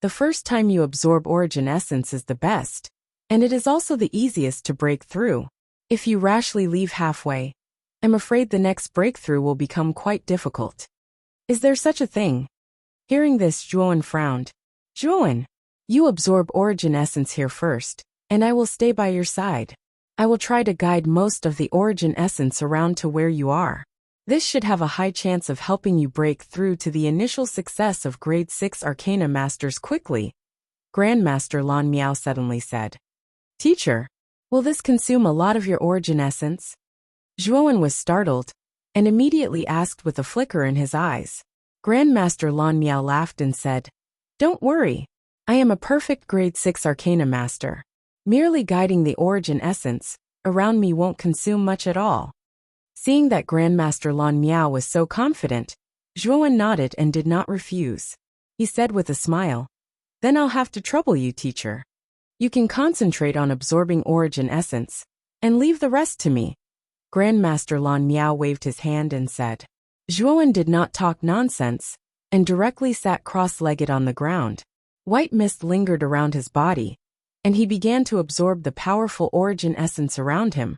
the first time you absorb Origin Essence is the best, and it is also the easiest to break through. If you rashly leave halfway, I'm afraid the next breakthrough will become quite difficult. Is there such a thing? Hearing this, Zhuowen frowned. Zhuowen, you absorb Origin Essence here first, and I will stay by your side. I will try to guide most of the Origin Essence around to where you are. This should have a high chance of helping you break through to the initial success of Grade 6 Arcana Masters quickly, Grandmaster Lan Miao suddenly said. Teacher, will this consume a lot of your Origin Essence? Zhuowen was startled and immediately asked with a flicker in his eyes. Grandmaster Lan Miao laughed and said, don't worry, I am a perfect Grade 6 Arcana Master. Merely guiding the Origin Essence around me won't consume much at all. Seeing that Grandmaster Lan Miao was so confident, Zhuowen nodded and did not refuse. He said with a smile, then I'll have to trouble you, teacher. You can concentrate on absorbing Origin Essence and leave the rest to me. Grandmaster Lan Miao waved his hand and said. Zhuowen did not talk nonsense and directly sat cross-legged on the ground. White mist lingered around his body, and he began to absorb the powerful Origin Essence around him,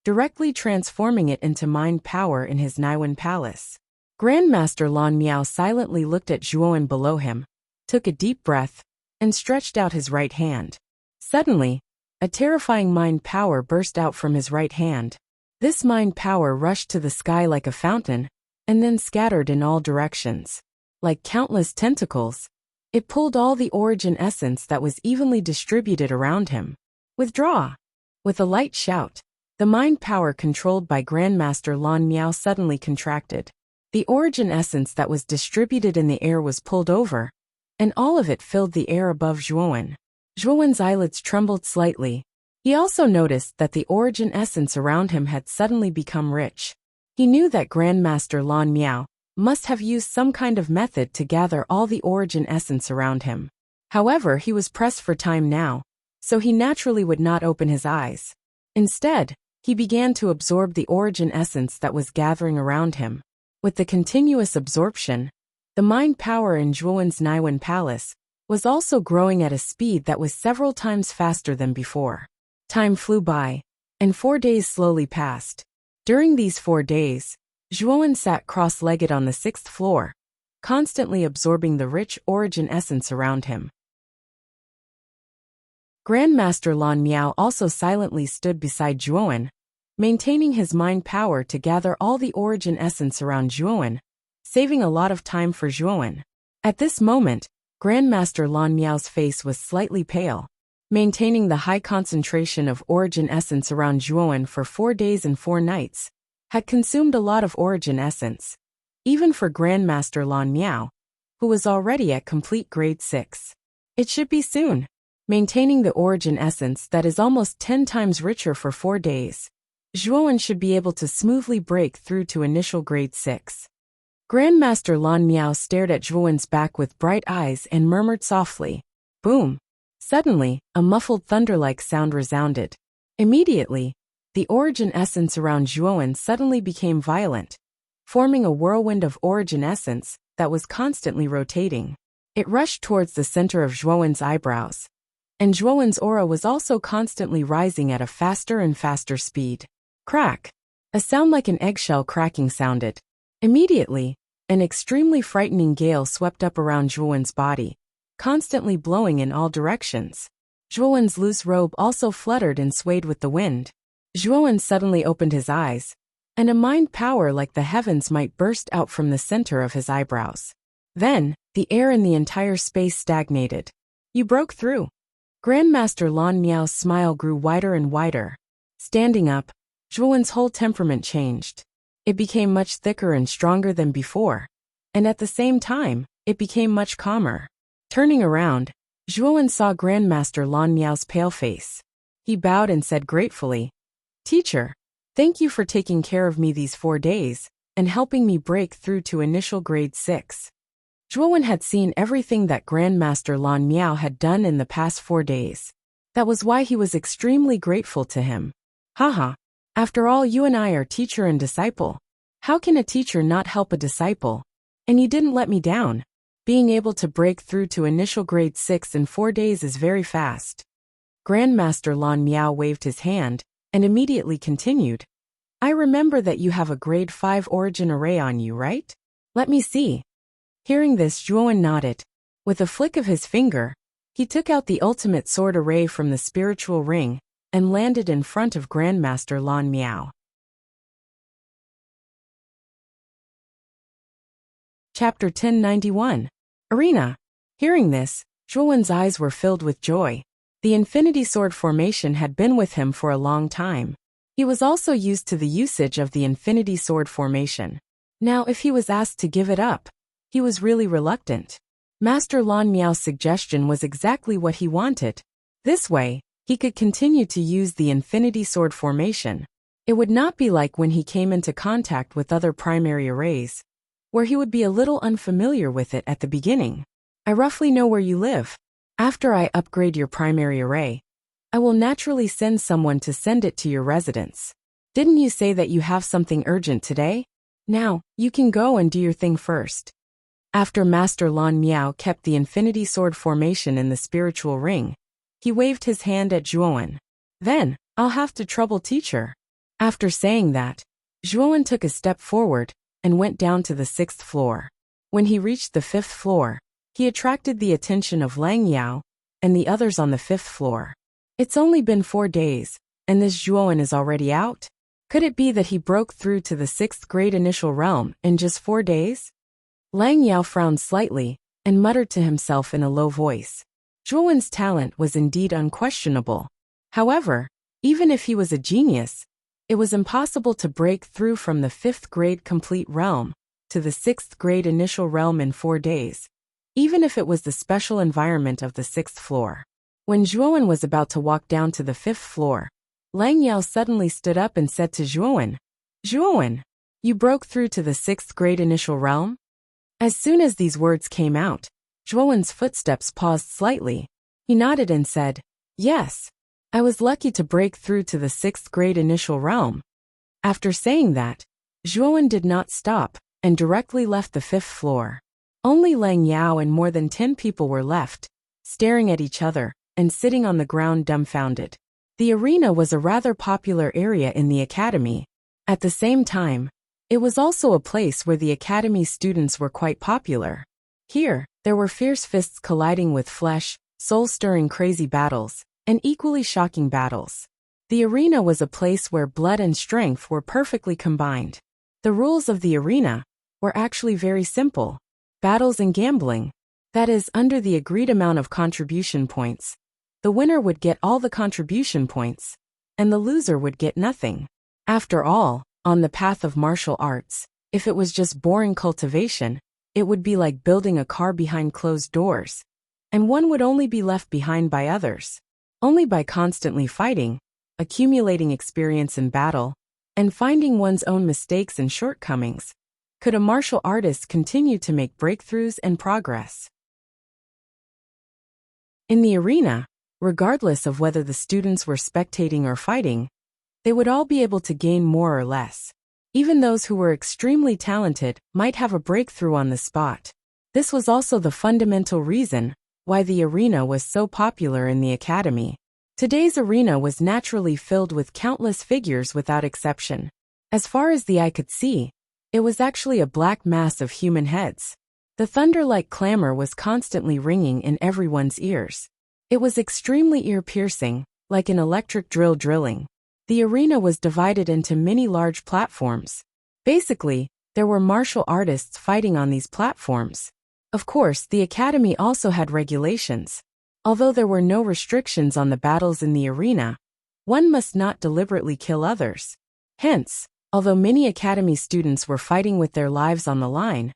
directly transforming it into mind power in his Naiwen palace. Grandmaster Lan Miao silently looked at Zhuowen below him, took a deep breath, and stretched out his right hand. Suddenly, a terrifying mind power burst out from his right hand. This mind power rushed to the sky like a fountain, and then scattered in all directions. Like countless tentacles, it pulled all the origin essence that was evenly distributed around him. Withdraw! With a light shout, the mind power controlled by Grandmaster Lan Miao suddenly contracted. The origin essence that was distributed in the air was pulled over, and all of it filled the air above Zhuowen. Zhuowen's eyelids trembled slightly. He also noticed that the origin essence around him had suddenly become rich. He knew that Grandmaster Lan Miao must have used some kind of method to gather all the origin essence around him. However, he was pressed for time now, so he naturally would not open his eyes. Instead, he began to absorb the origin essence that was gathering around him. With the continuous absorption, the mind power in Zhuowen's Naiwen Palace was also growing at a speed that was several times faster than before. Time flew by, and 4 days slowly passed. During these 4 days, Zhuowen sat cross-legged on the 6th floor, constantly absorbing the rich origin essence around him. Grandmaster Lan Miao also silently stood beside Zhuowen, maintaining his mind power to gather all the origin essence around Zhuowen, saving a lot of time for Zhuowen. At this moment, Grandmaster Lan Miao's face was slightly pale. Maintaining the high concentration of origin essence around Zhuowen for 4 days and 4 nights had consumed a lot of origin essence, even for Grandmaster Lan Miao, who was already at complete grade 6. It should be soon. Maintaining the origin essence that is almost 10 times richer for 4 days, Zhuowen should be able to smoothly break through to initial grade 6. Grandmaster Lan Miao stared at Zhuowen's back with bright eyes and murmured softly, "Boom!" Suddenly, a muffled thunder-like sound resounded. Immediately, the origin essence around Zhuowen suddenly became violent, forming a whirlwind of origin essence that was constantly rotating. It rushed towards the center of Zhuowen's eyebrows, and Zhuowen's aura was also constantly rising at a faster and faster speed. Crack! A sound like an eggshell cracking sounded. Immediately, an extremely frightening gale swept up around Zhuowen's body, constantly blowing in all directions. Zhuowen's loose robe also fluttered and swayed with the wind. Zhuowen suddenly opened his eyes, and a mind power like the heavens might burst out from the center of his eyebrows. Then, the air in the entire space stagnated. You broke through. Grandmaster Lan Miao's smile grew wider and wider. Standing up, Zhuowen's whole temperament changed. It became much thicker and stronger than before, and at the same time, it became much calmer. Turning around, Zhuowen saw Grandmaster Lan Miao's pale face. He bowed and said gratefully, "Teacher, thank you for taking care of me these 4 days and helping me break through to initial grade 6. Zhuowen had seen everything that Grandmaster Lan Miao had done in the past 4 days. That was why he was extremely grateful to him. Haha, after all, you and I are teacher and disciple. How can a teacher not help a disciple? And you didn't let me down. Being able to break through to initial grade 6 in 4 days is very fast." Grandmaster Lan Miao waved his hand and immediately continued, "I remember that you have a grade 5 origin array on you, right? Let me see." Hearing this, Zhuowen nodded. With a flick of his finger, he took out the ultimate sword array from the spiritual ring and landed in front of Grandmaster Lan Miao. Chapter 1091. Arena. Hearing this, Zhuowen's eyes were filled with joy. The infinity sword formation had been with him for a long time. He was also used to the usage of the infinity sword formation. Now, if he was asked to give it up, he was really reluctant. Master Lan Miao's suggestion was exactly what he wanted. This way, he could continue to use the infinity sword formation. It would not be like when he came into contact with other primary arrays, where he would be a little unfamiliar with it at the beginning. "I roughly know where you live. After I upgrade your primary array, I will naturally send someone to send it to your residence. Didn't you say that you have something urgent today? Now, you can go and do your thing first." After Master Lan Miao kept the infinity sword formation in the spiritual ring, he waved his hand at Zhuowen. "Then, I'll have to trouble teacher." After saying that, Zhuowen took a step forward and went down to the 6th floor. When he reached the 5th floor, he attracted the attention of Lang Yao and the others on the 5th floor. It's only been 4 days, and this Zhuowen is already out? Could it be that he broke through to the 6th grade initial realm in just 4 days? Lang Yao frowned slightly and muttered to himself in a low voice. Zhuowen's talent was indeed unquestionable. However, even if he was a genius, it was impossible to break through from the 5th grade complete realm to the 6th grade initial realm in 4 days, even if it was the special environment of the 6th floor. When Zhuowen was about to walk down to the 5th floor, Lang Yao suddenly stood up and said to Zhuowen, "Zhuowen, you broke through to the 6th grade initial realm?" As soon as these words came out, Zhuowen's footsteps paused slightly. He nodded and said, "Yes, I was lucky to break through to the 6th grade initial realm." After saying that, Zhuowen did not stop and directly left the 5th floor. Only Lang Yao and more than 10 people were left, staring at each other and sitting on the ground dumbfounded. The arena was a rather popular area in the academy. At the same time, it was also a place where the academy students were quite popular. Here, there were fierce fists colliding with flesh, soul-stirring crazy battles, and equally shocking battles. The arena was a place where blood and strength were perfectly combined. The rules of the arena were actually very simple. Battles and gambling. That is, under the agreed amount of contribution points. The winner would get all the contribution points, and the loser would get nothing. After all, on the path of martial arts, if it was just boring cultivation, it would be like building a car behind closed doors, and one would only be left behind by others. Only by constantly fighting, accumulating experience in battle, and finding one's own mistakes and shortcomings, could a martial artist continue to make breakthroughs and progress. In the arena, regardless of whether the students were spectating or fighting, they would all be able to gain more or less. Even those who were extremely talented might have a breakthrough on the spot. This was also the fundamental reason why the arena was so popular in the academy. Today's arena was naturally filled with countless figures without exception. As far as the eye could see, it was actually a black mass of human heads. The thunder-like clamor was constantly ringing in everyone's ears. It was extremely ear-piercing, like an electric drill drilling. The arena was divided into many large platforms. Basically, there were martial artists fighting on these platforms. Of course, the academy also had regulations. Although there were no restrictions on the battles in the arena, one must not deliberately kill others. Hence, although many academy students were fighting with their lives on the line,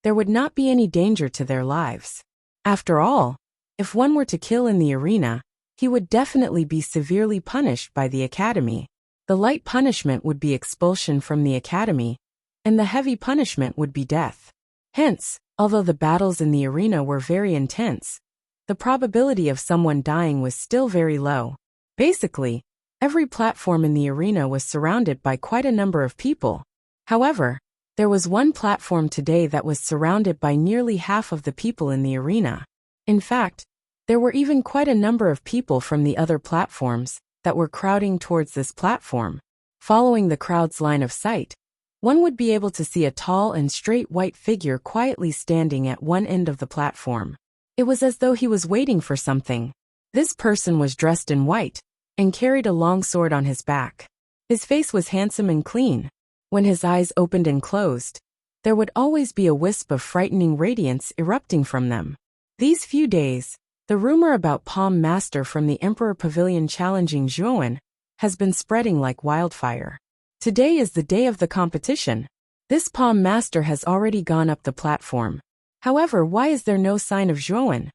there would not be any danger to their lives. After all, if one were to kill in the arena, he would definitely be severely punished by the academy. The light punishment would be expulsion from the academy, and the heavy punishment would be death. Hence, although the battles in the arena were very intense, the probability of someone dying was still very low. Basically, every platform in the arena was surrounded by quite a number of people. However, there was one platform today that was surrounded by nearly half of the people in the arena. In fact, there were even quite a number of people from the other platforms that were crowding towards this platform. Following the crowd's line of sight, one would be able to see a tall and straight white figure quietly standing at one end of the platform. It was as though he was waiting for something. This person was dressed in white and carried a long sword on his back. His face was handsome and clean. When his eyes opened and closed, there would always be a wisp of frightening radiance erupting from them. These few days, the rumor about Palm Master from the Emperor Pavilion challenging Zhuowen has been spreading like wildfire. Today is the day of the competition. This Palm Master has already gone up the platform. However, why is there no sign of Zhuowen?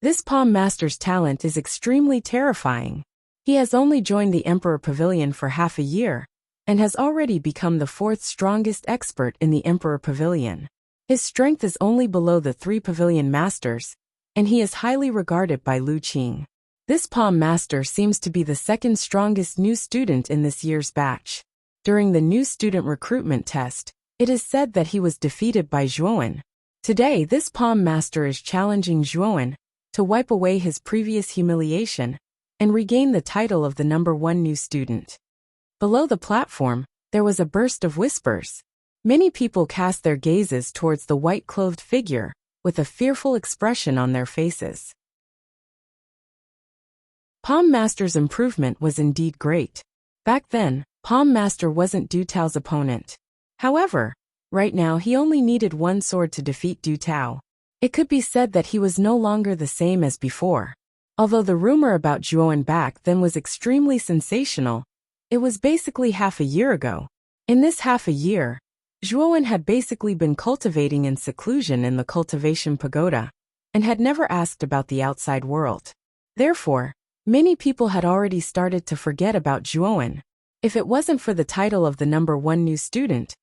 This Palm Master's talent is extremely terrifying. He has only joined the Emperor Pavilion for half a year, and has already become the 4th strongest expert in the Emperor Pavilion. His strength is only below the 3 Pavilion Masters, and he is highly regarded by Lu Qing. This Palm Master seems to be the 2nd strongest new student in this year's batch. During the new student recruitment test, it is said that he was defeated by Zhuowen. Today, this Palm Master is challenging Zhuowen to wipe away his previous humiliation and regain the title of the #1 new student. Below the platform, there was a burst of whispers. Many people cast their gazes towards the white-clothed figure, with a fearful expression on their faces. Palm Master's improvement was indeed great. Back then, Palm Master wasn't Du Tao's opponent. However, right now he only needed one sword to defeat Du Tao. It could be said that he was no longer the same as before. Although the rumor about Zhuowen back then was extremely sensational, it was basically half a year ago. In this half a year, Zhuowen had basically been cultivating in seclusion in the cultivation pagoda, and had never asked about the outside world. Therefore, many people had already started to forget about Zhuowen. If it wasn't for the title of the #1 new student,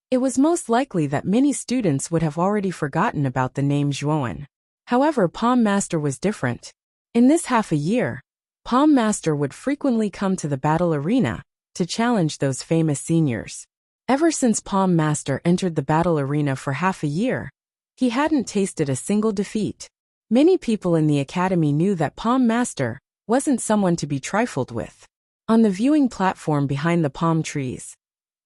it was most likely that many students would have already forgotten about the name Zhuowen. However, Palm Master was different. In this half a year, Palm Master would frequently come to the battle arena to challenge those famous seniors. Ever since Palm Master entered the battle arena for half a year, he hadn't tasted a single defeat. Many people in the academy knew that Palm Master wasn't someone to be trifled with. On the viewing platform behind the palm trees,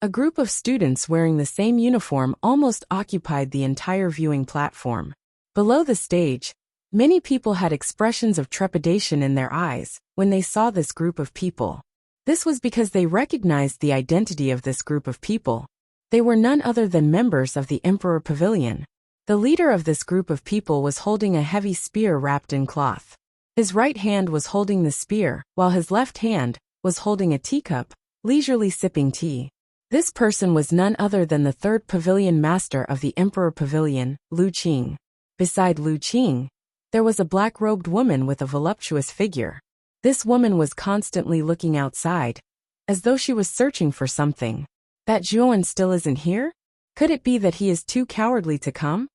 a group of students wearing the same uniform almost occupied the entire viewing platform. Below the stage, many people had expressions of trepidation in their eyes when they saw this group of people. This was because they recognized the identity of this group of people. They were none other than members of the Emperor Pavilion. The leader of this group of people was holding a heavy spear wrapped in cloth. His right hand was holding the spear, while his left hand was holding a teacup, leisurely sipping tea. This person was none other than the third pavilion master of the Emperor Pavilion, Lu Qing. Beside Lu Qing, there was a black-robed woman with a voluptuous figure. This woman was constantly looking outside, as though she was searching for something. That Zhuowen still isn't here? Could it be that he is too cowardly to come?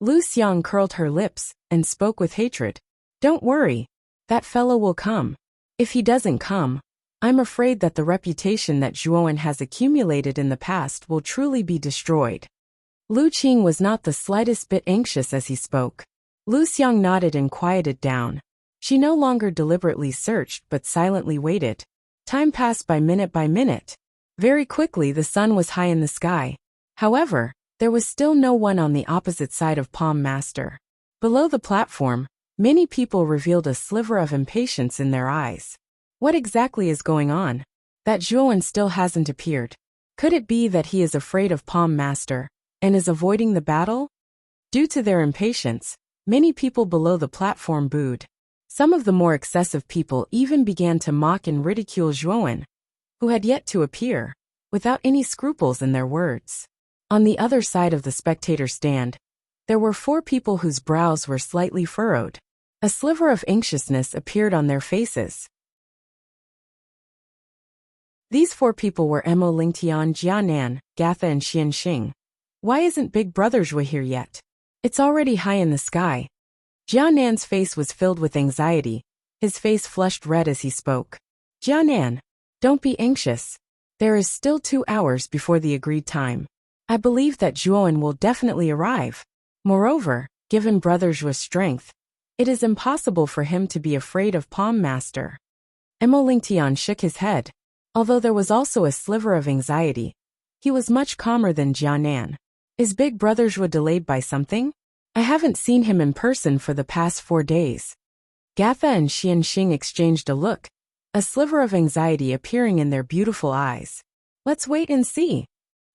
Lu Xiang curled her lips and spoke with hatred. Don't worry, that fellow will come. If he doesn't come, I'm afraid that the reputation that Zhuowen has accumulated in the past will truly be destroyed. Lu Qing was not the slightest bit anxious as he spoke. Lu Xiang nodded and quieted down. She no longer deliberately searched but silently waited. Time passed by minute. Very quickly the sun was high in the sky. However, there was still no one on the opposite side of Palm Master. Below the platform, many people revealed a sliver of impatience in their eyes. What exactly is going on? That Zhuowen still hasn't appeared. Could it be that he is afraid of Palm Master and is avoiding the battle? Due to their impatience, many people below the platform booed. Some of the more excessive people even began to mock and ridicule Zhuowen, who had yet to appear, without any scruples in their words. On the other side of the spectator stand, there were 4 people whose brows were slightly furrowed. A sliver of anxiousness appeared on their faces. These 4 people were Mo Lingtian, Jianan, Gatha and Xianxing. Why isn't Big Brother Zhui here yet? It's already high in the sky. Jianan's face was filled with anxiety. His face flushed red as he spoke. Jianan, don't be anxious. There is still 2 hours before the agreed time. I believe that Zhuowen will definitely arrive. Moreover, given Brother Zhui's strength, it is impossible for him to be afraid of Palm Master. Mo Lingtian shook his head. Although there was also a sliver of anxiety, he was much calmer than Jianan. Is Big Brother Zhui delayed by something? I haven't seen him in person for the past 4 days. Gatha and Xianxing exchanged a look, a sliver of anxiety appearing in their beautiful eyes. Let's wait and see.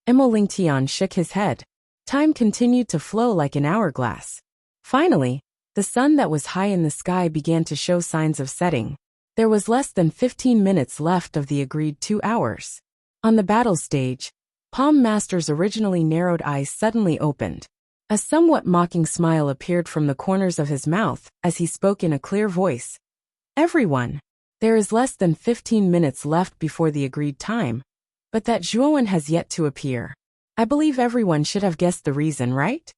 Mo Lingtian shook his head. Time continued to flow like an hourglass. Finally, the sun that was high in the sky began to show signs of setting. There was less than 15 minutes left of the agreed 2 hours. On the battle stage, Palm Master's originally narrowed eyes suddenly opened. A somewhat mocking smile appeared from the corners of his mouth as he spoke in a clear voice. Everyone, there is less than 15 minutes left before the agreed time, but that Zhuowen has yet to appear. I believe everyone should have guessed the reason, right?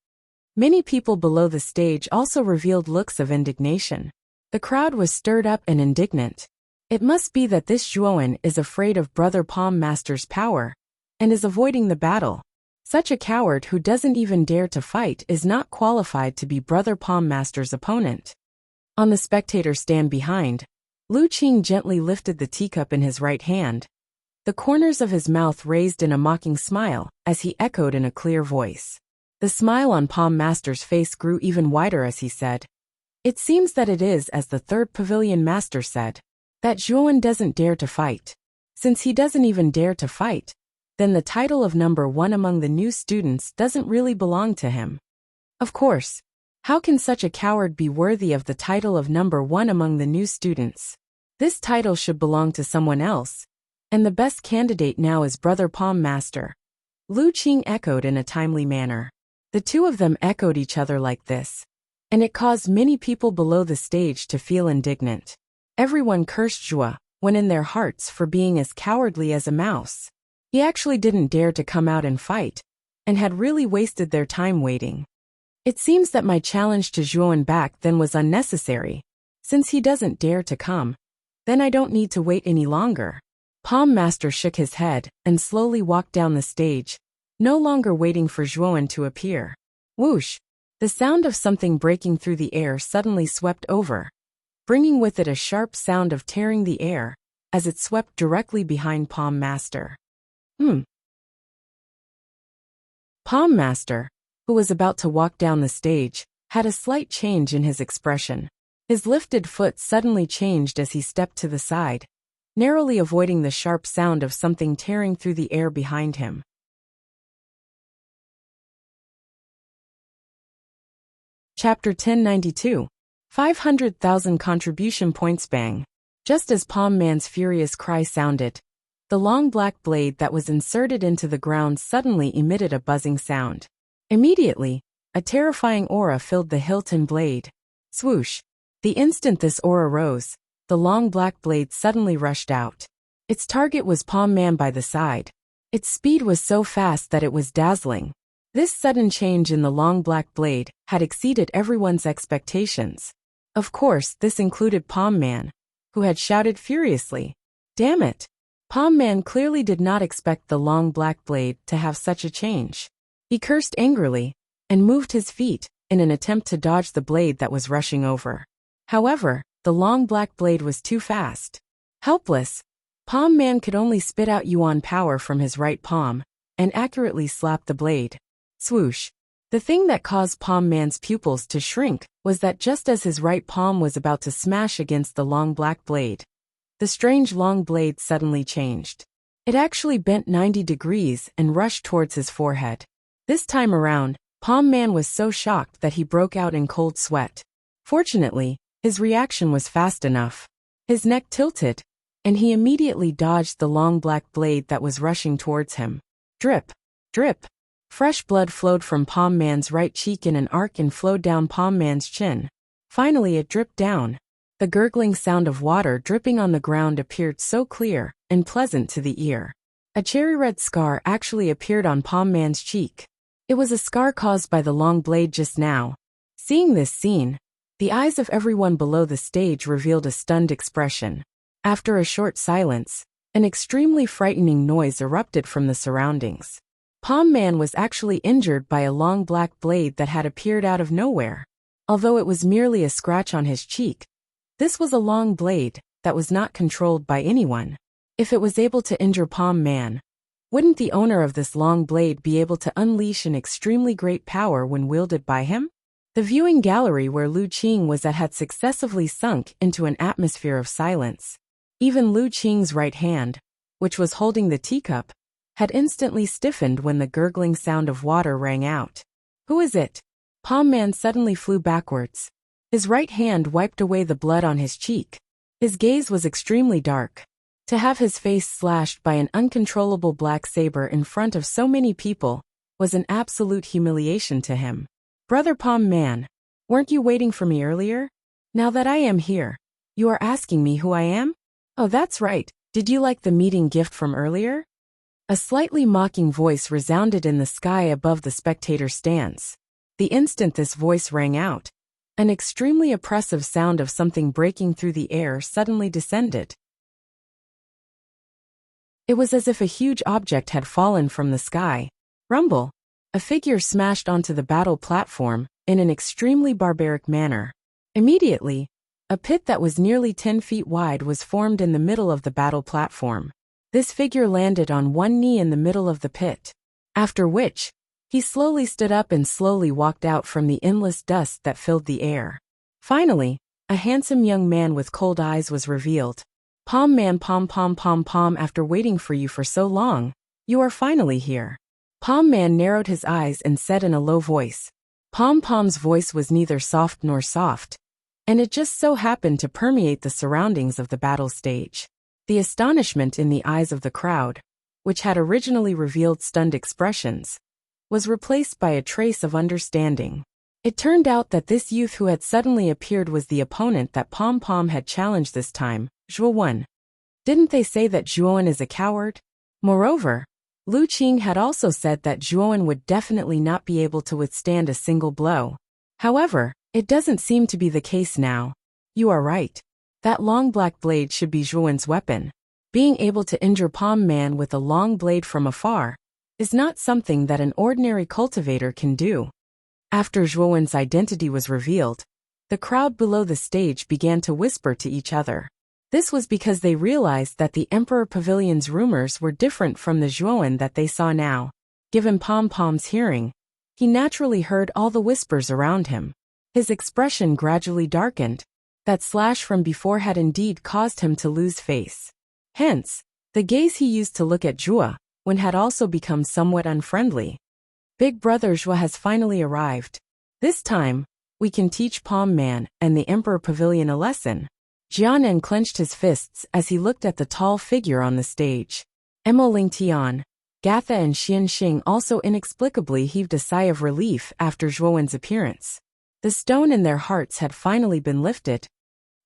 Many people below the stage also revealed looks of indignation. The crowd was stirred up and indignant. It must be that this Zhuowen is afraid of Brother Palm Master's power and is avoiding the battle. Such a coward who doesn't even dare to fight is not qualified to be Brother Palm Master's opponent. On the spectator stand behind, Lu Qing gently lifted the teacup in his right hand. The corners of his mouth raised in a mocking smile as he echoed in a clear voice. The smile on Palm Master's face grew even wider as he said, "It seems that it is as the third pavilion master said. That Zhuan doesn't dare to fight. Since he doesn't even dare to fight, then the title of number 1 among the new students doesn't really belong to him. Of course, how can such a coward be worthy of the title of number 1 among the new students? This title should belong to someone else, and the best candidate now is Brother Palm Master. Lu Qing echoed in a timely manner. The two of them echoed each other like this, and it caused many people below the stage to feel indignant. Everyone cursed Zhua, when in their hearts, for being as cowardly as a mouse. He actually didn't dare to come out and fight, and had really wasted their time waiting. It seems that my challenge to Zhuan back then was unnecessary. Since he doesn't dare to come, then I don't need to wait any longer. Palm Master shook his head and slowly walked down the stage, no longer waiting for Zhuan to appear. Whoosh! The sound of something breaking through the air suddenly swept over, bringing with it a sharp sound of tearing the air, as it swept directly behind Palm Master. Palm Master, who was about to walk down the stage, had a slight change in his expression. His lifted foot suddenly changed as he stepped to the side, narrowly avoiding the sharp sound of something tearing through the air behind him. Chapter 1092. 500,000 contribution points. Bang! Just as Palm Man's furious cry sounded, the long black blade that was inserted into the ground suddenly emitted a buzzing sound. Immediately, a terrifying aura filled the hilt and blade. Swoosh! The instant this aura rose, the long black blade suddenly rushed out. Its target was Palm Man by the side. Its speed was so fast that it was dazzling. This sudden change in the long black blade had exceeded everyone's expectations. Of course, this included Palm Man, who had shouted furiously, "Damn it!" Palm Man clearly did not expect the long black blade to have such a change. He cursed angrily and moved his feet in an attempt to dodge the blade that was rushing over. However, the long black blade was too fast. Helpless, Palm Man could only spit out yuan power from his right palm and accurately slap the blade. Swoosh! The thing that caused Palm Man's pupils to shrink was that just as his right palm was about to smash against the long black blade, the strange long blade suddenly changed. It actually bent 90 degrees and rushed towards his forehead. This time around, Palm Man was so shocked that he broke out in cold sweat. Fortunately, his reaction was fast enough. His neck tilted, and he immediately dodged the long black blade that was rushing towards him. Drip! Drip! Fresh blood flowed from Palm Man's right cheek in an arc and flowed down Palm Man's chin. Finally it dripped down. The gurgling sound of water dripping on the ground appeared so clear and pleasant to the ear. A cherry-red scar actually appeared on Palm Man's cheek. It was a scar caused by the long blade just now. Seeing this scene, the eyes of everyone below the stage revealed a stunned expression. After a short silence, an extremely frightening noise erupted from the surroundings. Palm Man was actually injured by a long black blade that had appeared out of nowhere. Although it was merely a scratch on his cheek, this was a long blade that was not controlled by anyone. If it was able to injure Palm Man, wouldn't the owner of this long blade be able to unleash an extremely great power when wielded by him? The viewing gallery where Lu Qing was at had successively sunk into an atmosphere of silence. Even Lu Qing's right hand, which was holding the teacup, had instantly stiffened when the gurgling sound of water rang out. Who is it? Palm Man suddenly flew backwards. His right hand wiped away the blood on his cheek. His gaze was extremely dark. To have his face slashed by an uncontrollable black saber in front of so many people was an absolute humiliation to him. Brother Palm Man, weren't you waiting for me earlier? Now that I am here, you are asking me who I am? Oh, that's right. Did you like the meeting gift from earlier? A slightly mocking voice resounded in the sky above the spectator stands. The instant this voice rang out, an extremely oppressive sound of something breaking through the air suddenly descended. It was as if a huge object had fallen from the sky. Rumble! A figure smashed onto the battle platform in an extremely barbaric manner. Immediately, a pit that was nearly 10 feet wide was formed in the middle of the battle platform. This figure landed on one knee in the middle of the pit, after which, he slowly stood up and slowly walked out from the endless dust that filled the air. Finally, a handsome young man with cold eyes was revealed. Palm man, palm, palm, palm, palm, after waiting for you for so long, you are finally here. Palm man narrowed his eyes and said in a low voice. Palm Palm's voice was neither soft nor soft, and it just so happened to permeate the surroundings of the battle stage. The astonishment in the eyes of the crowd, which had originally revealed stunned expressions, was replaced by a trace of understanding. It turned out that this youth who had suddenly appeared was the opponent that Pom Pom had challenged this time, Zhuowen. Didn't they say that Zhuowen is a coward? Moreover, Lu Qing had also said that Zhuowen would definitely not be able to withstand a single blow. However, it doesn't seem to be the case now. You are right. That long black blade should be Zhuowen's weapon. Being able to injure Palm Man with a long blade from afar is not something that an ordinary cultivator can do. After Zhuowen's identity was revealed, the crowd below the stage began to whisper to each other. This was because they realized that the Emperor Pavilion's rumors were different from the Zhuowen that they saw now. Given Pom Pom's hearing, he naturally heard all the whispers around him. His expression gradually darkened. That slash from before had indeed caused him to lose face. Hence, the gaze he used to look at Zhuo when had also become somewhat unfriendly. Big Brother Zhuo has finally arrived. This time, we can teach Palm Man and the Emperor Pavilion a lesson. Jianan clenched his fists as he looked at the tall figure on the stage. Emo Ling Tian, Gatha and Xian Xing also inexplicably heaved a sigh of relief after Zhuowen's appearance. The stone in their hearts had finally been lifted.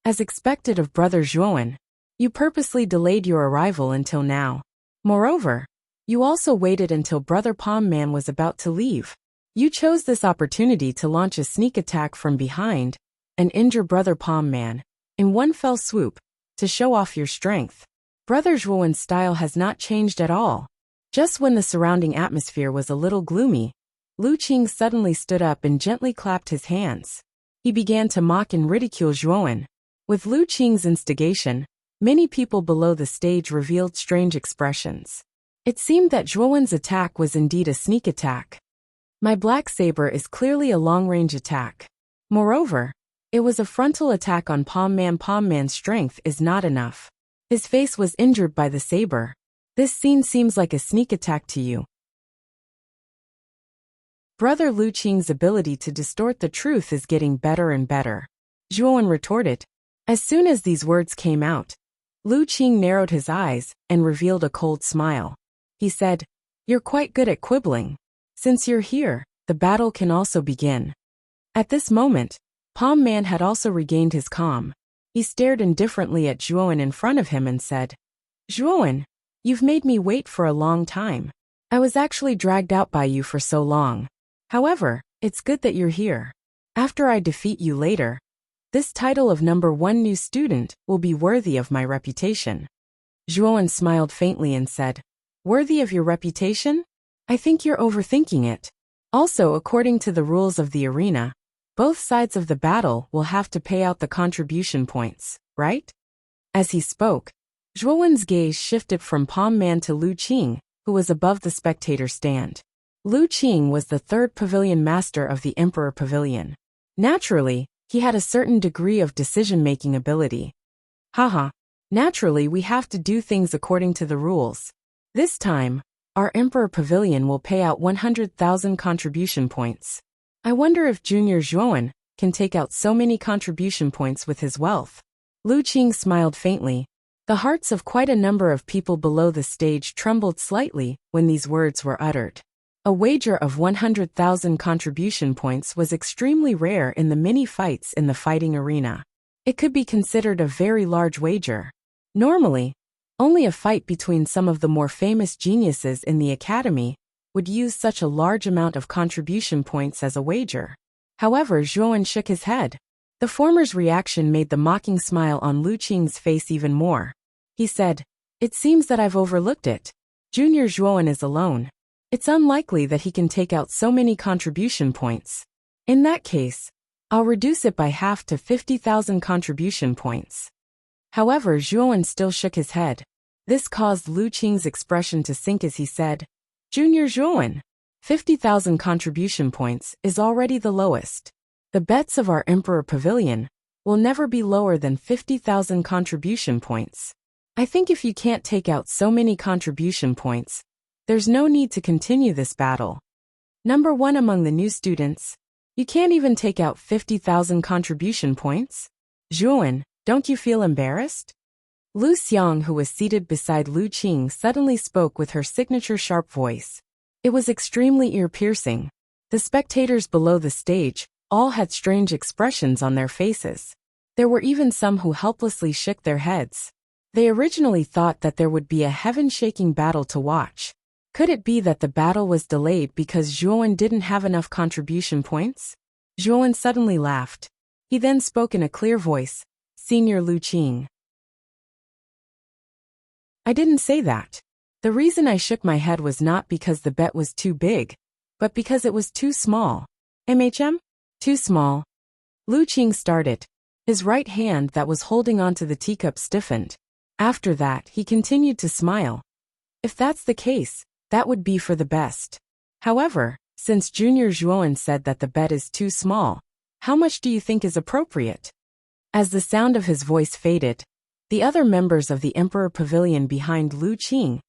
As expected of Brother Zhuowen, you purposely delayed your arrival until now. Moreover, you also waited until Brother Palm Man was about to leave. You chose this opportunity to launch a sneak attack from behind and injure Brother Palm Man in one fell swoop to show off your strength. Brother Zhuowen's style has not changed at all. Just when the surrounding atmosphere was a little gloomy, Lu Qing suddenly stood up and gently clapped his hands. He began to mock and ridicule Zhuowen. With Lu Qing's instigation, many people below the stage revealed strange expressions. It seemed that Zhuowen's attack was indeed a sneak attack. My black saber is clearly a long-range attack. Moreover, it was a frontal attack on Palm Man. Palm Man's strength is not enough. His face was injured by the saber. This scene seems like a sneak attack to you. Brother Lu Qing's ability to distort the truth is getting better and better. Zhuowen retorted. As soon as these words came out, Lu Qing narrowed his eyes and revealed a cold smile. He said, "You're quite good at quibbling. Since you're here, the battle can also begin." At this moment, Palm Man had also regained his calm. He stared indifferently at Zhuowen in front of him and said, "Zhuowen, you've made me wait for a long time. I was actually dragged out by you for so long. However, it's good that you're here. After I defeat you later, this title of #1 new student will be worthy of my reputation." Zhuowen smiled faintly and said, "Worthy of your reputation? I think you're overthinking it. Also, according to the rules of the arena, both sides of the battle will have to pay out the contribution points, right?" As he spoke, Zhuowen's gaze shifted from Palm Man to Lu Qing, who was above the spectator stand. Lu Qing was the third pavilion master of the Emperor Pavilion. Naturally, he had a certain degree of decision-making ability. Haha, naturally we have to do things according to the rules. This time, our Emperor Pavilion will pay out 100,000 contribution points. I wonder if Junior Zhuowen can take out so many contribution points with his wealth. Lu Qing smiled faintly. The hearts of quite a number of people below the stage trembled slightly when these words were uttered. A wager of 100,000 contribution points was extremely rare in the many fights in the fighting arena. It could be considered a very large wager. Normally, only a fight between some of the more famous geniuses in the academy would use such a large amount of contribution points as a wager. However, Zhuowen shook his head. The former's reaction made the mocking smile on Lu Qing's face even more. He said, "It seems that I've overlooked it. Junior Zhuowen is alone. It's unlikely that he can take out so many contribution points. In that case, I'll reduce it by half to 50,000 contribution points." However, Zhuowen still shook his head. This caused Lu Qing's expression to sink as he said, "Junior Zhuowen, 50,000 contribution points is already the lowest. The bets of our Emperor Pavilion will never be lower than 50,000 contribution points. I think if you can't take out so many contribution points, there's no need to continue this battle. Number 1 among the new students. You can't even take out 50,000 contribution points? Zhuan, don't you feel embarrassed? Lu Xiang, who was seated beside Lu Qing, suddenly spoke with her signature sharp voice. It was extremely ear-piercing. The spectators below the stage all had strange expressions on their faces. There were even some who helplessly shook their heads. They originally thought that there would be a heaven-shaking battle to watch. Could it be that the battle was delayed because Zhuan didn't have enough contribution points? Zhuan suddenly laughed. He then spoke in a clear voice. Senior Lu Qing. I didn't say that. The reason I shook my head was not because the bet was too big, but because it was too small. MHM? Too small. Lu Qing started. His right hand that was holding onto the teacup stiffened. After that, he continued to smile. If that's the case, that would be for the best. However, since Junior Zhuan said that the bet is too small, how much do you think is appropriate? As the sound of his voice faded, the other members of the Emperor Pavilion behind Lu Qing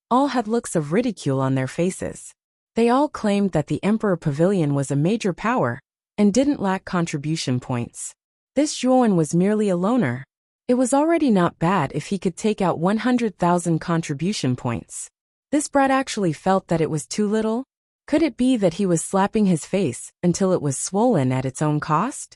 all had looks of ridicule on their faces. They all claimed that the Emperor Pavilion was a major power and didn't lack contribution points. This Zhuan was merely a loner. It was already not bad if he could take out 100,000 contribution points. This brat actually felt that it was too little. Could it be that he was slapping his face until it was swollen at its own cost?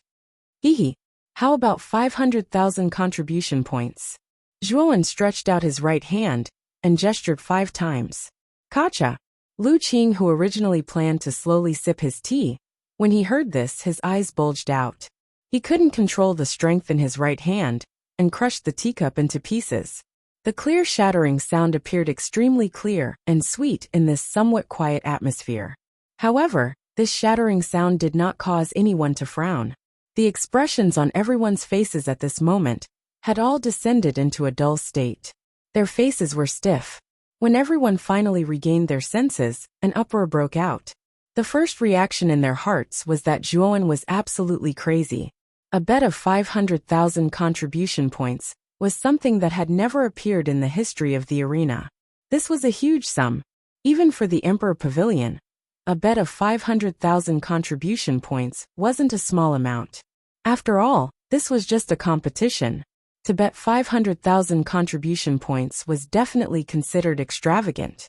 Hehe. How about 500,000 contribution points? Zhuan stretched out his right hand and gestured 5 times. Gotcha. Lu Qing, who originally planned to slowly sip his tea, when he heard this, his eyes bulged out. He couldn't control the strength in his right hand and crushed the teacup into pieces. The clear shattering sound appeared extremely clear and sweet in this somewhat quiet atmosphere. However, this shattering sound did not cause anyone to frown. The expressions on everyone's faces at this moment had all descended into a dull state. Their faces were stiff. When everyone finally regained their senses, an uproar broke out. The first reaction in their hearts was that Zhuan was absolutely crazy. A bet of 500,000 contribution points was something that had never appeared in the history of the arena. This was a huge sum, even for the Emperor Pavilion. A bet of 500,000 contribution points wasn't a small amount. After all, this was just a competition. To bet 500,000 contribution points was definitely considered extravagant.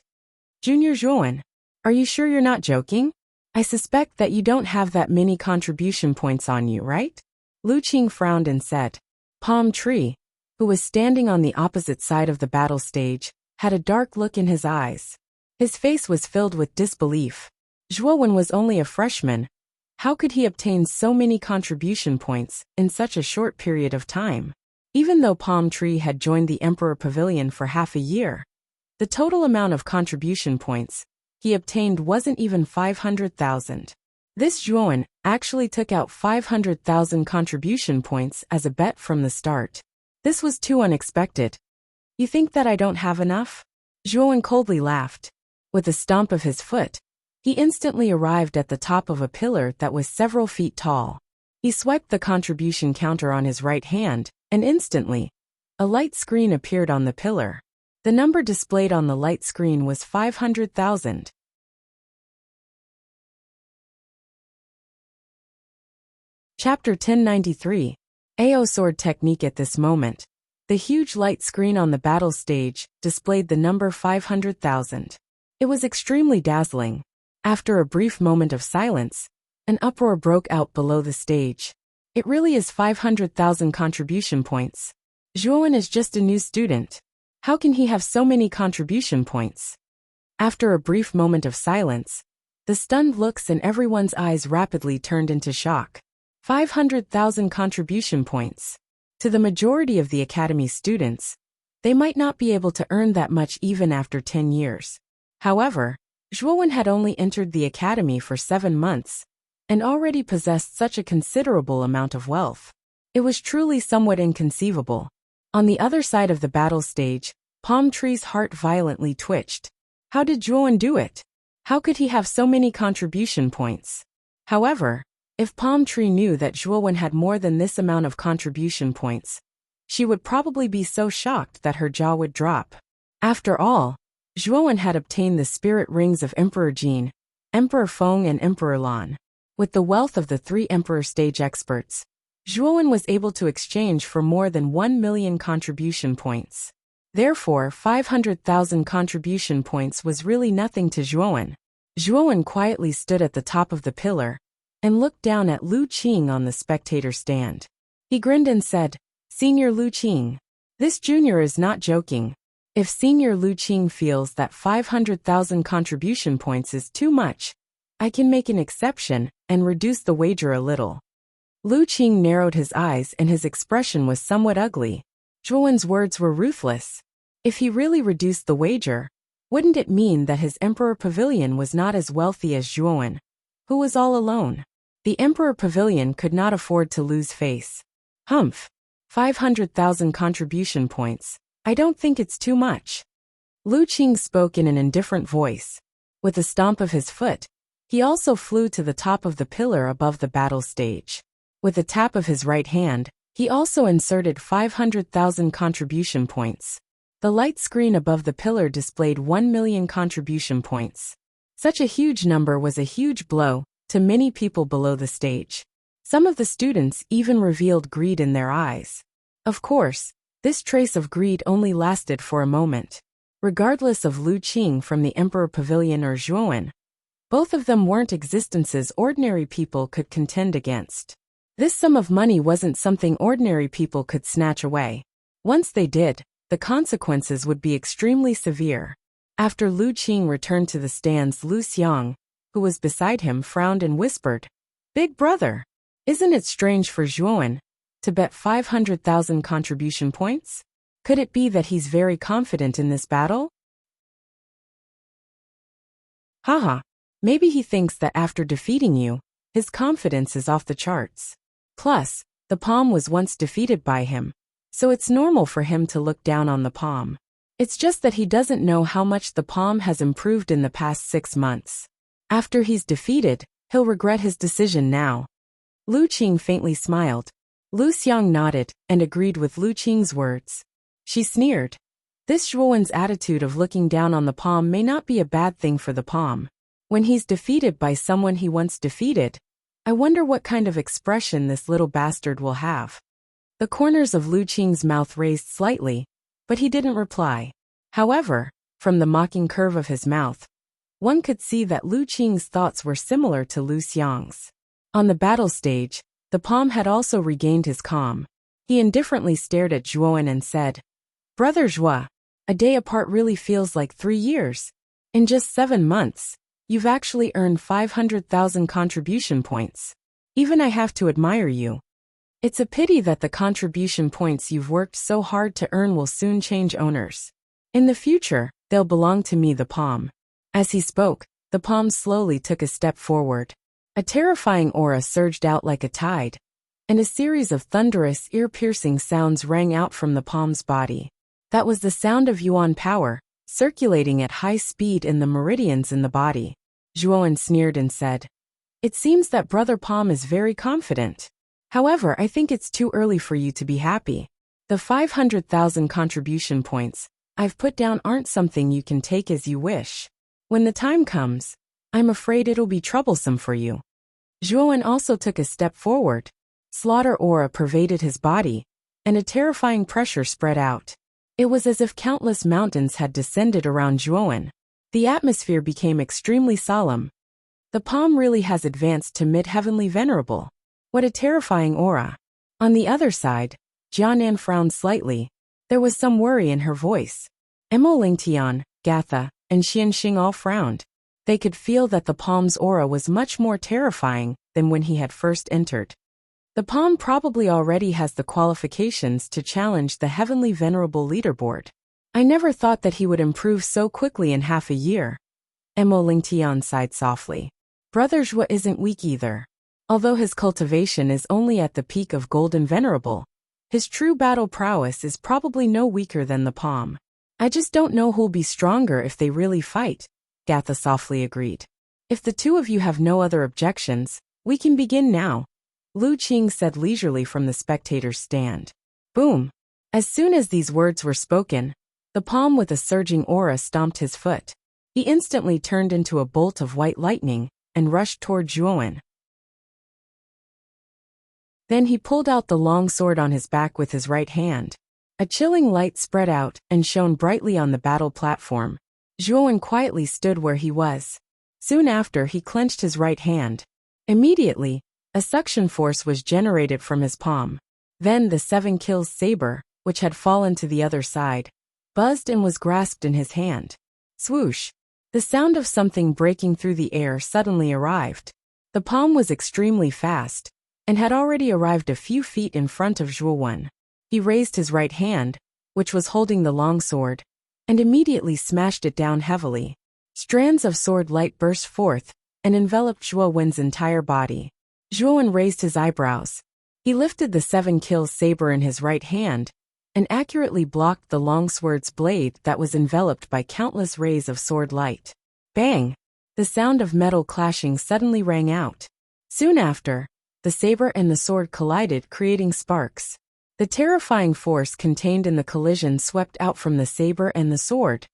Junior Zhuan, are you sure you're not joking? I suspect that you don't have that many contribution points on you, right? Lu Qing frowned and said. Palm Tree, who was standing on the opposite side of the battle stage, had a dark look in his eyes. His face was filled with disbelief. Zhuan was only a freshman. How could he obtain so many contribution points in such a short period of time? Even though Palm Tree had joined the Emperor Pavilion for half a year, the total amount of contribution points he obtained wasn't even 500,000. This Zhuan actually took out 500,000 contribution points as a bet from the start. This was too unexpected. You think that I don't have enough? Zhuan coldly laughed. With a stomp of his foot, he instantly arrived at the top of a pillar that was several feet tall. He swiped the contribution counter on his right hand, and instantly, a light screen appeared on the pillar. The number displayed on the light screen was 500,000. Chapter 1093. AO Sword Technique. At this moment, the huge light screen on the battle stage displayed the number 500,000. It was extremely dazzling. After a brief moment of silence, an uproar broke out below the stage. It really is 500,000 contribution points. Zhuan is just a new student. How can he have so many contribution points? After a brief moment of silence, the stunned looks in everyone's eyes rapidly turned into shock. 500,000 contribution points. To the majority of the academy students, they might not be able to earn that much even after 10 years. However, Zhuan had only entered the academy for 7 months and already possessed such a considerable amount of wealth. It was truly somewhat inconceivable. On the other side of the battle stage, Palm Tree's heart violently twitched. How did Zhuan do it? How could he have so many contribution points? However, if Palm Tree knew that Zhuan had more than this amount of contribution points, she would probably be so shocked that her jaw would drop. After all, Zhuowen had obtained the spirit rings of Emperor Jin, Emperor Feng and Emperor Lan. With the wealth of the 3 Emperor stage experts, Zhuowen was able to exchange for more than 1 million contribution points. Therefore, 500,000 contribution points was really nothing to Zhuowen. Zhuowen quietly stood at the top of the pillar and looked down at Lu Qing on the spectator stand. He grinned and said, "Senior Lu Qing, this junior is not joking. If Senior Lu Qing feels that 500,000 contribution points is too much, I can make an exception and reduce the wager a little." Lu Qing narrowed his eyes and his expression was somewhat ugly. Zhuowen's words were ruthless. If he really reduced the wager, wouldn't it mean that his Emperor Pavilion was not as wealthy as Zhuowen, who was all alone? The Emperor Pavilion could not afford to lose face. Humph. 500,000 contribution points. I don't think it's too much. Lu Qing spoke in an indifferent voice. With a stomp of his foot, he also flew to the top of the pillar above the battle stage. With a tap of his right hand, he also inserted 500,000 contribution points. The light screen above the pillar displayed 1 million contribution points. Such a huge number was a huge blow to many people below the stage. Some of the students even revealed greed in their eyes. Of course, this trace of greed only lasted for a moment. Regardless of Lu Qing from the Emperor Pavilion or Zhuowen, both of them weren't existences ordinary people could contend against. This sum of money wasn't something ordinary people could snatch away. Once they did, the consequences would be extremely severe. After Lu Qing returned to the stands, Lu Xiang, who was beside him, frowned and whispered, "Big brother, isn't it strange for Zhuowen to bet 500,000 contribution points? Could it be that he's very confident in this battle?" Haha, maybe he thinks that after defeating you, his confidence is off the charts. Plus, the palm was once defeated by him, so it's normal for him to look down on the palm. It's just that he doesn't know how much the palm has improved in the past 6 months. After he's defeated, he'll regret his decision now. Lu Qing faintly smiled. Lu Xiang nodded and agreed with Lu Qing's words. She sneered. This Zhuowen's attitude of looking down on the palm may not be a bad thing for the palm. When he's defeated by someone he once defeated, I wonder what kind of expression this little bastard will have. The corners of Lu Qing's mouth raised slightly, but he didn't reply. However, from the mocking curve of his mouth, one could see that Lu Qing's thoughts were similar to Lu Xiang's. On the battle stage, the palm had also regained his calm. He indifferently stared at Zhuowen and said, "Brother Zhuo, a day apart really feels like 3 years. In just 7 months, you've actually earned 500,000 contribution points. Even I have to admire you. It's a pity that the contribution points you've worked so hard to earn will soon change owners. In the future, they'll belong to me, the palm." As he spoke, the palm slowly took a step forward. A terrifying aura surged out like a tide, and a series of thunderous, ear-piercing sounds rang out from the palm's body. That was the sound of yuan power, circulating at high speed in the meridians in the body. Zhuowen sneered and said, "It seems that Brother Palm is very confident. However, I think it's too early for you to be happy. The 500,000 contribution points I've put down aren't something you can take as you wish. When the time comes, I'm afraid it'll be troublesome for you." Zhuowen also took a step forward. Slaughter aura pervaded his body, and a terrifying pressure spread out. It was as if countless mountains had descended around Zhuowen. The atmosphere became extremely solemn. The palm really has advanced to mid-heavenly venerable. What a terrifying aura. On the other side, Jianan frowned slightly. There was some worry in her voice. Emo Lingtian, Gatha, and Xianxing all frowned. They could feel that the palm's aura was much more terrifying than when he had first entered. The palm probably already has the qualifications to challenge the heavenly venerable leaderboard. I never thought that he would improve so quickly in half a year. Emo Lingtian sighed softly. Brother Zhuo isn't weak either. Although his cultivation is only at the peak of golden venerable, his true battle prowess is probably no weaker than the palm. I just don't know who'll be stronger if they really fight, Gatha softly agreed. If the two of you have no other objections, we can begin now, Lu Qing said leisurely from the spectator's stand. Boom! As soon as these words were spoken, the palm with a surging aura stomped his foot. He instantly turned into a bolt of white lightning and rushed toward Zhuowen. Then he pulled out the long sword on his back with his right hand. A chilling light spread out and shone brightly on the battle platform. Zhuowen quietly stood where he was. Soon after, he clenched his right hand. Immediately, a suction force was generated from his palm. Then the 7 kills saber, which had fallen to the other side, buzzed and was grasped in his hand. Swoosh! The sound of something breaking through the air suddenly arrived. The palm was extremely fast, and had already arrived a few feet in front of Zhuowen. He raised his right hand, which was holding the long sword, and immediately smashed it down heavily. Strands of sword light burst forth and enveloped Zhuowen's entire body. Zhuowen raised his eyebrows. He lifted the 7 kills saber in his right hand and accurately blocked the long sword's blade that was enveloped by countless rays of sword light. Bang! The sound of metal clashing suddenly rang out. Soon after, the saber and the sword collided, creating sparks. The terrifying force contained in the collision swept out from the saber and the sword,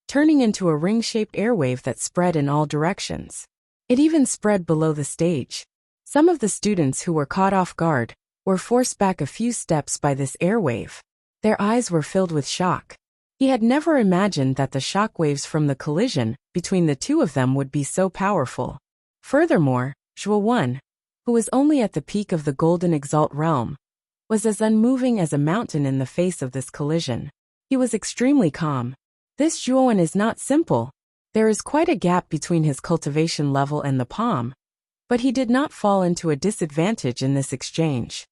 turning into a ring-shaped airwave that spread in all directions. It even spread below the stage. Some of the students who were caught off guard were forced back a few steps by this airwave. Their eyes were filled with shock. He had never imagined that the shockwaves from the collision between the two of them would be so powerful. Furthermore, Zhuowen, who was only at the peak of the Golden Exalt realm, was as unmoving as a mountain in the face of this collision. He was extremely calm. This Zhuowen is not simple. There is quite a gap between his cultivation level and the palm, but he did not fall into a disadvantage in this exchange.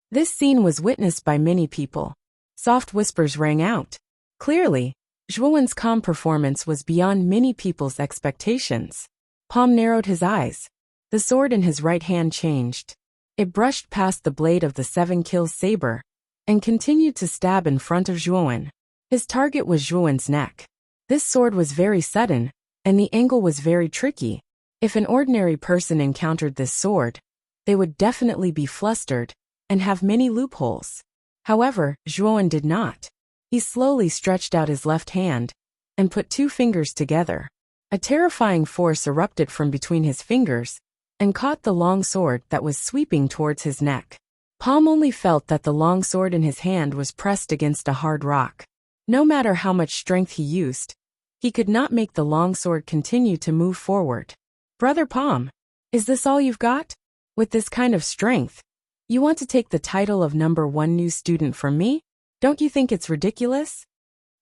This scene was witnessed by many people. Soft whispers rang out. Clearly, Zhuowen's calm performance was beyond many people's expectations. Palm narrowed his eyes. The sword in his right hand changed. It brushed past the blade of the 7 kills saber and continued to stab in front of Zhuowen. His target was Zhuowen's neck. This sword was very sudden, and the angle was very tricky. If an ordinary person encountered this sword, they would definitely be flustered and have many loopholes. However, Zhuowen did not. He slowly stretched out his left hand and put 2 fingers together. A terrifying force erupted from between his fingers and caught the long sword that was sweeping towards his neck. Palm only felt that the long sword in his hand was pressed against a hard rock. No matter how much strength he used, he could not make the long sword continue to move forward. Brother Palm, is this all you've got? With this kind of strength, you want to take the title of #1 new student from me? Don't you think it's ridiculous?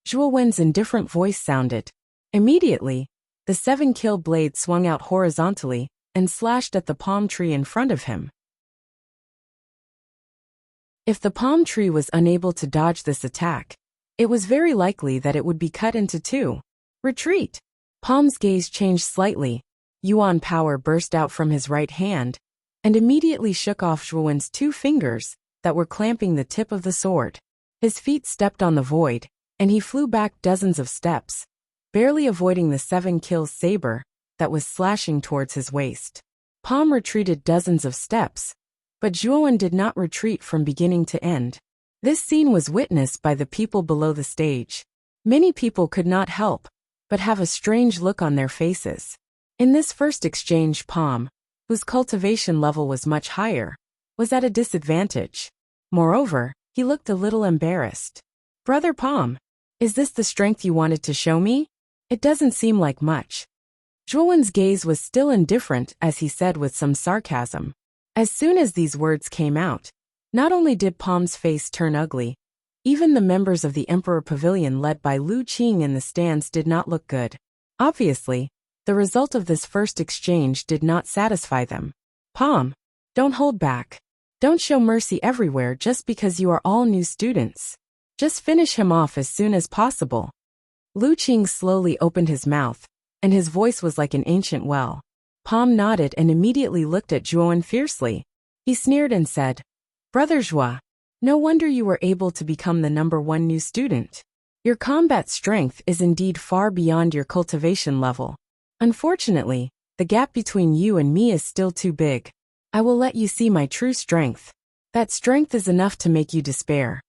Zhuowen's indifferent voice sounded. Immediately, the 7 kill blade swung out horizontally and slashed at the palm tree in front of him. If the palm tree was unable to dodge this attack, it was very likely that it would be cut into 2. Retreat! Palm's gaze changed slightly. Yuan power burst out from his right hand and immediately shook off Zhuowen's 2 fingers that were clamping the tip of the sword. His feet stepped on the void, and he flew back dozens of steps, barely avoiding the 7 kills saber that was slashing towards his waist. Palm retreated dozens of steps, but Zhuowen did not retreat from beginning to end. This scene was witnessed by the people below the stage. Many people could not help but have a strange look on their faces. In this first exchange, Palm, whose cultivation level was much higher, was at a disadvantage. Moreover, he looked a little embarrassed. Brother Palm, is this the strength you wanted to show me? It doesn't seem like much. Zhuowen's gaze was still indifferent as he said with some sarcasm. As soon as these words came out, not only did Palm's face turn ugly, even the members of the Emperor Pavilion led by Lu Qing in the stands did not look good. Obviously, the result of this first exchange did not satisfy them. Palm, don't hold back. Don't show mercy everywhere just because you are all new students. Just finish him off as soon as possible. Lu Qing slowly opened his mouth, and his voice was like an ancient well. Palm nodded and immediately looked at Zhuowen fiercely. He sneered and said, Brother Zhua, no wonder you were able to become the #1 new student. Your combat strength is indeed far beyond your cultivation level. Unfortunately, the gap between you and me is still too big. I will let you see my true strength. That strength is enough to make you despair.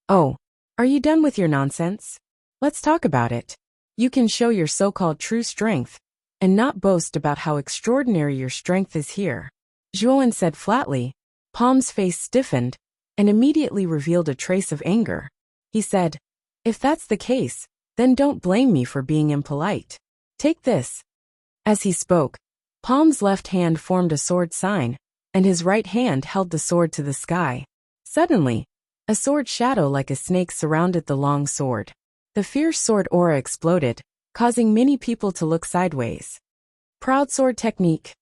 Oh, Are you done with your nonsense? Let's talk about it. You can show your so-called true strength, and not boast about how extraordinary your strength is here. Zhuowen said flatly. Palm's face stiffened, and immediately revealed a trace of anger. He said, "If that's the case, then don't blame me for being impolite. Take this." As he spoke, Palm's left hand formed a sword sign, and his right hand held the sword to the sky. Suddenly, a sword shadow like a snake surrounded the long sword. The fierce sword aura exploded, causing many people to look sideways. Proud sword technique.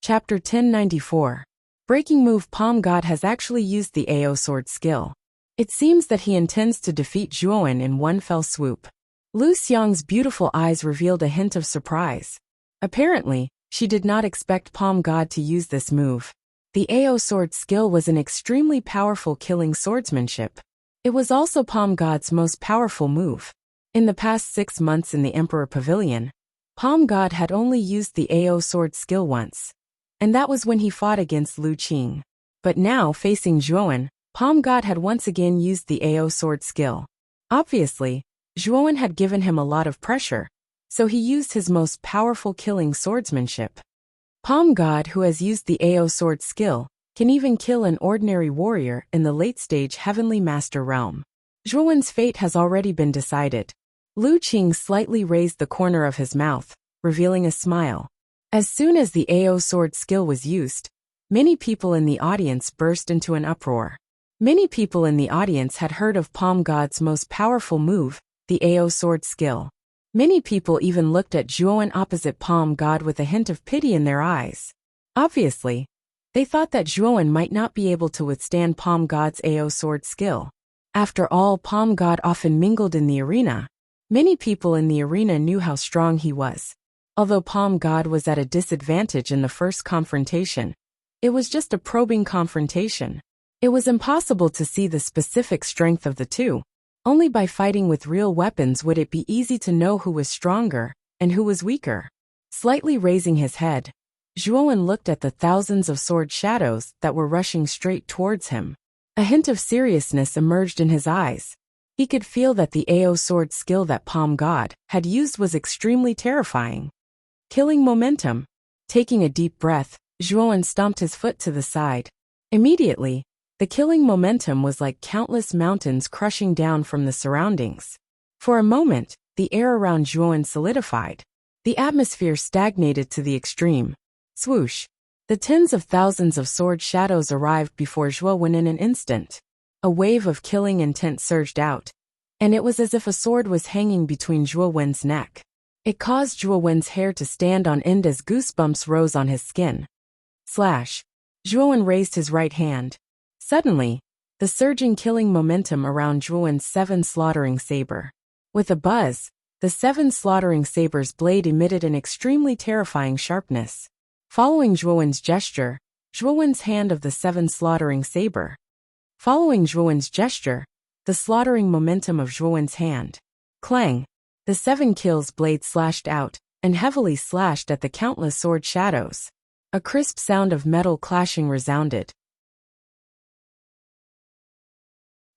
Chapter 1094. Breaking move. Palm God has actually used the AO sword skill. It seems that he intends to defeat Zhuowen in one fell swoop. Lu Xiang's beautiful eyes revealed a hint of surprise. Apparently, she did not expect Palm God to use this move. The AO sword skill was an extremely powerful killing swordsmanship. It was also Palm God's most powerful move. In the past 6 months in the Emperor Pavilion, Palm God had only used the AO sword skill once, and that was when he fought against Lu Qing. But now, facing Zhuowen, Palm God had once again used the AO sword skill. Obviously, Zhuowen had given him a lot of pressure, so he used his most powerful killing swordsmanship. Palm God, who has used the AO sword skill, can even kill an ordinary warrior in the late-stage Heavenly Master realm. Zhuowen's fate has already been decided. Lu Qing slightly raised the corner of his mouth, revealing a smile. As soon as the AO sword skill was used, many people in the audience burst into an uproar. Many people in the audience had heard of Palm God's most powerful move, the AO sword skill. Many people even looked at Zhuowen opposite Palm God with a hint of pity in their eyes. Obviously, they thought that Zhuowen might not be able to withstand Palm God's AO sword skill. After all, Palm God often mingled in the arena. Many people in the arena knew how strong he was. Although Palm God was at a disadvantage in the first confrontation, it was just a probing confrontation. It was impossible to see the specific strength of the two. Only by fighting with real weapons would it be easy to know who was stronger and who was weaker. Slightly raising his head, Zhuowen looked at the thousands of sword shadows that were rushing straight towards him. A hint of seriousness emerged in his eyes. He could feel that the AO sword skill that Palm God had used was extremely terrifying. Killing momentum. Taking a deep breath, Zhuowen stomped his foot to the side. Immediately, the killing momentum was like countless mountains crushing down from the surroundings. For a moment, the air around Zhuowen solidified. The atmosphere stagnated to the extreme. Swoosh! The tens of thousands of sword shadows arrived before Zhuowen in an instant. A wave of killing intent surged out, and it was as if a sword was hanging between Zhuowen's neck. It caused Zhuowen's hair to stand on end as goosebumps rose on his skin. Slash! Zhuowen raised his right hand. Suddenly, the surging killing momentum around Zhuowen's 7 slaughtering saber. With a buzz, the 7 slaughtering saber's blade emitted an extremely terrifying sharpness. Following Zhuowen's gesture, Zhuowen's hand of the 7 slaughtering saber. Following Zhuowen's gesture, the slaughtering momentum of Zhuowen's hand. Clang! The 7 kills blade slashed out, and heavily slashed at the countless sword shadows. A crisp sound of metal clashing resounded.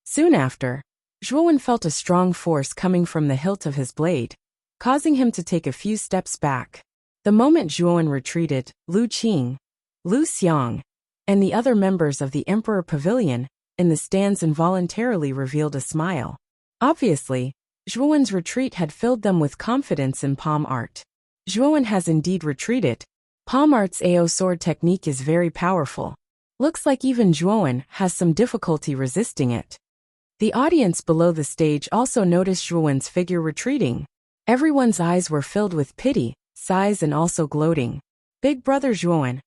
Soon after, Zhuowen felt a strong force coming from the hilt of his blade, causing him to take a few steps back. The moment Zhuowen retreated, Lu Qing, Lu Xiang, and the other members of the Emperor Pavilion in the stands involuntarily revealed a smile. Obviously, Zhuowen's retreat had filled them with confidence in palm art. Zhuowen has indeed retreated. Palm art's AO sword technique is very powerful. Looks like even Zhuowen has some difficulty resisting it. The audience below the stage also noticed Zhuowen's figure retreating. Everyone's eyes were filled with pity, sighs and also gloating. Big brother Zhuowen,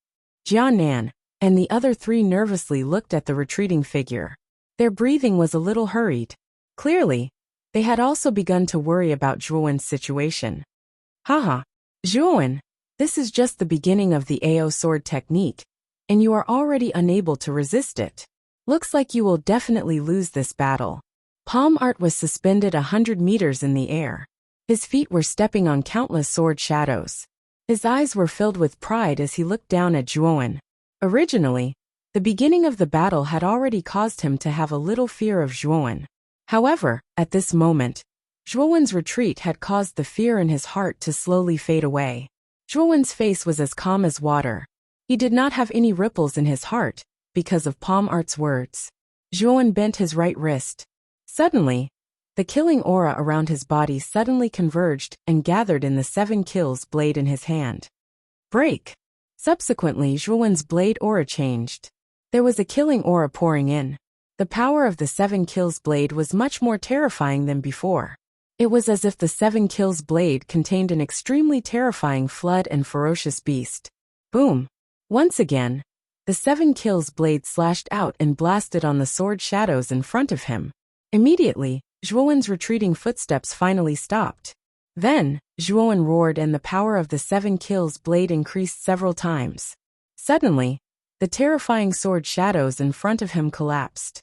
Jianan, and the other 3 nervously looked at the retreating figure. Their breathing was a little hurried. Clearly, they had also begun to worry about Zhuowen's situation. Haha, Zhuowen, this is just the beginning of the AO sword technique, and you are already unable to resist it. Looks like you will definitely lose this battle. Palm art was suspended 100 meters in the air. His feet were stepping on countless sword shadows. His eyes were filled with pride as he looked down at Zhuowen. Originally, The beginning of the battle had already caused him to have a little fear of Zhuowen. However, at this moment, Zhuowen's retreat had caused the fear in his heart to slowly fade away. Zhuowen's face was as calm as water. He did not have any ripples in his heart, because of Palm Art's words. Zhuowen bent his right wrist. Suddenly, the killing aura around his body suddenly converged and gathered in the 7 kills blade in his hand. Break! Subsequently, Zhuowen's blade aura changed. There was a killing aura pouring in. The power of the 7 kills blade was much more terrifying than before. It was as if the 7 kills blade contained an extremely terrifying flood and ferocious beast. Boom! Once again, the 7 kills blade slashed out and blasted on the sword shadows in front of him. Immediately, Zhuowen's retreating footsteps finally stopped. Then, Zhuowen roared and the power of the 7 kills blade increased several times. Suddenly, the terrifying sword shadows in front of him collapsed.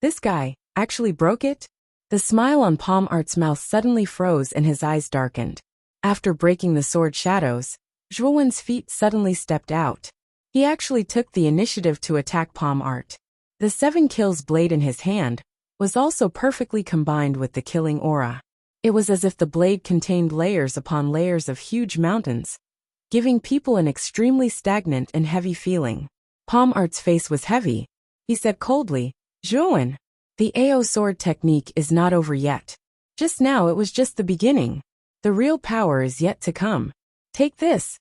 This guy actually broke it? The smile on Palm Art's mouth suddenly froze and his eyes darkened. After breaking the sword shadows, Zhuowen's feet suddenly stepped out. He actually took the initiative to attack Palm Art. The 7 kills blade in his hand was also perfectly combined with the killing aura. It was as if the blade contained layers upon layers of huge mountains, giving people an extremely stagnant and heavy feeling. Palm Art's face was heavy. He said coldly, "Zhuowen, the AO sword technique is not over yet. Just now it was just the beginning. The real power is yet to come. Take this."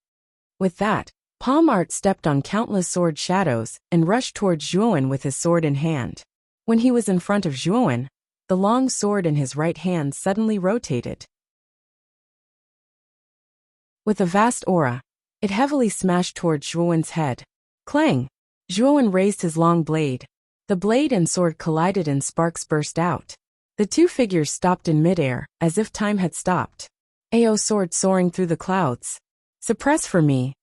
With that, Palm Art stepped on countless sword shadows and rushed towards Zhuowen with his sword in hand. When he was in front of Zhuowen, the long sword in his right hand suddenly rotated. With a vast aura, it heavily smashed towards Zhuowen's head. Clang! Zhuowen raised his long blade. The blade and sword collided and sparks burst out. The two figures stopped in midair, as if time had stopped. AO sword soaring through the clouds. "Suppress for me."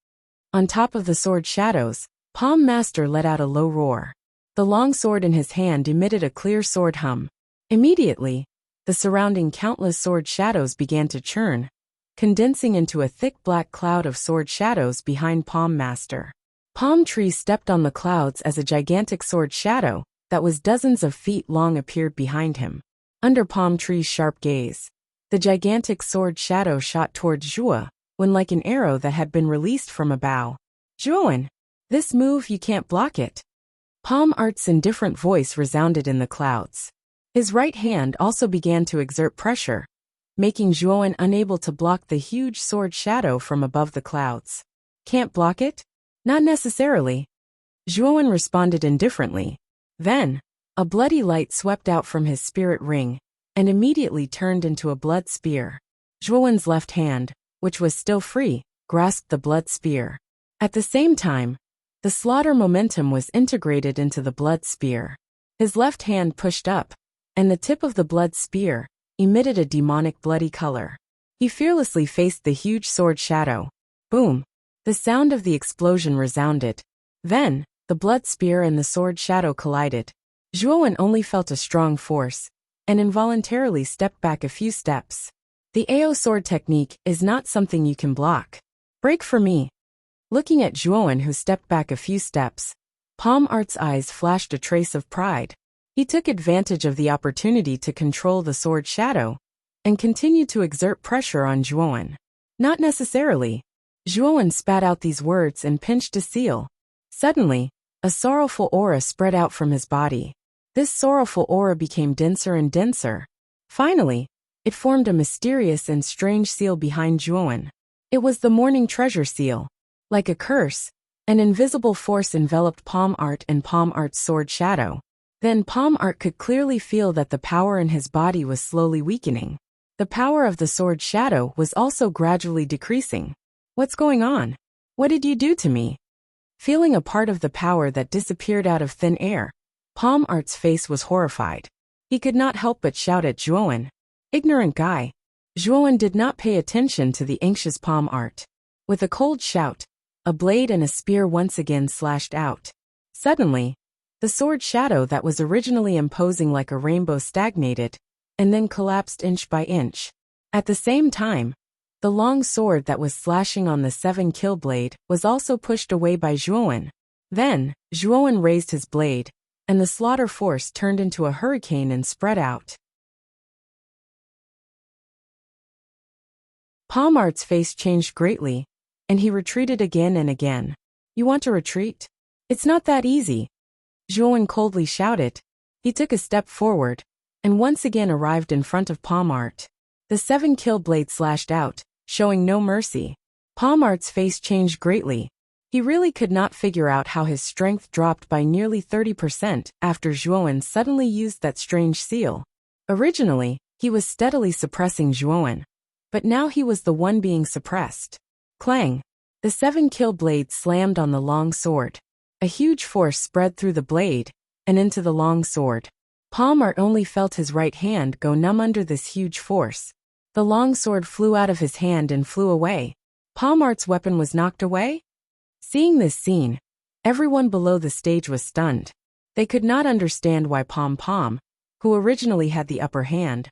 On top of the sword shadows, Palm Master let out a low roar. The long sword in his hand emitted a clear sword hum. Immediately, the surrounding countless sword shadows began to churn, condensing into a thick black cloud of sword shadows behind Palm Master. Palm Tree stepped on the clouds as a gigantic sword shadow that was dozens of feet long appeared behind him. Under Palm Tree's sharp gaze, the gigantic sword shadow shot towards Zhuo, when like an arrow that had been released from a bow. "Zhuowen, this move you can't block it." Palm Art's indifferent voice resounded in the clouds. His right hand also began to exert pressure, making Zhuowen unable to block the huge sword shadow from above the clouds. "Can't block it?" "Not necessarily." Zhuowen responded indifferently. Then, a bloody light swept out from his spirit ring, and immediately turned into a blood spear. Zhuowen's left hand, which was still free, grasped the blood spear. At the same time, the slaughter momentum was integrated into the blood spear. His left hand pushed up, and the tip of the blood spear emitted a demonic bloody color. He fearlessly faced the huge sword shadow. Boom! The sound of the explosion resounded. Then, the blood spear and the sword shadow collided. Zhuowen only felt a strong force, and involuntarily stepped back a few steps. The AO sword technique is not something you can block. "Break for me." Looking at Zhuowen, who stepped back a few steps, Palm Art's eyes flashed a trace of pride. He took advantage of the opportunity to control the sword shadow, and continued to exert pressure on Zhuowen. "Not necessarily." Zhuowen spat out these words and pinched a seal. Suddenly, a sorrowful aura spread out from his body. This sorrowful aura became denser and denser. Finally, it formed a mysterious and strange seal behind Zhuowen. It was the Morning Treasure seal. Like a curse, an invisible force enveloped Palm Art and Palm Art's sword shadow. Then Palm Art could clearly feel that the power in his body was slowly weakening. The power of the sword shadow was also gradually decreasing. "What's going on? What did you do to me?" Feeling a part of the power that disappeared out of thin air, Palm Art's face was horrified. He could not help but shout at Zhuowen. "Ignorant guy." Zhuowen did not pay attention to the anxious Palm Art. With a cold shout, a blade and a spear once again slashed out. Suddenly, the sword shadow that was originally imposing like a rainbow stagnated, and then collapsed inch by inch. At the same time, the long sword that was slashing on the 7 kill blade was also pushed away by Zhuowen. Then, Zhuowen raised his blade, and the slaughter force turned into a hurricane and spread out. Palm Art's face changed greatly, and he retreated again and again. You want to retreat? It's not that easy. Zhuowen coldly shouted. He took a step forward, and once again arrived in front of Palm Art. The 7-kill blade slashed out, showing no mercy. Palm Art's face changed greatly. He really could not figure out how his strength dropped by nearly 30% after Zhuowen suddenly used that strange seal. Originally, he was steadily suppressing Zhuowen, but now he was the one being suppressed. Clang! The 7-kill blade slammed on the long sword. A huge force spread through the blade and into the long sword. Palm Art only felt his right hand go numb under this huge force. The long sword flew out of his hand and flew away. Palm Art's weapon was knocked away? Seeing this scene, everyone below the stage was stunned. They could not understand why Pom, who originally had the upper hand,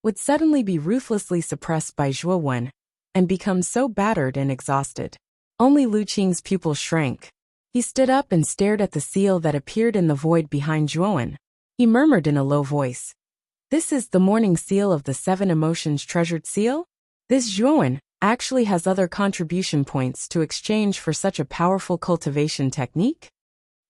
would suddenly be ruthlessly suppressed by Zhuowen and become so battered and exhausted. Only Lu Qing's pupil shrank. He stood up and stared at the seal that appeared in the void behind Zhuowen. He murmured in a low voice, "This is the morning seal of the 7 emotions treasured seal? This Zhuowen actually has other contribution points to exchange for such a powerful cultivation technique?"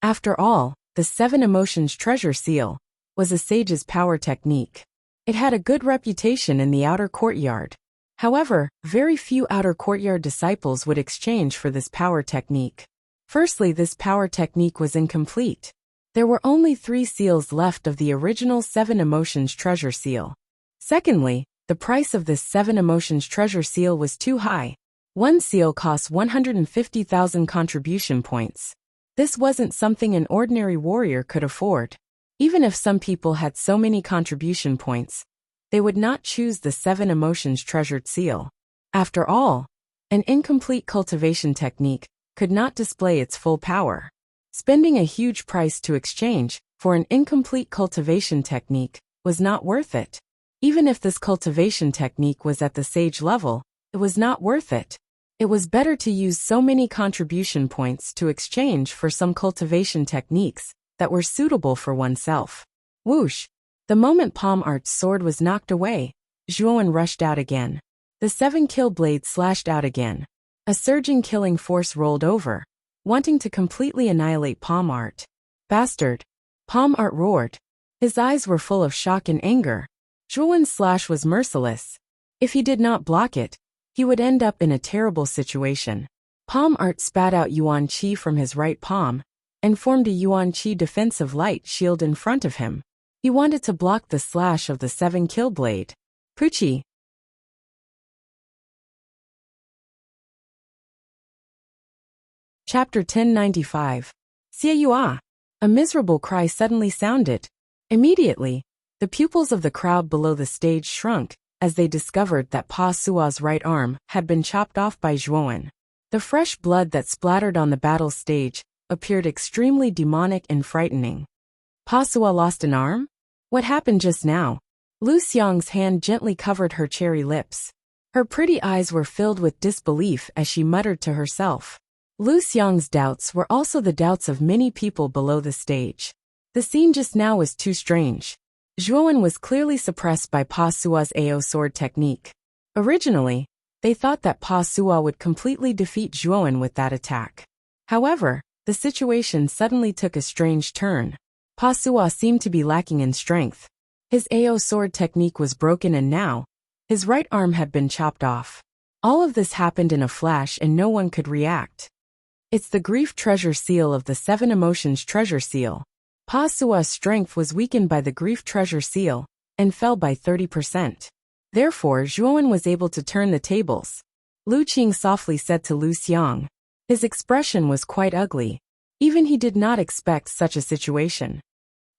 After all, the 7 emotions treasure seal was a sage's power technique. It had a good reputation in the outer courtyard. However, very few outer courtyard disciples would exchange for this power technique. Firstly, this power technique was incomplete. There were only 3 seals left of the original 7 emotions treasure seal. Secondly, the price of this 7 emotions treasure seal was too high. One seal cost 150,000 contribution points. This wasn't something an ordinary warrior could afford. Even if some people had so many contribution points, they would not choose the 7 emotions treasured seal. After all, an incomplete cultivation technique could not display its full power. Spending a huge price to exchange for an incomplete cultivation technique was not worth it. Even if this cultivation technique was at the sage level, it was not worth it. It was better to use so many contribution points to exchange for some cultivation techniques that were suitable for oneself. Whoosh! The moment Palm Art's sword was knocked away, Zhuowen rushed out again. The 7-kill blade slashed out again. A surging killing force rolled over, wanting to completely annihilate Palm Art. Bastard! Palm Art roared. His eyes were full of shock and anger. Zhuowen's slash was merciless. If he did not block it, he would end up in a terrible situation. Palm Art spat out Yuan Qi from his right palm and formed a Yuan Qi defensive light shield in front of him. He wanted to block the slash of the 7-kill blade. Puchi! Chapter 1095. Xie Yua! A miserable cry suddenly sounded. Immediately, the pupils of the crowd below the stage shrunk as they discovered that Pa Sua's right arm had been chopped off by Zhuowen. The fresh blood that splattered on the battle stage appeared extremely demonic and frightening. Pa Sua lost an arm? What happened just now? Lu Xiang's hand gently covered her cherry lips. Her pretty eyes were filled with disbelief as she muttered to herself. Lu Xiang's doubts were also the doubts of many people below the stage. The scene just now was too strange. Zhuowen was clearly suppressed by Pa Sua's AO sword technique. Originally, they thought that Pa Sua would completely defeat Zhuowen with that attack. However, the situation suddenly took a strange turn. Pa Sua seemed to be lacking in strength. His AO sword technique was broken and now, his right arm had been chopped off. All of this happened in a flash and no one could react. It's the grief treasure seal of the 7 emotions treasure seal. Pa Sua's strength was weakened by the grief treasure seal and fell by 30%. Therefore, Zhuowen was able to turn the tables. Lu Qing softly said to Lu Xiang. His expression was quite ugly. Even he did not expect such a situation.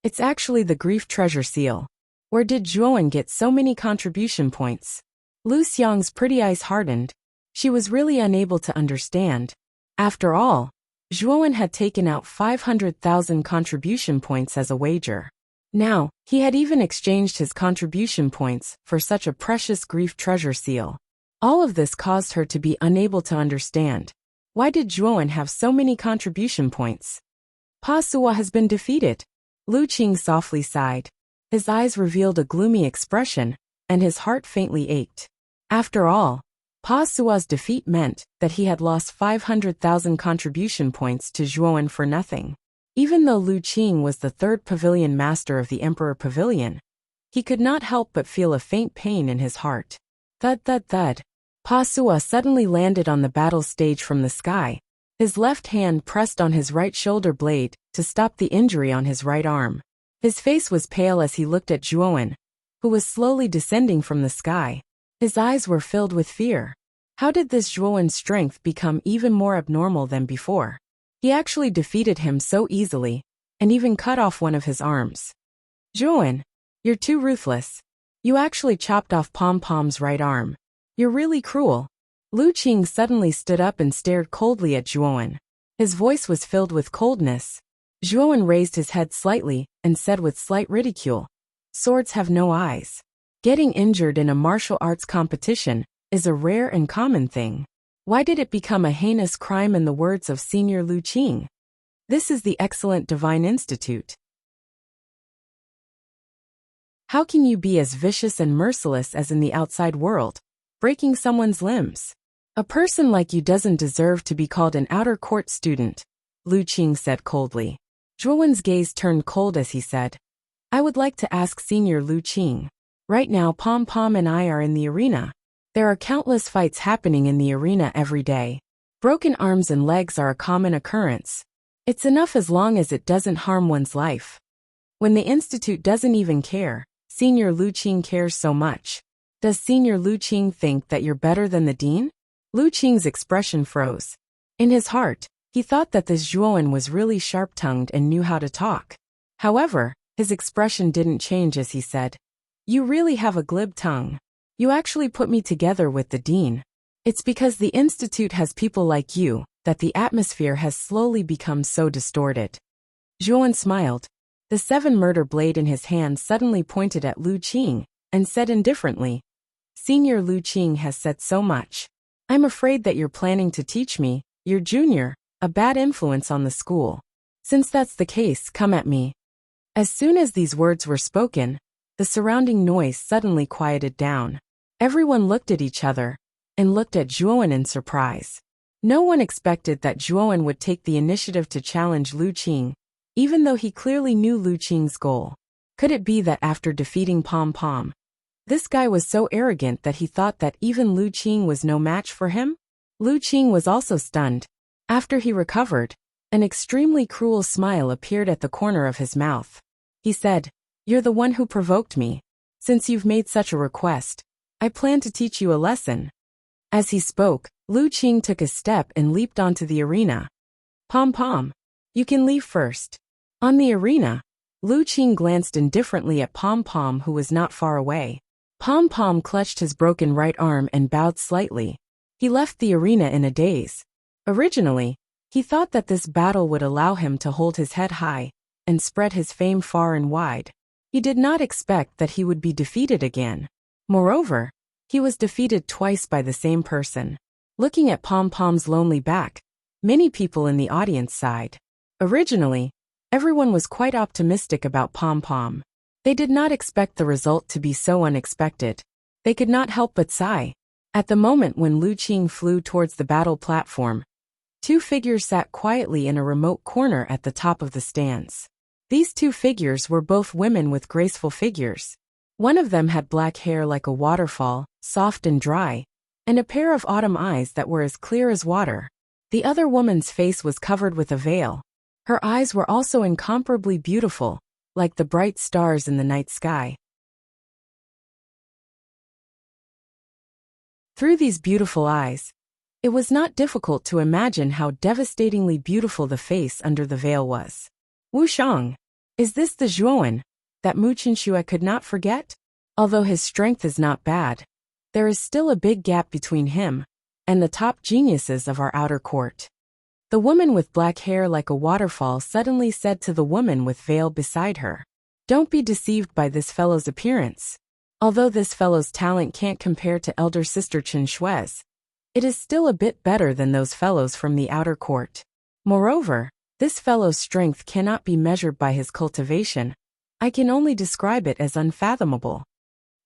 It's actually the grief treasure seal. Where did Zhuowen get so many contribution points? Lu Xiang's pretty eyes hardened. She was really unable to understand. After all, Zhuowen had taken out 500,000 contribution points as a wager. Now, he had even exchanged his contribution points for such a precious grief treasure seal. All of this caused her to be unable to understand. Why did Zhuowen have so many contribution points? Pa Sua has been defeated. Lu Qing softly sighed. His eyes revealed a gloomy expression, and his heart faintly ached. After all, Pa Sua's defeat meant that he had lost 500,000 contribution points to Zhuowen for nothing. Even though Lu Qing was the third pavilion master of the Emperor Pavilion, he could not help but feel a faint pain in his heart. Thud thud thud. Pa Sua suddenly landed on the battle stage from the sky. His left hand pressed on his right shoulder blade to stop the injury on his right arm. His face was pale as he looked at Zhuowen, who was slowly descending from the sky. His eyes were filled with fear. How did this Zhuowen's strength become even more abnormal than before? He actually defeated him so easily, and even cut off one of his arms. Zhuowen, you're too ruthless. You actually chopped off Pom Pom's right arm. You're really cruel. Lu Qing suddenly stood up and stared coldly at Zhuowen. His voice was filled with coldness. Zhuowen raised his head slightly and said with slight ridicule, "Swords have no eyes. Getting injured in a martial arts competition is a rare and common thing. Why did it become a heinous crime in the words of Senior Lu Qing? This is the excellent Divine Institute. How can you be as vicious and merciless as in the outside world, breaking someone's limbs? A person like you doesn't deserve to be called an outer court student," Lu Qing said coldly. Zhuowen's gaze turned cold as he said, "I would like to ask Senior Lu Qing. Right now Pom Pom and I are in the arena. There are countless fights happening in the arena every day. Broken arms and legs are a common occurrence. It's enough as long as it doesn't harm one's life. When the institute doesn't even care, Senior Lu Qing cares so much. Does Senior Lu Qing think that you're better than the dean?" Lu Qing's expression froze. In his heart, he thought that this Zhuowen was really sharp-tongued and knew how to talk. However, his expression didn't change as he said, "You really have a glib tongue. You actually put me together with the dean. It's because the institute has people like you that the atmosphere has slowly become so distorted." Zhuowen smiled. The 7-murder blade in his hand suddenly pointed at Lu Qing and said indifferently, "Senior Lu Qing has said so much. I'm afraid that you're planning to teach me, your junior, a bad influence on the school. Since that's the case, come at me." As soon as these words were spoken, the surrounding noise suddenly quieted down. Everyone looked at each other and looked at Zhuowen in surprise. No one expected that Zhuowen would take the initiative to challenge Lu Qing, even though he clearly knew Lu Qing's goal. Could it be that after defeating Pom Pom, this guy was so arrogant that he thought that even Lu Qing was no match for him? Lu Qing was also stunned. After he recovered, an extremely cruel smile appeared at the corner of his mouth. He said, "You're the one who provoked me. Since you've made such a request, I plan to teach you a lesson." As he spoke, Lu Qing took a step and leaped onto the arena. "Pom Pom, you can leave first." On the arena, Lu Qing glanced indifferently at Pom Pom, who was not far away. Pom Pom clutched his broken right arm and bowed slightly. He left the arena in a daze. Originally, he thought that this battle would allow him to hold his head high and spread his fame far and wide. He did not expect that he would be defeated again. Moreover, he was defeated twice by the same person. Looking at Pom Pom's lonely back, many people in the audience sighed. Originally, everyone was quite optimistic about Pom Pom. They did not expect the result to be so unexpected. They could not help but sigh. At the moment when Lu Qing flew towards the battle platform, 2 figures sat quietly in a remote corner at the top of the stands. These 2 figures were both women with graceful figures. One of them had black hair like a waterfall, soft and dry, and a pair of autumn eyes that were as clear as water. The other woman's face was covered with a veil. Her eyes were also incomparably beautiful, like the bright stars in the night sky. Through these beautiful eyes, it was not difficult to imagine how devastatingly beautiful the face under the veil was. Wu Shang, is this the Zhuowen that Mu Qinxue could not forget? Although his strength is not bad, there is still a big gap between him and the top geniuses of our outer court. The woman with black hair like a waterfall suddenly said to the woman with veil beside her, "Don't be deceived by this fellow's appearance. Although this fellow's talent can't compare to elder sister Chen Shui's, it is still a bit better than those fellows from the outer court. Moreover, This fellow's strength cannot be measured by his cultivation. I can only describe it as unfathomable."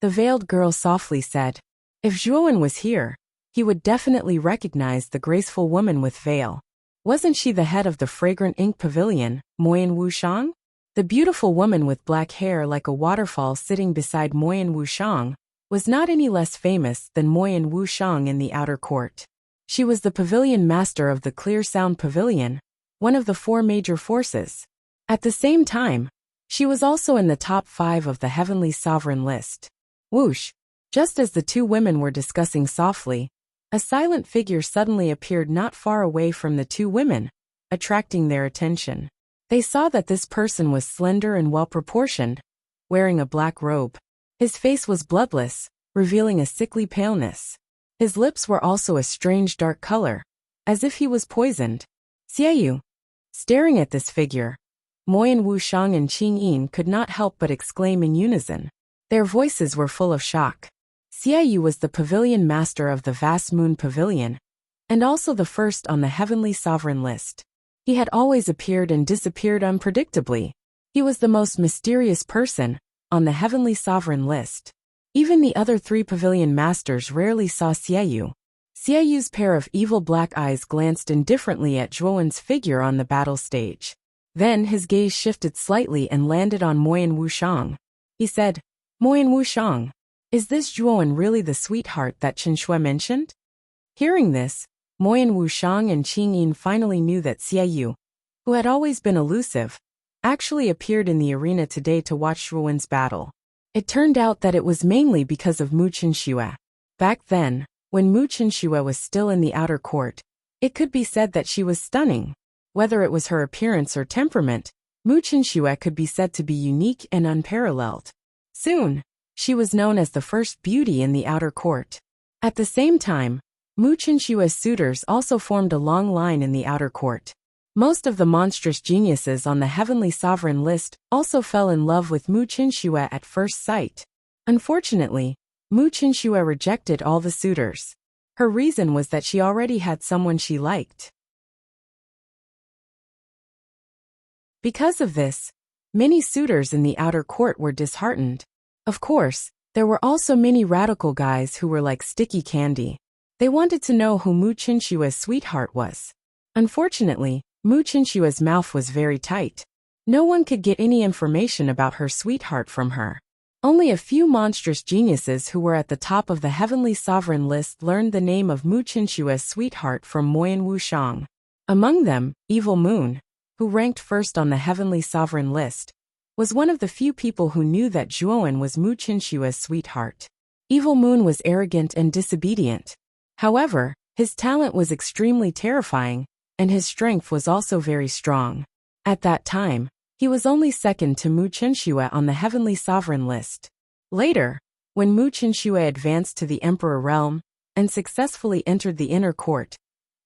The veiled girl softly said, "If Zhuowen was here, he would definitely recognize the graceful woman with veil. Wasn't she the head of the fragrant ink pavilion, Moyan Wushang?" The beautiful woman with black hair like a waterfall sitting beside Moyan Wushang was not any less famous than Moyan Wushang in the outer court. She was the pavilion master of the Clear Sound Pavilion, one of the 4 major forces. At the same time, she was also in the top 5 of the Heavenly Sovereign list. Whoosh! Just as the 2 women were discussing softly, a silent figure suddenly appeared not far away from the 2 women, attracting their attention. They saw that this person was slender and well-proportioned, wearing a black robe. His face was bloodless, revealing a sickly paleness. His lips were also a strange dark color, as if he was poisoned. "Xiaoyu." Staring at this figure, Moyan Wushang and Qing Yin could not help but exclaim in unison. Their voices were full of shock. Xiaoyu was the pavilion master of the Vast Moon Pavilion, and also the first on the Heavenly Sovereign list. He had always appeared and disappeared unpredictably. He was the most mysterious person on the Heavenly Sovereign list. Even the other 3 pavilion masters rarely saw Xiaoyu. Xiaoyu's pair of evil black eyes glanced indifferently at Zhuowen's figure on the battle stage. Then his gaze shifted slightly and landed on Moyan Wushang. He said, "Moyan Wushang, is this Zhuowen really the sweetheart that Chen Shui mentioned?" Hearing this, Moyan Wushang and Qing Yin finally knew that Xiaoyu, who had always been elusive, actually appeared in the arena today to watch Zhuowen's battle. It turned out that it was mainly because of Mu Qinshui. Back then, when Mu Qinshui was still in the outer court, it could be said that she was stunning. Whether it was her appearance or temperament, Mu Qinshui could be said to be unique and unparalleled. Soon, she was known as the first beauty in the outer court. At the same time, Mu Qinshui's suitors also formed a long line in the outer court. Most of the monstrous geniuses on the Heavenly Sovereign list also fell in love with Mu Qinshui at first sight. Unfortunately, Mu Qinshui rejected all the suitors. Her reason was that she already had someone she liked. Because of this, many suitors in the outer court were disheartened. Of course, there were also many radical guys who were like sticky candy. They wanted to know who Mu Qinshui's sweetheart was. Unfortunately, Mu Qinshui's mouth was very tight. No one could get any information about her sweetheart from her. Only a few monstrous geniuses who were at the top of the Heavenly Sovereign list learned the name of Mu Qinshui's sweetheart from Moyan Wushang. Among them, Evil Moon, who ranked first on the Heavenly Sovereign list, was one of the few people who knew that Zhuowen was Mu Qinshui's sweetheart. Evil Moon was arrogant and disobedient. However, his talent was extremely terrifying, and his strength was also very strong. At that time, he was only second to Mu Qinshui on the Heavenly Sovereign list. Later, when Mu Qinshui advanced to the Emperor realm and successfully entered the inner court,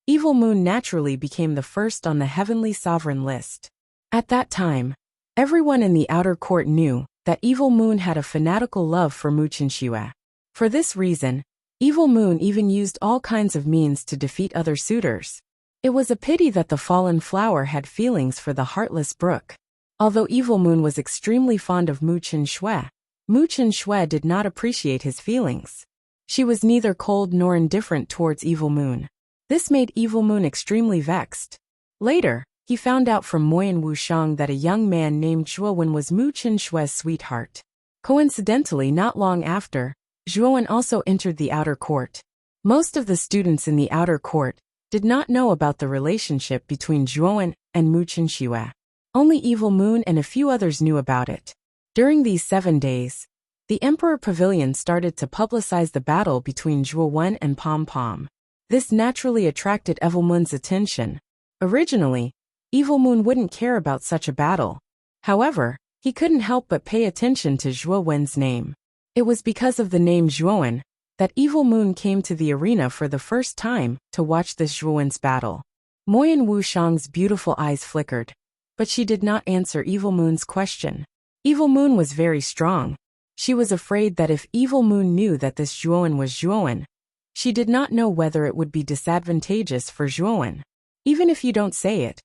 Evil Moon naturally became the first on the Heavenly Sovereign list. At that time, everyone in the outer court knew that Evil Moon had a fanatical love for Mu Qinshui. For this reason, Evil Moon even used all kinds of means to defeat other suitors. It was a pity that the fallen flower had feelings for the heartless brook. Although Evil Moon was extremely fond of Mu Qinshui did not appreciate his feelings. She was neither cold nor indifferent towards Evil Moon. This made Evil Moon extremely vexed. Later, he found out from Moyan Wushang that a young man named Zhuowen was Mu Qinshui's sweetheart. Coincidentally, not long after, Zhuowen also entered the outer court. Most of the students in the outer court did not know about the relationship between Zhuowen and Mu Qinshui. Only Evil Moon and a few others knew about it. During these 7 days, the Emperor Pavilion started to publicize the battle between Zhuowen and Pom Pom. This naturally attracted Evil Moon's attention. Originally, Evil Moon wouldn't care about such a battle. However, he couldn't help but pay attention to Zhuowen's name. It was because of the name Zhuowen that Evil Moon came to the arena for the first time to watch this Zhuowen's battle. Moyan Wushang's beautiful eyes flickered, but she did not answer Evil Moon's question. Evil Moon was very strong. She was afraid that if Evil Moon knew that this Zhuowen was Zhuowen, she did not know whether it would be disadvantageous for Zhuowen. Even if you don't say it,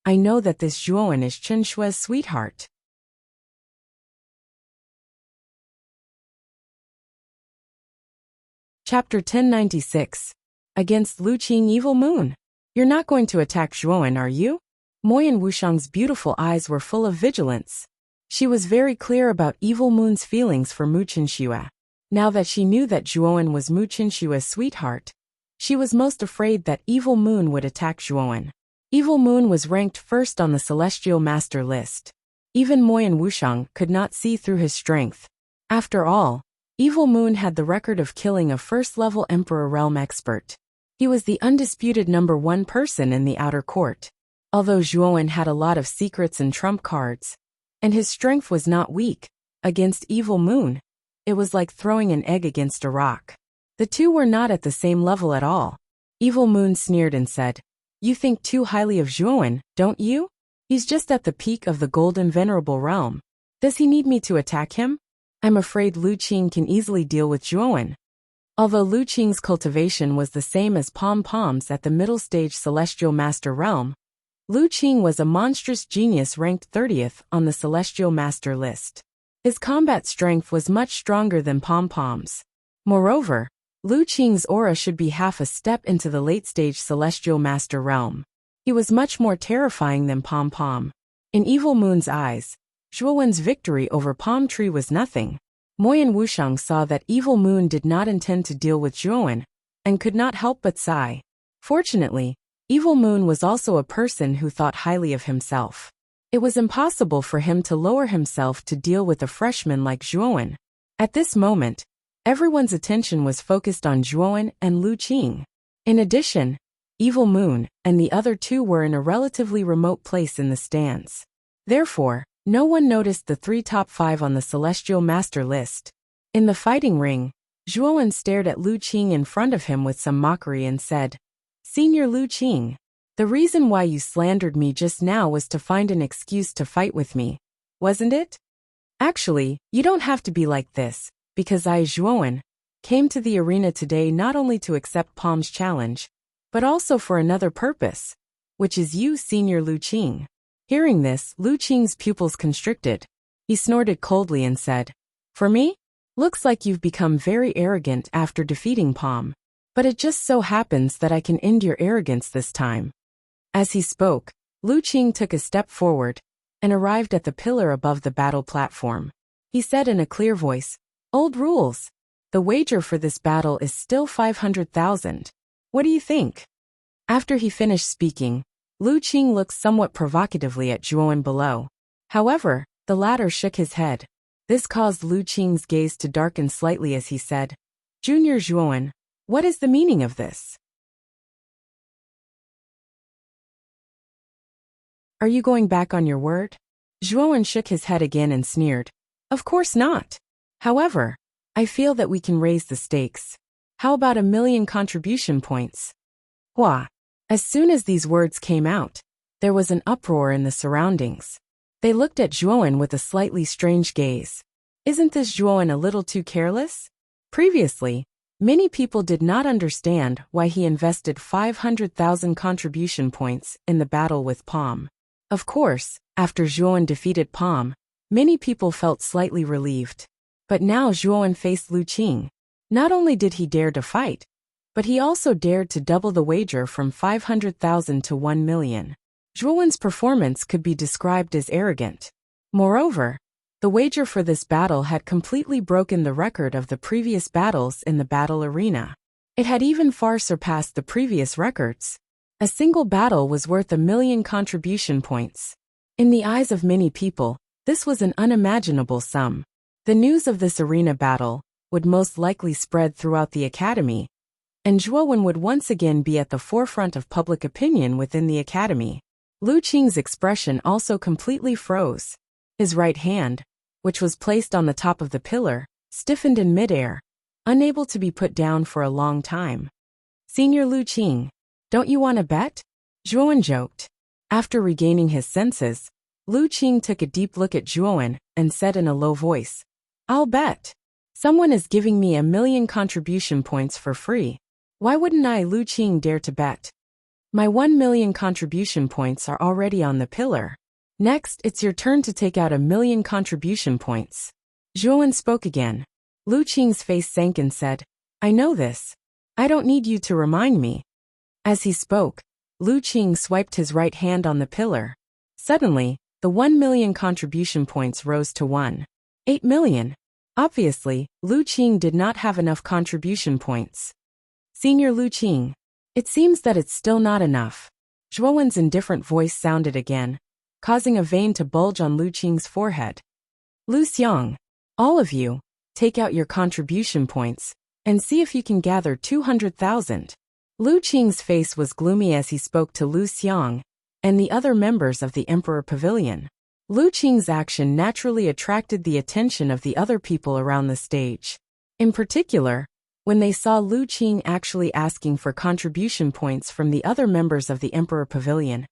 I know that this Zhuowen is Chen Shui's sweetheart. Chapter 1096. Against Lu Qing Evil Moon. You're not going to attack Zhuowen, are you? Moyan Wuxiang's beautiful eyes were full of vigilance. She was very clear about Evil Moon's feelings for Mu Qinxue. Now that she knew that Zhuowen was Mu Qinxue's sweetheart, she was most afraid that Evil Moon would attack Zhuowen. Evil Moon was ranked first on the Celestial Master list. Even Moyan Wuxiang could not see through his strength. After all, Evil Moon had the record of killing a first-level Emperor Realm expert. He was the undisputed #1 person in the outer court. Although Zhuowen had a lot of secrets and trump cards, and his strength was not weak, against Evil Moon, it was like throwing an egg against a rock. The two were not at the same level at all. Evil Moon sneered and said, "You think too highly of Zhuowen, don't you? He's just at the peak of the Golden Venerable Realm. Does he need me to attack him? I'm afraid Lu Qing can easily deal with Zhuowen." Although Lu Qing's cultivation was the same as Pom-Pom's at the middle stage Celestial Master Realm, Lu Qing was a monstrous genius ranked 30th on the Celestial Master list. His combat strength was much stronger than Pom-Pom's. Moreover, Lu Qing's aura should be half a step into the late-stage Celestial Master Realm. He was much more terrifying than Pom-Pom. In Evil Moon's eyes, Zhuowen's victory over Palm Tree was nothing. Moyan Wuxiang saw that Evil Moon did not intend to deal with Zhuowen, and could not help but sigh. Fortunately, Evil Moon was also a person who thought highly of himself. It was impossible for him to lower himself to deal with a freshman like Zhuowen. At this moment, everyone's attention was focused on Zhuowen and Lu Qing. In addition, Evil Moon and the other two were in a relatively remote place in the stands. Therefore, no one noticed the top 5 on the Celestial Master list. In the fighting ring, Zhuowen stared at Lu Qing in front of him with some mockery and said, "Senior Lu Qing, the reason why you slandered me just now was to find an excuse to fight with me, wasn't it? Actually, you don't have to be like this, because I, Zhuowen, came to the arena today not only to accept Palm's challenge, but also for another purpose, which is you, Senior Lu Qing." Hearing this, Lu Qing's pupils constricted. He snorted coldly and said, "For me? Looks like you've become very arrogant after defeating Palm. But it just so happens that I can end your arrogance this time." As he spoke, Lu Qing took a step forward and arrived at the pillar above the battle platform. He said in a clear voice, "Old rules. The wager for this battle is still 500,000. What do you think?" After he finished speaking, Lu Qing looked somewhat provocatively at Zhuowen below. However, the latter shook his head. This caused Lu Qing's gaze to darken slightly as he said, "Junior Zhuowen, what is the meaning of this? Are you going back on your word?" Zhuowen shook his head again and sneered, "Of course not. However, I feel that we can raise the stakes. How about 1,000,000 contribution points?" Hua! As soon as these words came out, there was an uproar in the surroundings. They looked at Zhuowen with a slightly strange gaze. Isn't this Zhuowen a little too careless? Previously, many people did not understand why he invested 500,000 contribution points in the battle with Palm. Of course, after Zhuowen defeated Palm, many people felt slightly relieved. But now Zhuowen faced Lu Qing. Not only did he dare to fight, but he also dared to double the wager from 500,000 to 1,000,000. Zhuowen's performance could be described as arrogant. Moreover, the wager for this battle had completely broken the record of the previous battles in the battle arena. It had even far surpassed the previous records. A single battle was worth 1,000,000 contribution points. In the eyes of many people, this was an unimaginable sum. The news of this arena battle would most likely spread throughout the academy, and Zhuowen would once again be at the forefront of public opinion within the academy. Lu Qing's expression also completely froze. His right hand, which was placed on the top of the pillar, stiffened in midair, unable to be put down for a long time. "Senior Lu Qing, don't you want to bet?" Zhuowen joked. After regaining his senses, Lu Qing took a deep look at Zhuowen and said in a low voice, "I'll bet. Someone is giving me 1,000,000 contribution points for free. Why wouldn't I, Lu Qing, dare to bet?" My 1,000,000 contribution points are already on the pillar. Next, it's your turn to take out 1,000,000 contribution points. Zhuowen spoke again. Lu Qing's face sank and said, I know this. I don't need you to remind me. As he spoke, Lu Qing swiped his right hand on the pillar. Suddenly, the 1,000,000 contribution points rose to 1.8 million. Obviously, Lu Qing did not have enough contribution points. Senior Lu Qing, it seems that it's still not enough. Zhuowen's indifferent voice sounded again, causing a vein to bulge on Lu Qing's forehead. Lu Xiang, all of you, take out your contribution points, and see if you can gather 200,000. Lu Qing's face was gloomy as he spoke to Lu Xiang and the other members of the Emperor Pavilion. Lu Qing's action naturally attracted the attention of the other people around the stage. In particular, when they saw Lu Qing actually asking for contribution points from the other members of the Emperor Pavilion,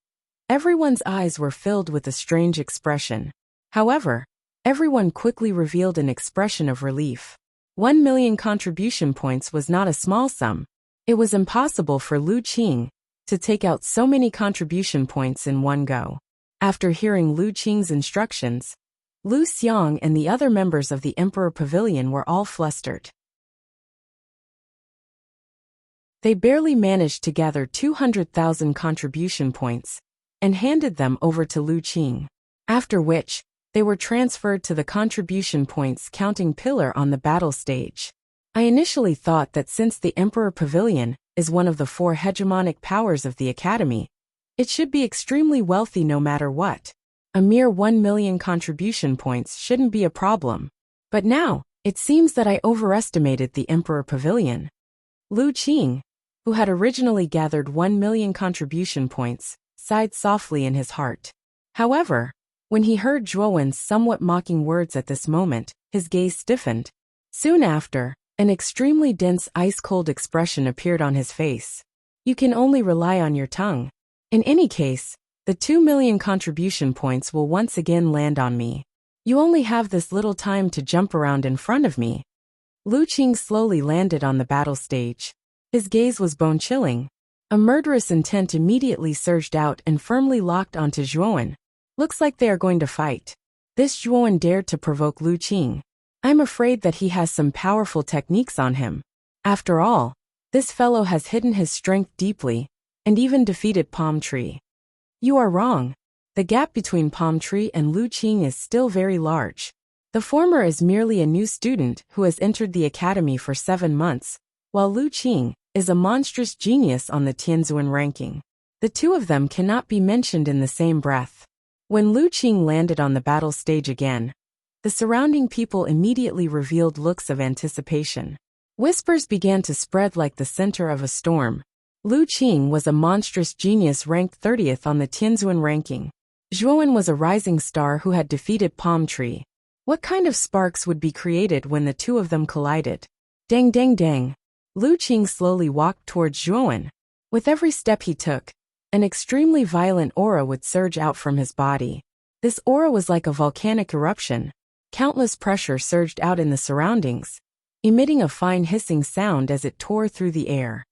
everyone's eyes were filled with a strange expression. However, everyone quickly revealed an expression of relief. 1,000,000 contribution points was not a small sum. It was impossible for Lu Qing to take out so many contribution points in one go. After hearing Lu Qing's instructions, Lu Xiang and the other members of the Emperor Pavilion were all flustered. They barely managed to gather 200,000 contribution points and handed them over to Lu Qing, after which, they were transferred to the contribution points counting pillar on the battle stage. I initially thought that since the Emperor Pavilion is one of the 4 hegemonic powers of the Academy, it should be extremely wealthy no matter what. A mere 1,000,000 contribution points shouldn't be a problem. But now, it seems that I overestimated the Emperor Pavilion. Lu Qing, who had originally gathered 1,000,000 contribution points, sighed softly in his heart. However, when he heard Zhuowen's somewhat mocking words at this moment, his gaze stiffened. Soon after, an extremely dense ice-cold expression appeared on his face. You can only rely on your tongue. In any case, the 2,000,000 contribution points will once again land on me. You only have this little time to jump around in front of me. Lu Qing slowly landed on the battle stage. His gaze was bone-chilling. A murderous intent immediately surged out and firmly locked onto Zhuowen. Looks like they are going to fight. This Zhuowen dared to provoke Lu Qing. I'm afraid that he has some powerful techniques on him. After all, this fellow has hidden his strength deeply, and even defeated Palm Tree. You are wrong. The gap between Palm Tree and Lu Qing is still very large. The former is merely a new student who has entered the academy for 7 months, while Lu Qing is a monstrous genius on the Tianzuan ranking. The two of them cannot be mentioned in the same breath. When Lu Qing landed on the battle stage again, the surrounding people immediately revealed looks of anticipation. Whispers began to spread like the center of a storm. Lu Qing was a monstrous genius ranked 30th on the Tianzuan ranking. Zhuowen was a rising star who had defeated Palm Tree. What kind of sparks would be created when the two of them collided? Dang dang dang. Lu Qing slowly walked towards Zhuowen. With every step he took, an extremely violent aura would surge out from his body. This aura was like a volcanic eruption. Countless pressure surged out in the surroundings, emitting a fine hissing sound as it tore through the air.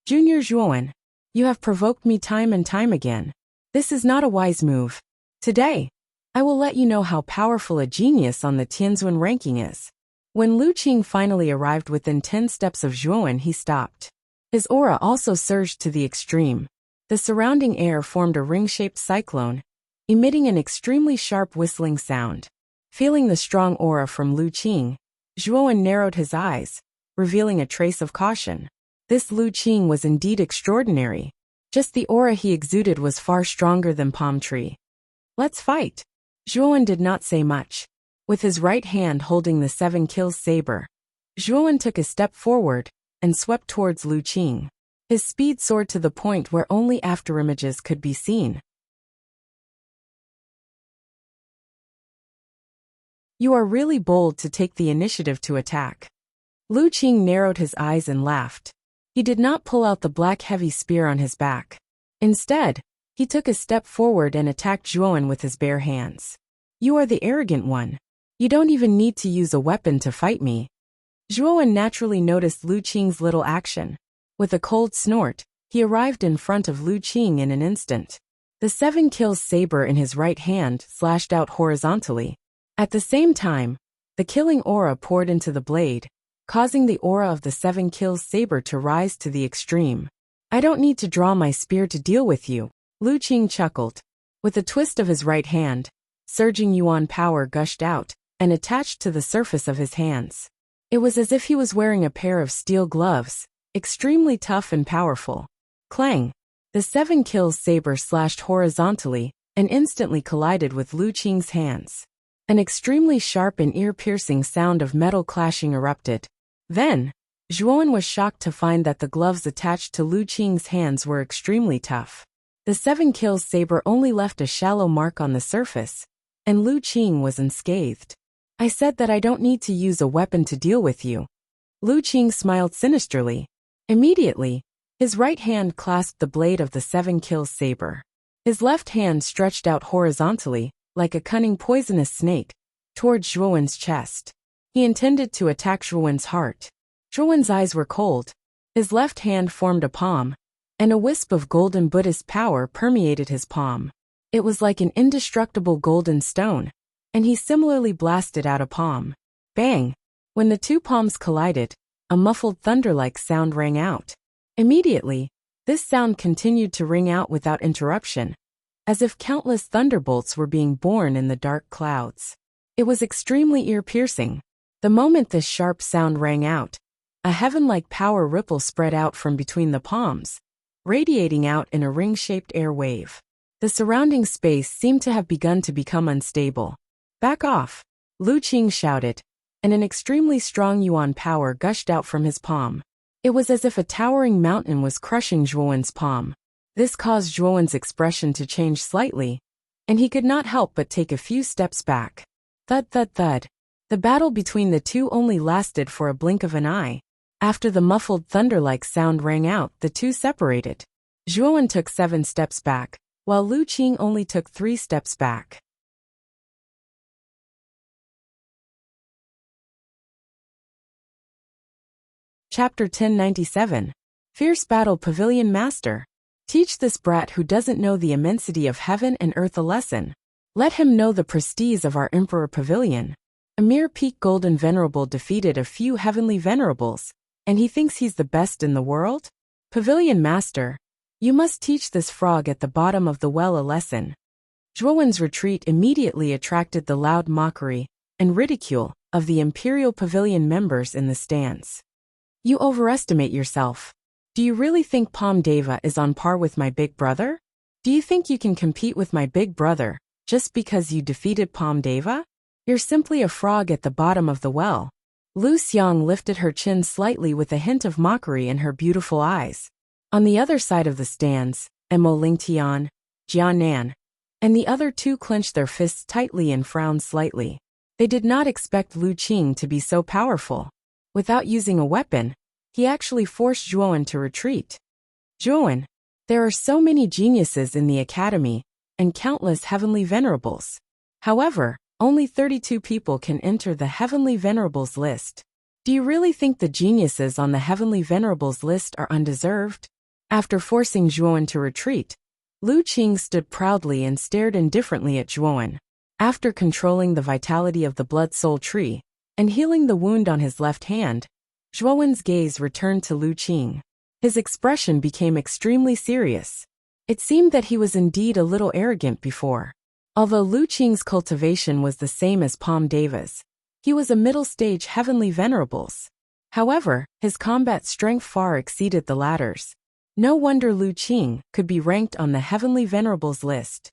Junior Zhuowen, you have provoked me time and time again. This is not a wise move. Today, I will let you know how powerful a genius on the Tianzuan ranking is. When Lu Qing finally arrived within 10 steps of Zhuowen, he stopped. His aura also surged to the extreme. The surrounding air formed a ring-shaped cyclone, emitting an extremely sharp whistling sound. Feeling the strong aura from Lu Qing, Zhuowen narrowed his eyes, revealing a trace of caution. This Lu Qing was indeed extraordinary. Just the aura he exuded was far stronger than Palm Tree. Let's fight. Zhuowen did not say much. With his right hand holding the 7 kills saber, Zhuowen took a step forward and swept towards Lu Qing. His speed soared to the point where only afterimages could be seen. You are really bold to take the initiative to attack. Lu Qing narrowed his eyes and laughed. He did not pull out the black heavy spear on his back. Instead, he took a step forward and attacked Zhuowen with his bare hands. You are the arrogant one. You don't even need to use a weapon to fight me. Zhuowen naturally noticed Lu Qing's little action. With a cold snort, he arrived in front of Lu Qing in an instant. The 7 kills saber in his right hand slashed out horizontally. At the same time, the killing aura poured into the blade, causing the aura of the 7 kills saber to rise to the extreme. I don't need to draw my spear to deal with you, Lu Qing chuckled. With a twist of his right hand, surging yuan power gushed out and attached to the surface of his hands. It was as if he was wearing a pair of steel gloves, extremely tough and powerful. Clang! The 7 kills saber slashed horizontally and instantly collided with Lu Qing's hands. An extremely sharp and ear-piercing sound of metal clashing erupted. Then, Zhuan was shocked to find that the gloves attached to Lu Qing's hands were extremely tough. The 7 kills saber only left a shallow mark on the surface, and Lu Qing was unscathed. I said that I don't need to use a weapon to deal with you. Lu Qing smiled sinisterly. Immediately, his right hand clasped the blade of the 7 kills saber. His left hand stretched out horizontally, like a cunning poisonous snake, toward Zhuan's chest. He intended to attack Zhuan's heart. Zhuan's eyes were cold. His left hand formed a palm, and a wisp of golden Buddhist power permeated his palm. It was like an indestructible golden stone, and he similarly blasted out a palm. Bang! When the two palms collided, a muffled thunder-like sound rang out. Immediately, this sound continued to ring out without interruption, as if countless thunderbolts were being born in the dark clouds. It was extremely ear-piercing. The moment this sharp sound rang out, a heaven-like power ripple spread out from between the palms, radiating out in a ring-shaped air wave. The surrounding space seemed to have begun to become unstable. Back off! Lu Qing shouted, and an extremely strong yuan power gushed out from his palm. It was as if a towering mountain was crushing Zhuan's palm. This caused Zhuan's expression to change slightly, and he could not help but take a few steps back. Thud thud thud. The battle between the two only lasted for a blink of an eye. After the muffled thunder-like sound rang out, the two separated. Zhuan took 7 steps back, while Lu Qing only took 3 steps back. Chapter 1097. Fierce Battle Pavilion Master. Teach this brat who doesn't know the immensity of heaven and earth a lesson. Let him know the prestige of our Emperor Pavilion. A mere peak golden venerable defeated a few heavenly venerables, and he thinks he's the best in the world? Pavilion Master, you must teach this frog at the bottom of the well a lesson. Zhuan's retreat immediately attracted the loud mockery and ridicule of the Imperial Pavilion members in the stands. You overestimate yourself. Do you really think Palm Deva is on par with my big brother? Do you think you can compete with my big brother just because you defeated Palm Deva? You're simply a frog at the bottom of the well. Lu Xiang lifted her chin slightly with a hint of mockery in her beautiful eyes. On the other side of the stands, Mo Lingtian, Jian Nan, and the other two clenched their fists tightly and frowned slightly. They did not expect Lu Qing to be so powerful. Without using a weapon, he actually forced Zhuan to retreat. Zhuan, there are so many geniuses in the academy, and countless heavenly venerables. However, only 32 people can enter the heavenly venerables list. Do you really think the geniuses on the heavenly venerables list are undeserved? After forcing Zhuan to retreat, Lu Qing stood proudly and stared indifferently at Zhuan. After controlling the vitality of the blood soul tree and healing the wound on his left hand, Zhuan's gaze returned to Lu Qing. His expression became extremely serious. It seemed that he was indeed a little arrogant before. Although Lu Qing's cultivation was the same as Palm Deva's, he was a middle-stage heavenly venerables. However, his combat strength far exceeded the latter's. No wonder Lu Qing could be ranked on the heavenly venerables list.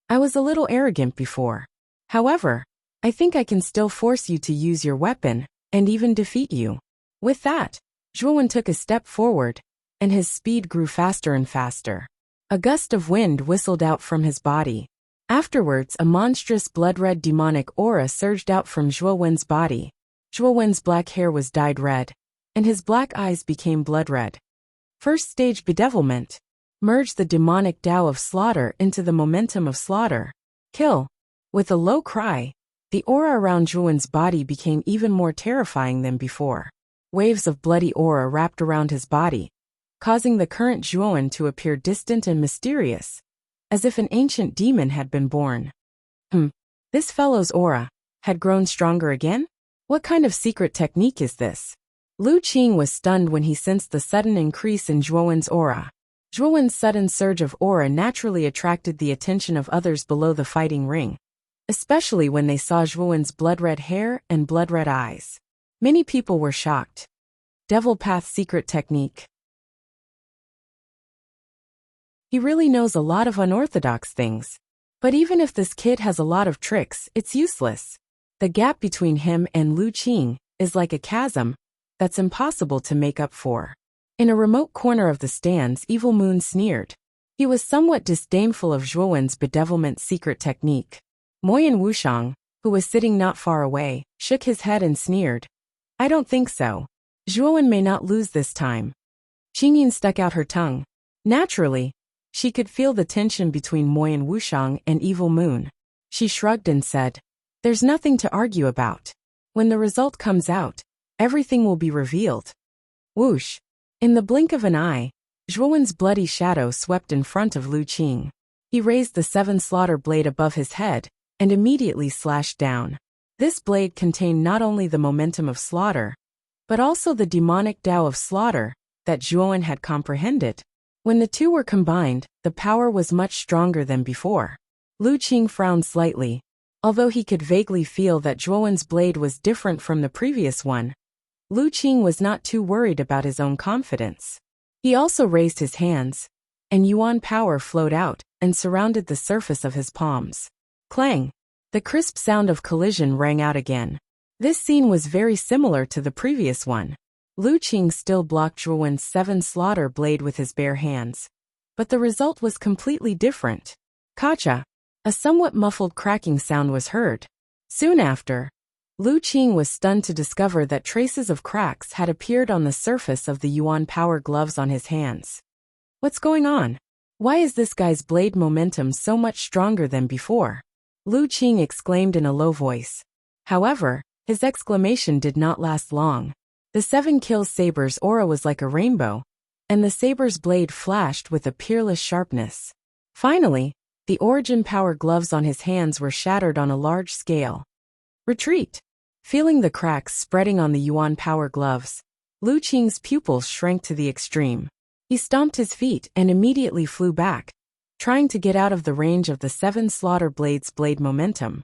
I was a little arrogant before. However, I think I can still force you to use your weapon and even defeat you. With that, Zhuan took a step forward, and his speed grew faster and faster. A gust of wind whistled out from his body. Afterwards, a monstrous blood-red demonic aura surged out from Zhuan's body. Zhuan's black hair was dyed red, and his black eyes became blood-red. First stage bedevilment. Merge the demonic Tao of slaughter into the momentum of slaughter. Kill. With a low cry, the aura around Zhuan's body became even more terrifying than before. Waves of bloody aura wrapped around his body, causing the current Zhuowen to appear distant and mysterious, as if an ancient demon had been born. This fellow's aura had grown stronger again? What kind of secret technique is this? Lu Qing was stunned when he sensed the sudden increase in Zhuowen's aura. Zhuowen's sudden surge of aura naturally attracted the attention of others below the fighting ring, especially when they saw Zhuowen's blood-red hair and blood-red eyes. Many people were shocked. Devil Path secret technique. He really knows a lot of unorthodox things. But even if this kid has a lot of tricks, it's useless. The gap between him and Lu Qing is like a chasm that's impossible to make up for. In a remote corner of the stands, Evil Moon sneered. He was somewhat disdainful of Zhuowen's bedevilment secret technique. Moyan Wuxiang, who was sitting not far away, shook his head and sneered. I don't think so. Zhuowen may not lose this time. Qingyin stuck out her tongue. Naturally, she could feel the tension between Moyan Wuxiang and Evil Moon. She shrugged and said, there's nothing to argue about. When the result comes out, everything will be revealed. Whoosh! In the blink of an eye, Zhuowen's bloody shadow swept in front of Lu Qing. He raised the 7 slaughter blade above his head and immediately slashed down. This blade contained not only the momentum of slaughter, but also the demonic Tao of slaughter that Zhuowen had comprehended. When the two were combined, the power was much stronger than before. Lu Qing frowned slightly. Although he could vaguely feel that Zhuowen's blade was different from the previous one, Lu Qing was not too worried about his own confidence. He also raised his hands, and Yuan power flowed out and surrounded the surface of his palms. Clang! The crisp sound of collision rang out again. This scene was very similar to the previous one. Lu Qing still blocked Zhuowen's 7 slaughter blade with his bare hands. But the result was completely different. Kacha! A somewhat muffled cracking sound was heard. Soon after, Lu Qing was stunned to discover that traces of cracks had appeared on the surface of the Yuan power gloves on his hands. What's going on? Why is this guy's blade momentum so much stronger than before? Lu Qing exclaimed in a low voice. However, his exclamation did not last long. The 7 kills saber's aura was like a rainbow, and the saber's blade flashed with a peerless sharpness. Finally, the origin power gloves on his hands were shattered on a large scale. Retreat! Feeling the cracks spreading on the Yuan power gloves, Lu Qing's pupils shrank to the extreme. He stomped his feet and immediately flew back, trying to get out of the range of the 7 slaughter blades' blade momentum.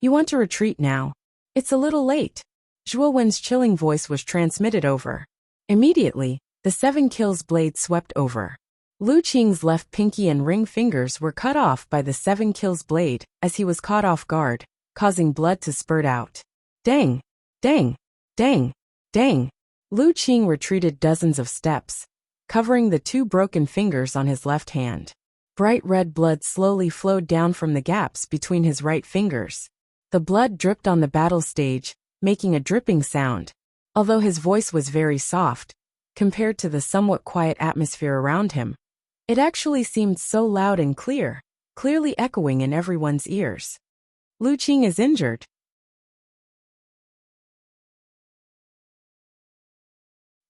You want to retreat now? It's a little late. Zhuowen's chilling voice was transmitted over. Immediately, the 7 kills blade swept over. Lu Qing's left pinky and ring fingers were cut off by the 7 kills blade as he was caught off guard, causing blood to spurt out. Dang! Dang! Dang! Dang! Lu Qing retreated dozens of steps, covering the 2 broken fingers on his left hand. Bright red blood slowly flowed down from the gaps between his right fingers. The blood dripped on the battle stage, making a dripping sound. Although his voice was very soft, compared to the somewhat quiet atmosphere around him, it actually seemed so loud and clear, clearly echoing in everyone's ears. Lu Qing is injured.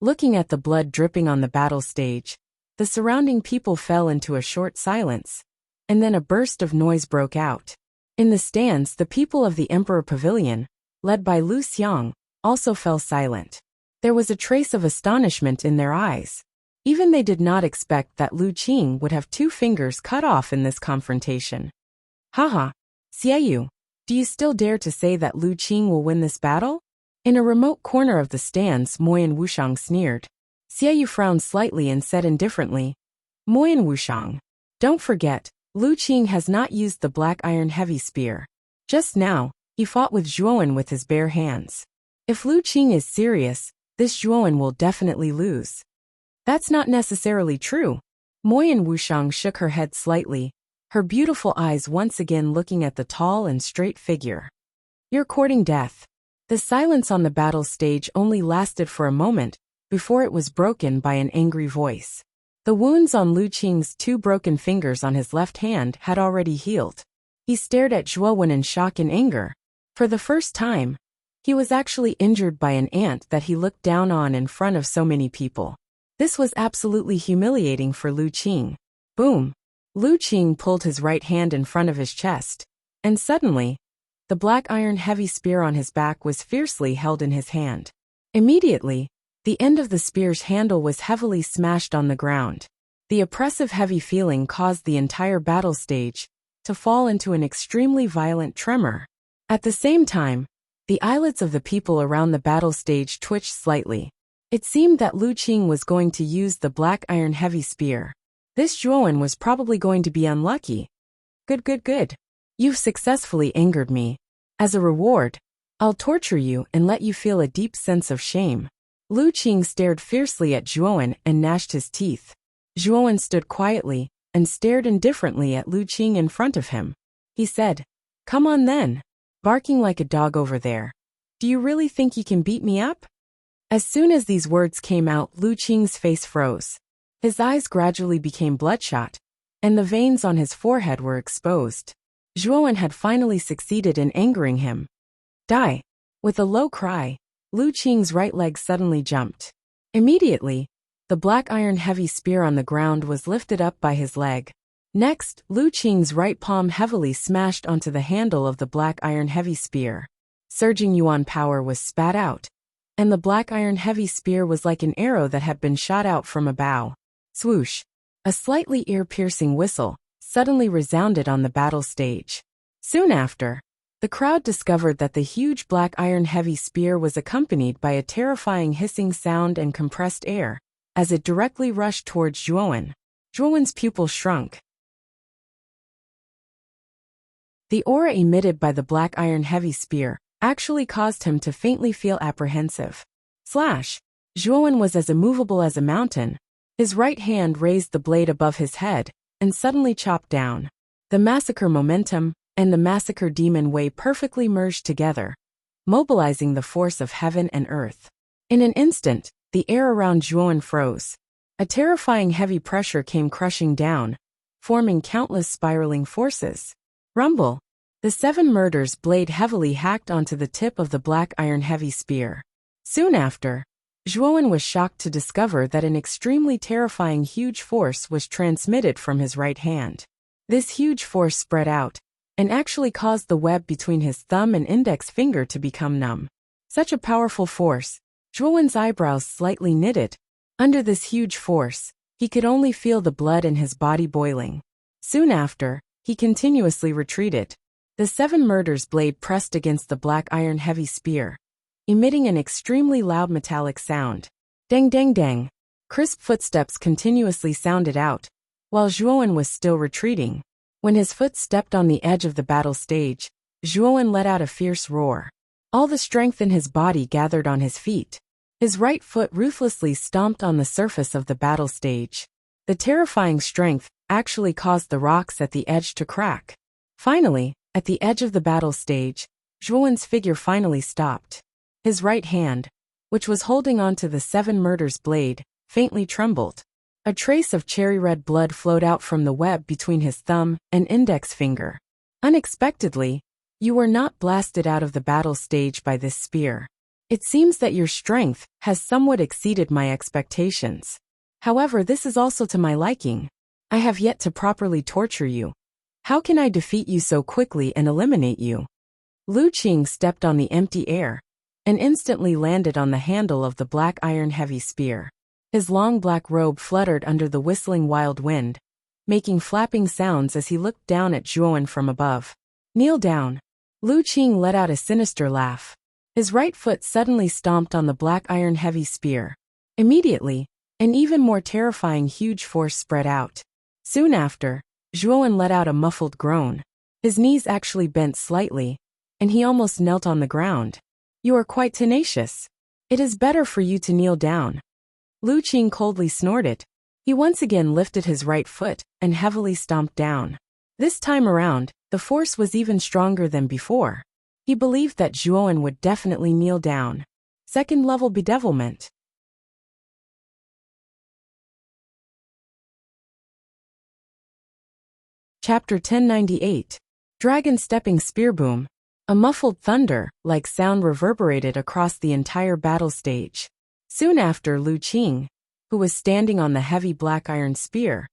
Looking at the blood dripping on the battle stage, the surrounding people fell into a short silence, and then a burst of noise broke out. In the stands, the people of the Emperor Pavilion, led by Lu Xiang, also fell silent. There was a trace of astonishment in their eyes. Even they did not expect that Lu Qing would have 2 fingers cut off in this confrontation. Haha, Xiaoyu, do you still dare to say that Lu Qing will win this battle? In a remote corner of the stands, Moyan Wuxiang sneered. Xiaoyu frowned slightly and said indifferently, Moyan Wuxiang, don't forget, Lu Qing has not used the black iron heavy spear. Just now, he fought with Zhuowen with his bare hands. If Lu Qing is serious, this Zhuowen will definitely lose. That's not necessarily true. Moyan Wuxiang shook her head slightly, her beautiful eyes once again looking at the tall and straight figure. You're courting death. The silence on the battle stage only lasted for a moment, before it was broken by an angry voice. The wounds on Lu Qing's 2 broken fingers on his left hand had already healed. He stared at Zhuowen in shock and anger. For the first time, he was actually injured by an ant that he looked down on in front of so many people. This was absolutely humiliating for Lu Qing. Boom! Lu Qing pulled his right hand in front of his chest, and suddenly, the black iron heavy spear on his back was fiercely held in his hand. Immediately, the end of the spear's handle was heavily smashed on the ground. The oppressive heavy feeling caused the entire battle stage to fall into an extremely violent tremor. At the same time, the eyelids of the people around the battle stage twitched slightly. It seemed that Lu Qing was going to use the black iron heavy spear. This Zhuowen was probably going to be unlucky. Good. You've successfully angered me. As a reward, I'll torture you and let you feel a deep sense of shame. Lu Qing stared fiercely at Zhuowen and gnashed his teeth. Zhuowen stood quietly and stared indifferently at Lu Qing in front of him. He said, "Come on then. Barking like a dog over there. Do you really think you can beat me up?" As soon as these words came out, Lu Qing's face froze. His eyes gradually became bloodshot, and the veins on his forehead were exposed. Zhuowen had finally succeeded in angering him. Die! With a low cry, Lu Qing's right leg suddenly jumped. Immediately, the black iron heavy spear on the ground was lifted up by his leg. Next, Lu Qing's right palm heavily smashed onto the handle of the black iron heavy spear. Surging yuan power was spat out, and the black iron heavy spear was like an arrow that had been shot out from a bow. Swoosh! A slightly ear-piercing whistle suddenly resounded on the battle stage. Soon after, the crowd discovered that the huge black iron heavy spear was accompanied by a terrifying hissing sound and compressed air, as it directly rushed towards Zhuowen. Zhuowen's pupils shrunk. The aura emitted by the black iron heavy spear actually caused him to faintly feel apprehensive. Zhuowen was as immovable as a mountain. His right hand raised the blade above his head and suddenly chopped down. The massacre momentum and the massacre demon way perfectly merged together, mobilizing the force of heaven and earth. In an instant, the air around Zhuowen froze. A terrifying heavy pressure came crushing down, forming countless spiraling forces. Rumble! The 7 murders blade heavily hacked onto the tip of the black iron heavy spear. Soon after, Zhuowen was shocked to discover that an extremely terrifying huge force was transmitted from his right hand. This huge force spread out, and actually caused the web between his thumb and index finger to become numb. Such a powerful force, Zhuowen's eyebrows slightly knitted. Under this huge force, he could only feel the blood in his body boiling. Soon after, he continuously retreated. The 7 murders blade pressed against the black iron heavy spear, emitting an extremely loud metallic sound. Dang dang dang. Crisp footsteps continuously sounded out, while Zhuowen was still retreating. When his foot stepped on the edge of the battle stage, Zhuowen let out a fierce roar. All the strength in his body gathered on his feet. His right foot ruthlessly stomped on the surface of the battle stage. The terrifying strength actually caused the rocks at the edge to crack. Finally, at the edge of the battle stage, Zhuowen's figure finally stopped. His right hand, which was holding onto the 7 murders blade, faintly trembled. A trace of cherry-red blood flowed out from the web between his thumb and index finger. Unexpectedly, you were not blasted out of the battle stage by this spear. It seems that your strength has somewhat exceeded my expectations. However, this is also to my liking. I have yet to properly torture you. How can I defeat you so quickly and eliminate you? Lu Qing stepped on the empty air and instantly landed on the handle of the black iron heavy spear. His long black robe fluttered under the whistling wild wind, making flapping sounds as he looked down at Zhuowen from above. Kneel down. Lu Qing let out a sinister laugh. His right foot suddenly stomped on the black iron heavy spear. Immediately, an even more terrifying huge force spread out. Soon after, Zhuowen let out a muffled groan. His knees actually bent slightly, and he almost knelt on the ground. You are quite tenacious. It is better for you to kneel down. Lu Qing coldly snorted. He once again lifted his right foot and heavily stomped down. This time around, the force was even stronger than before. He believed that Zhuowen would definitely kneel down. Second-level bedevilment. Chapter 1098. Dragon Stepping Spear Boom. A muffled thunder-like sound reverberated across the entire battle stage. Soon after, Lu Qing, who was standing on the heavy black iron spear,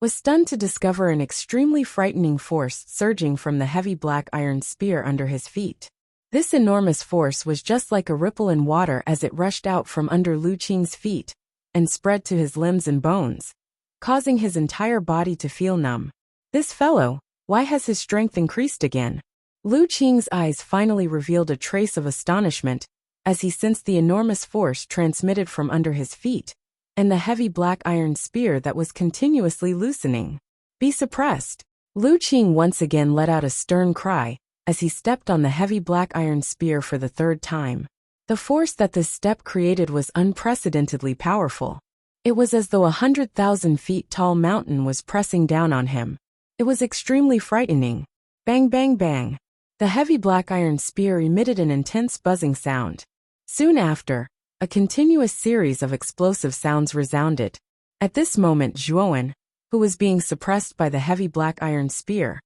was stunned to discover an extremely frightening force surging from the heavy black iron spear under his feet. This enormous force was just like a ripple in water as it rushed out from under Lu Qing's feet and spread to his limbs and bones, causing his entire body to feel numb. This fellow, why has his strength increased again? Lu Qing's eyes finally revealed a trace of astonishment as he sensed the enormous force transmitted from under his feet and the heavy black iron spear that was continuously loosening. Be suppressed. Lu Qing once again let out a stern cry as he stepped on the heavy black iron spear for the third time. The force that this step created was unprecedentedly powerful. It was as though 100,000 feet tall mountain was pressing down on him. It was extremely frightening. Bang bang bang. The heavy black iron spear emitted an intense buzzing sound. Soon after, a continuous series of explosive sounds resounded. At this moment Zhuowen, who was being suppressed by the heavy black iron spear,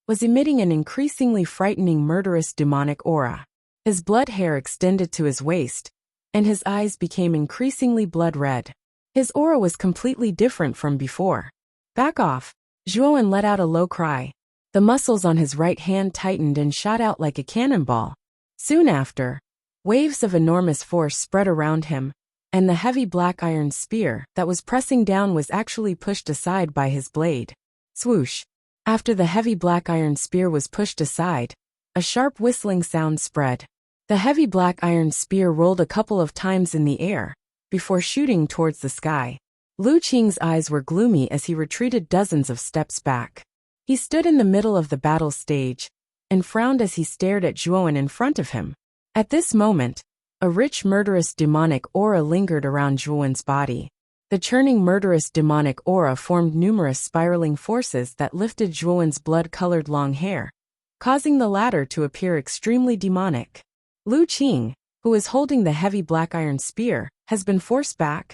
was emitting an increasingly frightening murderous demonic aura. His blood hair extended to his waist, and his eyes became increasingly blood red. His aura was completely different from before. Back off. Zhuowen let out a low cry. The muscles on his right hand tightened and shot out like a cannonball. Soon after, waves of enormous force spread around him, and the heavy black iron spear that was pressing down was actually pushed aside by his blade. Swoosh. After the heavy black iron spear was pushed aside, a sharp whistling sound spread. The heavy black iron spear rolled a couple of times in the air before shooting towards the sky. Lu Qing's eyes were gloomy as he retreated dozens of steps back. He stood in the middle of the battle stage and frowned as he stared at Zhuowen in front of him. At this moment, a rich murderous demonic aura lingered around Zhuowen's body. The churning murderous demonic aura formed numerous spiraling forces that lifted Zhuowen's blood-colored long hair, causing the latter to appear extremely demonic. Lu Qing, who is holding the heavy black iron spear, has been forced back.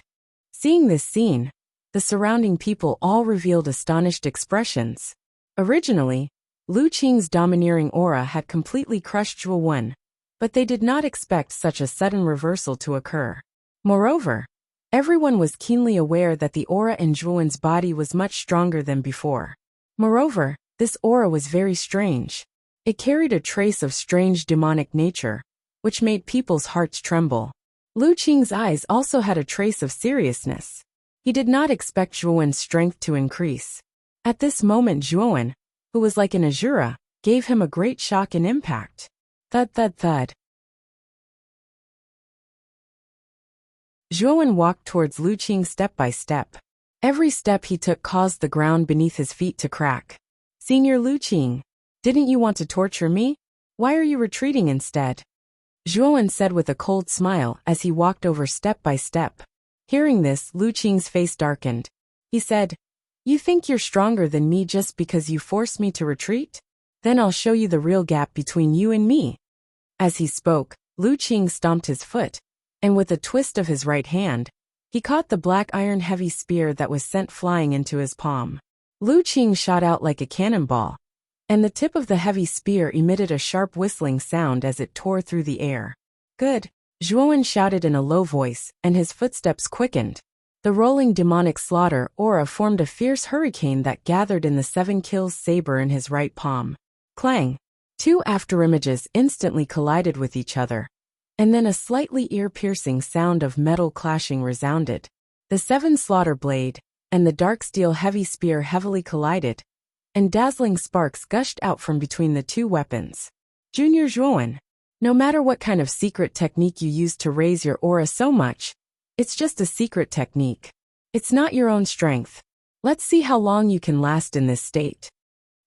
Seeing this scene, the surrounding people all revealed astonished expressions. Originally, Lu Qing's domineering aura had completely crushed Zhuowen, but they did not expect such a sudden reversal to occur. Moreover, everyone was keenly aware that the aura in Zhuowen's body was much stronger than before. Moreover, this aura was very strange. It carried a trace of strange demonic nature, which made people's hearts tremble. Lu Qing's eyes also had a trace of seriousness. He did not expect Zhuowen's strength to increase. At this moment Zhuowen, who was like an Azura, gave him a great shock and impact. Thud thud thud. Zhuowen walked towards Lu Qing step by step. Every step he took caused the ground beneath his feet to crack. Senior Lu Qing, didn't you want to torture me? Why are you retreating instead? Zhuowen said with a cold smile as he walked over step by step. Hearing this, Lu Qing's face darkened. He said, "You think you're stronger than me just because you forced me to retreat? Then I'll show you the real gap between you and me." As he spoke, Lu Qing stomped his foot, and with a twist of his right hand, he caught the black iron heavy spear that was sent flying into his palm. Lu Qing shot out like a cannonball, and the tip of the heavy spear emitted a sharp whistling sound as it tore through the air. "Good," Zhuowen shouted in a low voice, and his footsteps quickened. The rolling demonic slaughter aura formed a fierce hurricane that gathered in the 7 kills saber in his right palm. Clang! 2 afterimages instantly collided with each other, and then a slightly ear-piercing sound of metal clashing resounded. The 7 slaughter blade and the dark steel heavy spear heavily collided, and dazzling sparks gushed out from between the 2 weapons. Junior Zhuowen, no matter what kind of secret technique you use to raise your aura so much, it's just a secret technique. It's not your own strength. Let's see how long you can last in this state.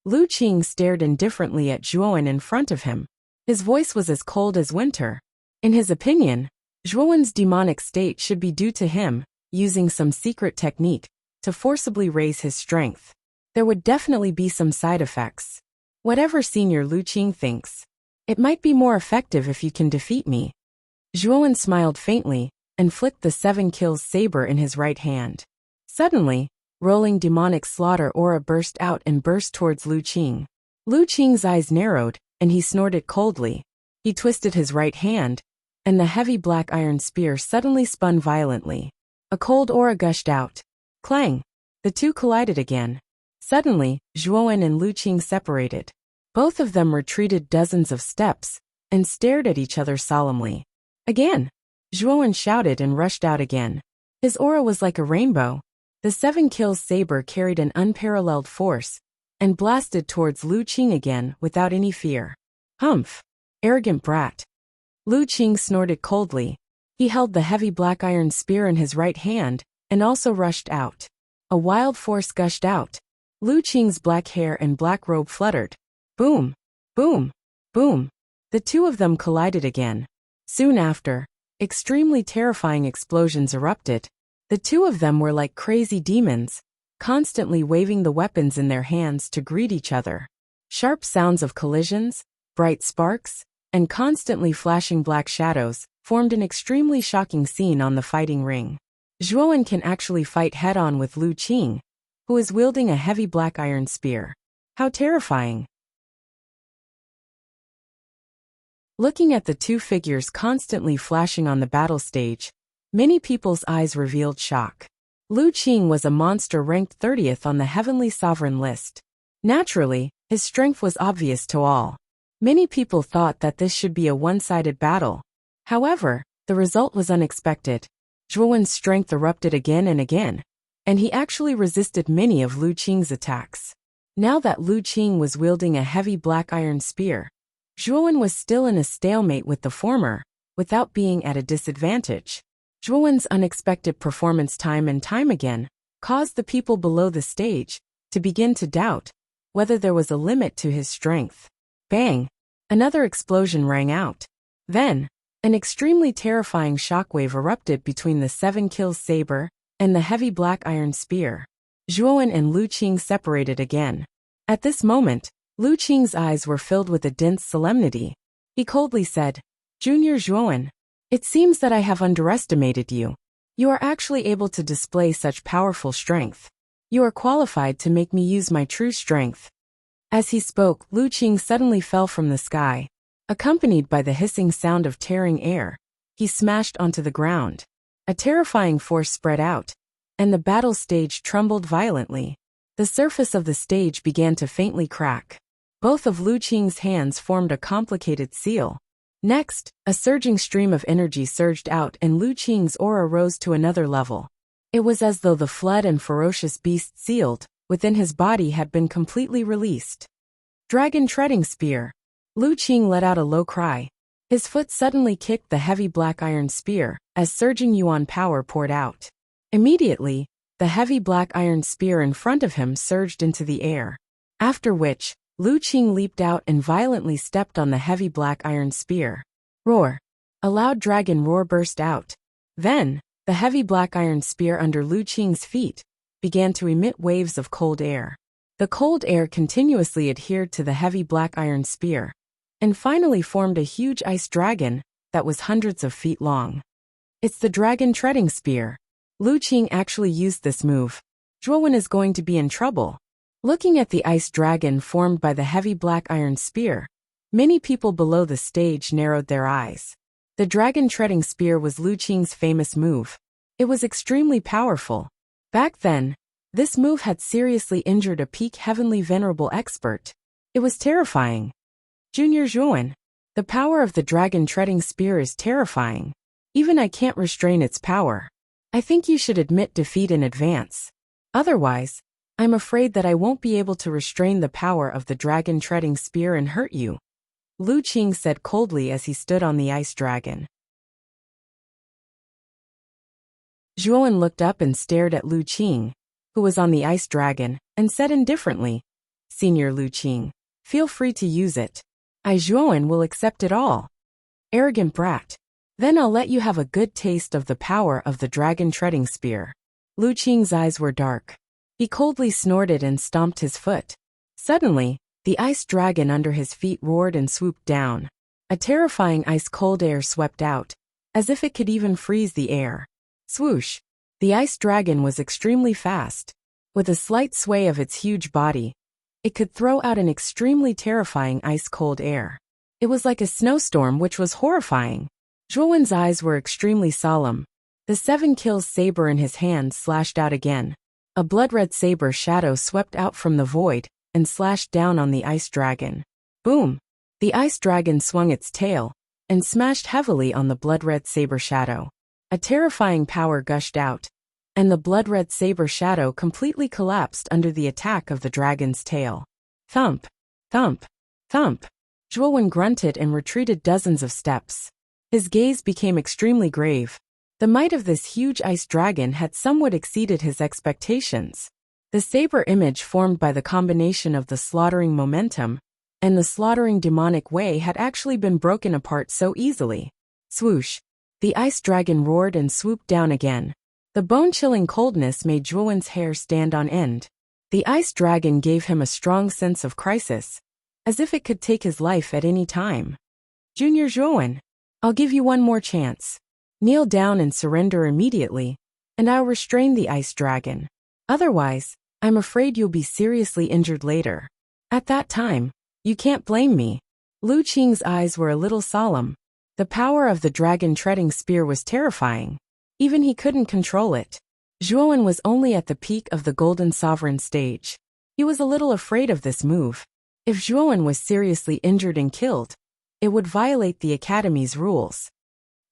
Lu Qing stared indifferently at Zhuowen in front of him. His voice was as cold as winter. In his opinion, Zhuowen's demonic state should be due to him using some secret technique to forcibly raise his strength. There would definitely be some side effects. Whatever Senior Lu Qing thinks, it might be more effective if you can defeat me. Zhuowen smiled faintly and flicked the 7 kills saber in his right hand. Suddenly, rolling demonic slaughter aura burst out and burst towards Lu Qing. Lu Qing's eyes narrowed, and he snorted coldly. He twisted his right hand, and the heavy black iron spear suddenly spun violently. A cold aura gushed out. Clang! The two collided again. Suddenly, Zhuowen and Lu Qing separated. Both of them retreated dozens of steps and stared at each other solemnly. Again! Zhuowen shouted and rushed out again. His aura was like a rainbow. The 7 kills saber carried an unparalleled force and blasted towards Lu Qing again without any fear. Humph! Arrogant brat. Lu Qing snorted coldly. He held the heavy black iron spear in his right hand and also rushed out. A wild force gushed out. Lu Qing's black hair and black robe fluttered. Boom! Boom! Boom! The two of them collided again. Soon after, extremely terrifying explosions erupted. The two of them were like crazy demons, constantly waving the weapons in their hands to greet each other. Sharp sounds of collisions, bright sparks, and constantly flashing black shadows formed an extremely shocking scene on the fighting ring. Zhuowen can actually fight head-on with Lu Qing, who is wielding a heavy black iron spear. How terrifying! Looking at the two figures constantly flashing on the battle stage, many people's eyes revealed shock. Lu Qing was a monster ranked 30th on the Heavenly Sovereign list. Naturally, his strength was obvious to all. Many people thought that this should be a one-sided battle. However, the result was unexpected. Zhuowen's strength erupted again and again, and he actually resisted many of Lu Qing's attacks. Now that Lu Qing was wielding a heavy black iron spear, Zhuowen was still in a stalemate with the former, without being at a disadvantage. Zhuowen's unexpected performance time and time again caused the people below the stage to begin to doubt whether there was a limit to his strength. Bang! Another explosion rang out. Then, an extremely terrifying shockwave erupted between the 7 kills saber and the heavy black iron spear. Zhuowen and Lu Qing separated again. At this moment, Lu Qing's eyes were filled with a dense solemnity. He coldly said, "Junior Zhuowen, it seems that I have underestimated you. You are actually able to display such powerful strength. You are qualified to make me use my true strength." As he spoke, Lu Qing suddenly fell from the sky. Accompanied by the hissing sound of tearing air, he smashed onto the ground. A terrifying force spread out, and the battle stage trembled violently. The surface of the stage began to faintly crack. Both of Lu Qing's hands formed a complicated seal. Next, a surging stream of energy surged out and Lu Qing's aura rose to another level. It was as though the flood and ferocious beast sealed within his body had been completely released. Dragon treading spear. Lu Qing let out a low cry. His foot suddenly kicked the heavy black iron spear as surging yuan power poured out. Immediately, the heavy black iron spear in front of him surged into the air. After which, Lu Qing leaped out and violently stepped on the heavy black iron spear. Roar! A loud dragon roar burst out. Then, the heavy black iron spear under Lu Qing's feet began to emit waves of cold air. The cold air continuously adhered to the heavy black iron spear, and finally formed a huge ice dragon that was hundreds of feet long. It's the dragon treading spear. Lu Qing actually used this move. Zhuowen is going to be in trouble. Looking at the ice dragon formed by the heavy black iron spear, many people below the stage narrowed their eyes. The dragon treading spear was Lu Qing's famous move. It was extremely powerful. Back then, this move had seriously injured a peak heavenly venerable expert. It was terrifying. Junior Zhuowen, the power of the dragon treading spear is terrifying. Even I can't restrain its power. I think you should admit defeat in advance. Otherwise, I'm afraid that I won't be able to restrain the power of the dragon treading spear and hurt you. Lu Qing said coldly as he stood on the ice dragon. Zhuowen looked up and stared at Lu Qing, who was on the ice dragon, and said indifferently, "Senior Lu Qing, feel free to use it. I Zhuowen will accept it all." Arrogant brat. Then I'll let you have a good taste of the power of the dragon treading spear. Lu Qing's eyes were dark. He coldly snorted and stomped his foot. Suddenly, the ice dragon under his feet roared and swooped down. A terrifying ice-cold air swept out, as if it could even freeze the air. Swoosh! The ice dragon was extremely fast. With a slight sway of its huge body, it could throw out an extremely terrifying ice-cold air. It was like a snowstorm which was horrifying. Zhuowen's eyes were extremely solemn. The 7 kills saber in his hand slashed out again. A blood-red saber shadow swept out from the void and slashed down on the ice dragon. Boom! The ice dragon swung its tail and smashed heavily on the blood-red saber shadow. A terrifying power gushed out, and the blood-red saber shadow completely collapsed under the attack of the dragon's tail. Thump! Thump! Thump! Zhuowen grunted and retreated dozens of steps. His gaze became extremely grave. The might of this huge ice dragon had somewhat exceeded his expectations. The saber image formed by the combination of the slaughtering momentum and the slaughtering demonic way had actually been broken apart so easily. Swoosh! The ice dragon roared and swooped down again. The bone-chilling coldness made Zhuowen's hair stand on end. The ice dragon gave him a strong sense of crisis, as if it could take his life at any time. Junior Zhuowen, I'll give you one more chance. Kneel down and surrender immediately, and I'll restrain the ice dragon. Otherwise, I'm afraid you'll be seriously injured later. At that time, you can't blame me. Lu Qing's eyes were a little solemn. The power of the dragon-treading spear was terrifying. Even he couldn't control it. Zhuowen was only at the peak of the Golden Sovereign stage. He was a little afraid of this move. If Zhuowen was seriously injured and killed, it would violate the Academy's rules.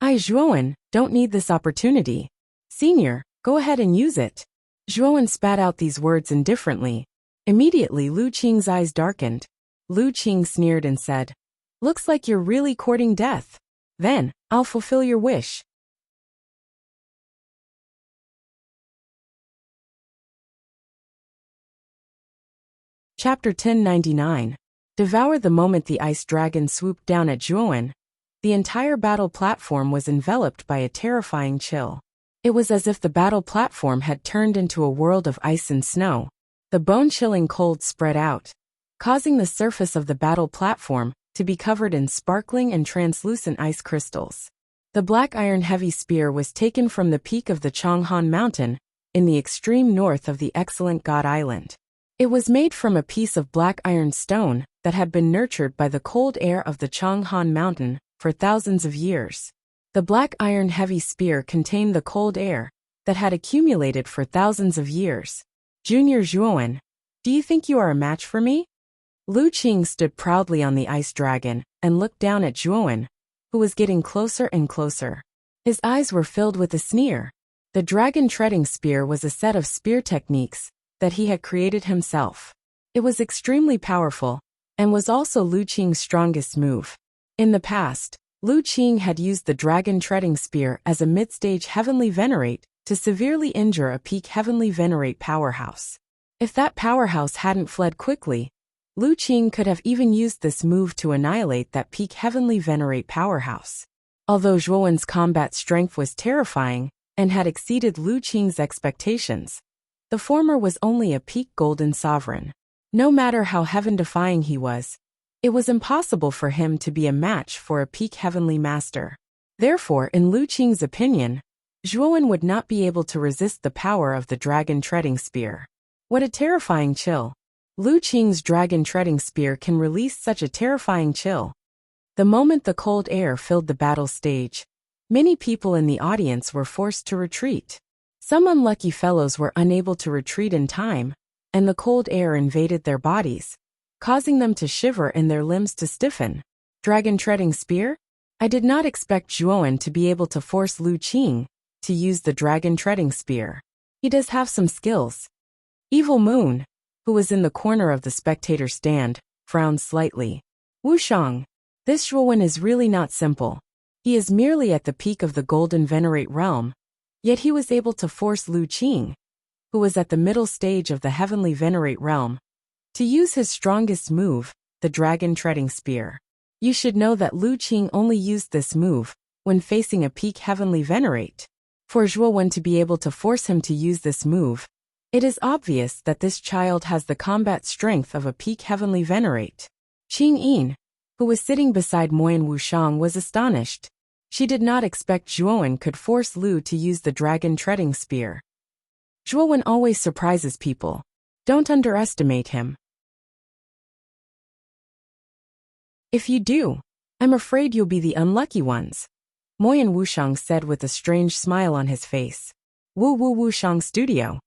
I, Zhuowen, don't need this opportunity. Senior, go ahead and use it. Zhuowen spat out these words indifferently. Immediately Lu Qing's eyes darkened. Lu Qing sneered and said, "Looks like you're really courting death. Then, I'll fulfill your wish." Chapter 1099. Devour. The moment the ice dragon swooped down at Zhuowen, the entire battle platform was enveloped by a terrifying chill. It was as if the battle platform had turned into a world of ice and snow. The bone-chilling cold spread out, causing the surface of the battle platform to be covered in sparkling and translucent ice crystals. The black iron heavy spear was taken from the peak of the Changhan Mountain, in the extreme north of the excellent God Island. It was made from a piece of black iron stone that had been nurtured by the cold air of the Changhan Mountain for thousands of years. The black iron heavy spear contained the cold air that had accumulated for thousands of years. Junior Zhuowen, do you think you are a match for me? Lu Qing stood proudly on the ice dragon and looked down at Zhuowen, who was getting closer and closer. His eyes were filled with a sneer. The dragon-treading spear was a set of spear techniques that he had created himself. It was extremely powerful and was also Lu Qing's strongest move. In the past, Lu Qing had used the dragon-treading spear as a mid-stage heavenly venerate to severely injure a peak heavenly venerate powerhouse. If that powerhouse hadn't fled quickly, Lu Qing could have even used this move to annihilate that peak heavenly venerate powerhouse. Although Zhuowen's combat strength was terrifying and had exceeded Lu Qing's expectations, the former was only a peak golden sovereign. No matter how heaven-defying he was, it was impossible for him to be a match for a peak heavenly master. Therefore, in Lu Qing's opinion, Zhuowen would not be able to resist the power of the dragon-treading spear. What a terrifying chill! Lu Qing's dragon-treading spear can release such a terrifying chill. The moment the cold air filled the battle stage, many people in the audience were forced to retreat. Some unlucky fellows were unable to retreat in time, and the cold air invaded their bodies, causing them to shiver and their limbs to stiffen. Dragon-treading spear? I did not expect Zhuowen to be able to force Lu Qing to use the dragon-treading spear. He does have some skills. Evil Moon, who was in the corner of the spectator stand, frowned slightly. Wushang, this Zhuowen is really not simple. He is merely at the peak of the Golden Venerate realm, yet he was able to force Lu Qing, who was at the middle stage of the Heavenly Venerate realm, to use his strongest move, the dragon-treading spear. You should know that Lu Qing only used this move when facing a peak Heavenly Venerate. For Zhuowen to be able to force him to use this move, it is obvious that this child has the combat strength of a peak Heavenly Venerate. Qing Yin, who was sitting beside Moyan Wushang, was astonished. She did not expect Zhuowen could force Lu to use the dragon-treading spear. Zhuowen always surprises people. Don't underestimate him. If you do, I'm afraid you'll be the unlucky ones. Moyan Wushang said with a strange smile on his face. Wu Wushang Studio.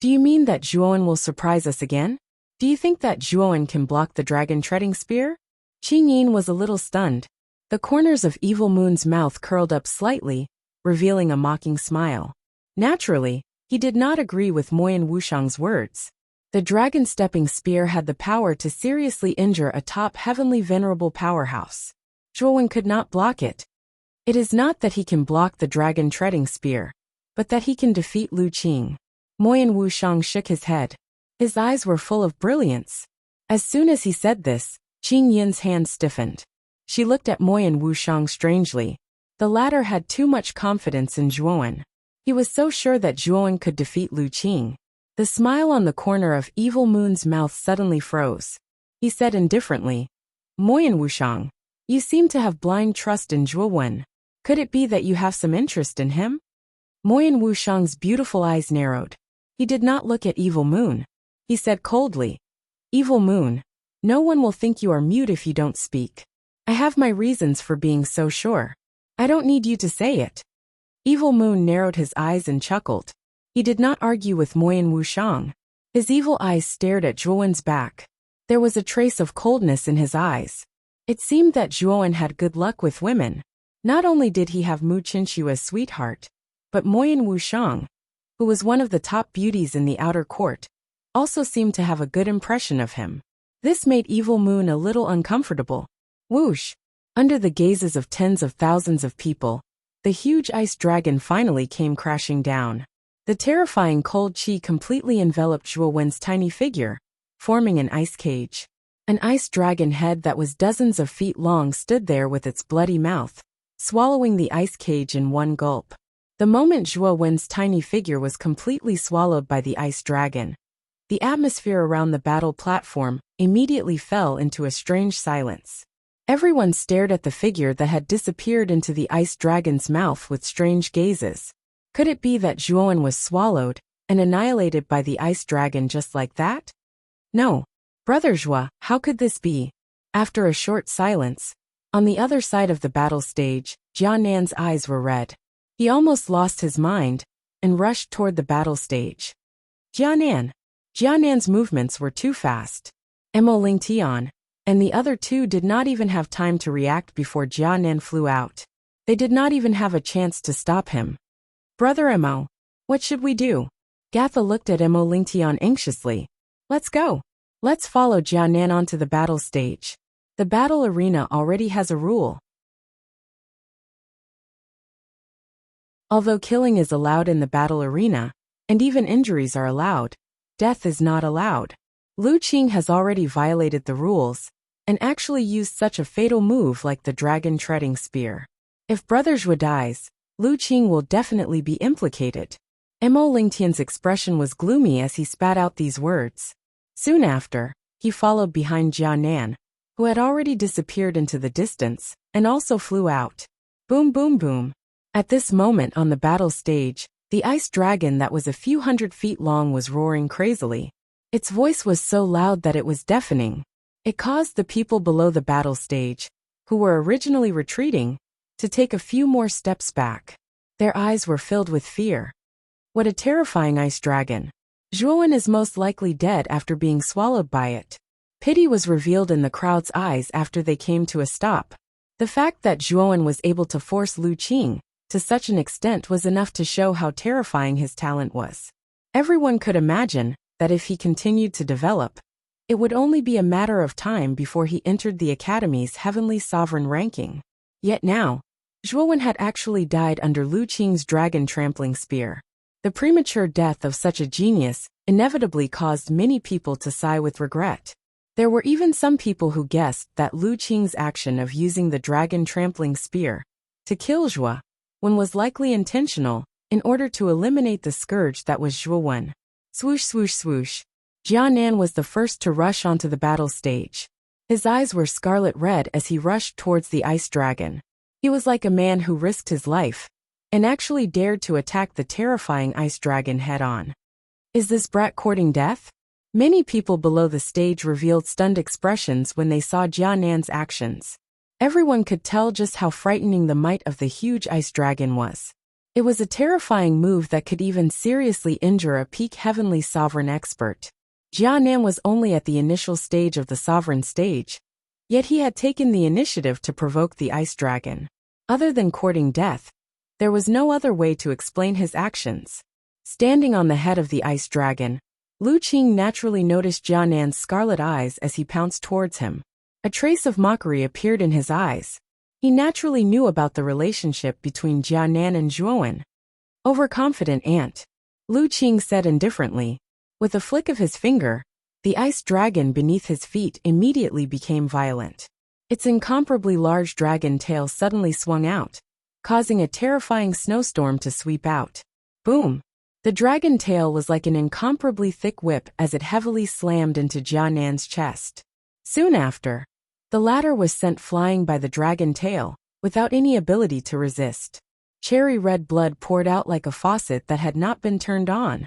Do you mean that Zhuowen will surprise us again? Do you think that Zhuowen can block the dragon treading spear? Qing Yin was a little stunned. The corners of Evil Moon's mouth curled up slightly, revealing a mocking smile. Naturally, he did not agree with Moyan Wushang's words. The dragon-stepping spear had the power to seriously injure a top heavenly venerable powerhouse. Zhuowen could not block it. It is not that he can block the dragon-treading spear, but that he can defeat Lu Qing. Moyan Wushang shook his head. His eyes were full of brilliance. As soon as he said this, Qing Yin's hand stiffened. She looked at Moyan Wushang strangely. The latter had too much confidence in Zhuowen. He was so sure that Zhuowen could defeat Lu Qing. The smile on the corner of Evil Moon's mouth suddenly froze. He said indifferently, Moyan Wushang, you seem to have blind trust in Zhuowen. Could it be that you have some interest in him? Moyan Wushang's beautiful eyes narrowed. He did not look at Evil Moon. He said coldly, Evil Moon, no one will think you are mute if you don't speak. I have my reasons for being so sure. I don't need you to say it. Evil Moon narrowed his eyes and chuckled. He did not argue with Moyan Wushang. His evil eyes stared at Zhuowen's back. There was a trace of coldness in his eyes. It seemed that Zhuowen had good luck with women. Not only did he have Mu Qinshu as sweetheart, but Moyan Wushang, who was one of the top beauties in the outer court, also seemed to have a good impression of him. This made Evil Moon a little uncomfortable. Whoosh! Under the gazes of tens of thousands of people, the huge ice dragon finally came crashing down. The terrifying cold qi completely enveloped Zhuowen's tiny figure, forming an ice cage. An ice dragon head that was dozens of feet long stood there with its bloody mouth, swallowing the ice cage in one gulp. The moment Zhuowen's tiny figure was completely swallowed by the ice dragon, the atmosphere around the battle platform immediately fell into a strange silence. Everyone stared at the figure that had disappeared into the ice dragon's mouth with strange gazes. Could it be that Zhuowen was swallowed and annihilated by the ice dragon just like that? No. Brother Zhuo, how could this be? After a short silence, on the other side of the battle stage, Jianan's eyes were red. He almost lost his mind and rushed toward the battle stage. Jianan's movements were too fast. Mo Lingtian and the other two did not even have time to react before Jianan flew out. They did not even have a chance to stop him. Brother Mo, what should we do? Gatha looked at Mo Lingtian anxiously. Let's go. Let's follow Jianan onto the battle stage. The battle arena already has a rule. Although killing is allowed in the battle arena, and even injuries are allowed, death is not allowed. Lu Qing has already violated the rules, and actually used such a fatal move like the dragon-treading spear. If Brother Zhuo dies, Lu Qing will definitely be implicated. Mo Lingtian's expression was gloomy as he spat out these words. Soon after, he followed behind Jianan, who had already disappeared into the distance, and also flew out. Boom boom boom. At this moment on the battle stage, the ice dragon that was a few hundred feet long was roaring crazily. Its voice was so loud that it was deafening. It caused the people below the battle stage, who were originally retreating, to take a few more steps back. Their eyes were filled with fear. What a terrifying ice dragon. Zhuowen is most likely dead after being swallowed by it. Pity was revealed in the crowd's eyes after they came to a stop. The fact that Zhuowen was able to force Lu Qing to such an extent was enough to show how terrifying his talent was. Everyone could imagine that if he continued to develop, it would only be a matter of time before he entered the Academy's heavenly sovereign ranking. Yet now, Zhuowen had actually died under Lu Qing's dragon-trampling spear. The premature death of such a genius inevitably caused many people to sigh with regret. There were even some people who guessed that Lu Qing's action of using the dragon-trampling spear to kill Zhuo was likely intentional in order to eliminate the scourge that was Zhuowen. Swoosh swoosh swoosh. Jianan was the first to rush onto the battle stage. His eyes were scarlet red as he rushed towards the ice dragon. He was like a man who risked his life and actually dared to attack the terrifying ice dragon head-on. Is this brat courting death? Many people below the stage revealed stunned expressions when they saw Jianan's actions. Everyone could tell just how frightening the might of the huge ice dragon was. It was a terrifying move that could even seriously injure a peak heavenly sovereign expert. Jianan was only at the initial stage of the sovereign stage, yet he had taken the initiative to provoke the ice dragon. Other than courting death, there was no other way to explain his actions. Standing on the head of the ice dragon, Lu Qing naturally noticed Jianan's scarlet eyes as he pounced towards him. A trace of mockery appeared in his eyes. He naturally knew about the relationship between Jianan and Zhuowen. Overconfident ant, Lu Qing said indifferently. With a flick of his finger, the ice dragon beneath his feet immediately became violent. Its incomparably large dragon tail suddenly swung out, causing a terrifying snowstorm to sweep out. Boom! The dragon tail was like an incomparably thick whip as it heavily slammed into Jianan's chest. Soon after, the latter was sent flying by the dragon tail, without any ability to resist. Cherry red blood poured out like a faucet that had not been turned on.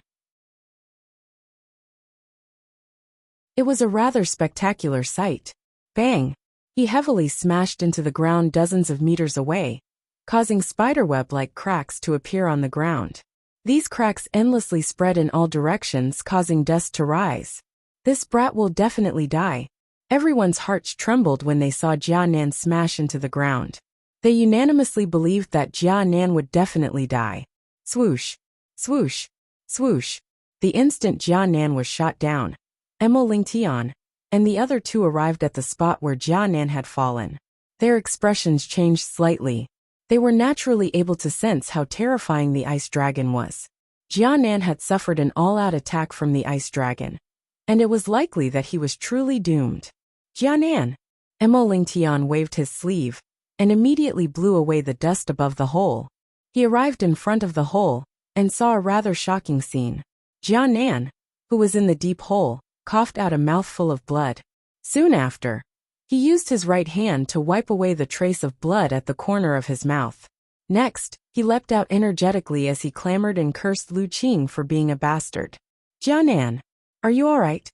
It was a rather spectacular sight. Bang! He heavily smashed into the ground dozens of meters away, causing spiderweb-like cracks to appear on the ground. These cracks endlessly spread in all directions, causing dust to rise. This brat will definitely die. Everyone's hearts trembled when they saw Jianan smash into the ground. They unanimously believed that Jianan would definitely die. Swoosh! Swoosh! Swoosh! The instant Jianan was shot down, Emo Lingtian and the other two arrived at the spot where Jianan had fallen. Their expressions changed slightly. They were naturally able to sense how terrifying the ice dragon was. Jianan had suffered an all-out attack from the ice dragon, and it was likely that he was truly doomed. Jianan! Emo Lingtian waved his sleeve, and immediately blew away the dust above the hole. He arrived in front of the hole, and saw a rather shocking scene. Jianan, who was in the deep hole, coughed out a mouthful of blood. Soon after, he used his right hand to wipe away the trace of blood at the corner of his mouth. Next, he leapt out energetically as he clamored and cursed Lu Qing for being a bastard. Jianan, are you alright?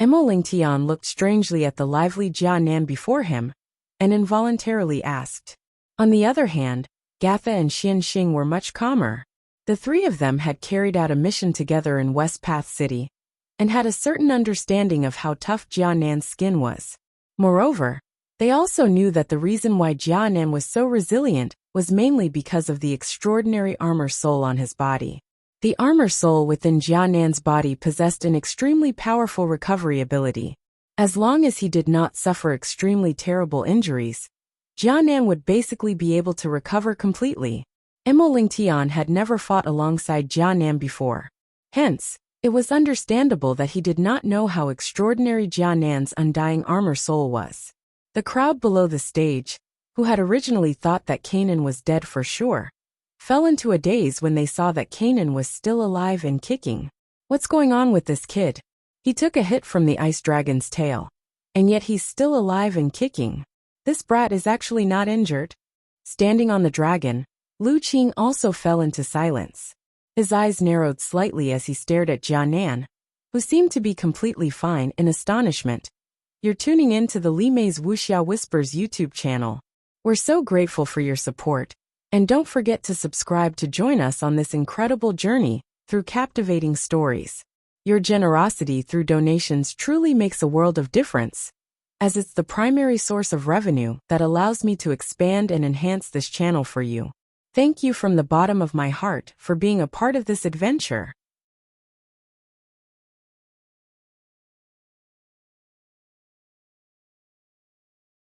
Emo Lingtian looked strangely at the lively Jianan before him, and involuntarily asked. On the other hand, Gatha and Xian Xing were much calmer. The three of them had carried out a mission together in West Path City, and had a certain understanding of how tough Jianan's skin was. Moreover, they also knew that the reason why Jianan was so resilient was mainly because of the extraordinary armor soul on his body. The armor soul within Jianan's body possessed an extremely powerful recovery ability. As long as he did not suffer extremely terrible injuries, Jianan would basically be able to recover completely. Emo Lingtian had never fought alongside Jianan before. Hence, it was understandable that he did not know how extraordinary Jianan's undying armor soul was. The crowd below the stage, who had originally thought that Kanan was dead for sure, fell into a daze when they saw that Kanan was still alive and kicking. What's going on with this kid? He took a hit from the ice dragon's tail, and yet he's still alive and kicking. This brat is actually not injured. Standing on the dragon, Lu Qing also fell into silence. His eyes narrowed slightly as he stared at Jianan, who seemed to be completely fine, in astonishment. You're tuning in to the Li Mei's Wuxia Whispers YouTube channel. We're so grateful for your support, and don't forget to subscribe to join us on this incredible journey through captivating stories. Your generosity through donations truly makes a world of difference, as it's the primary source of revenue that allows me to expand and enhance this channel for you. Thank you from the bottom of my heart for being a part of this adventure.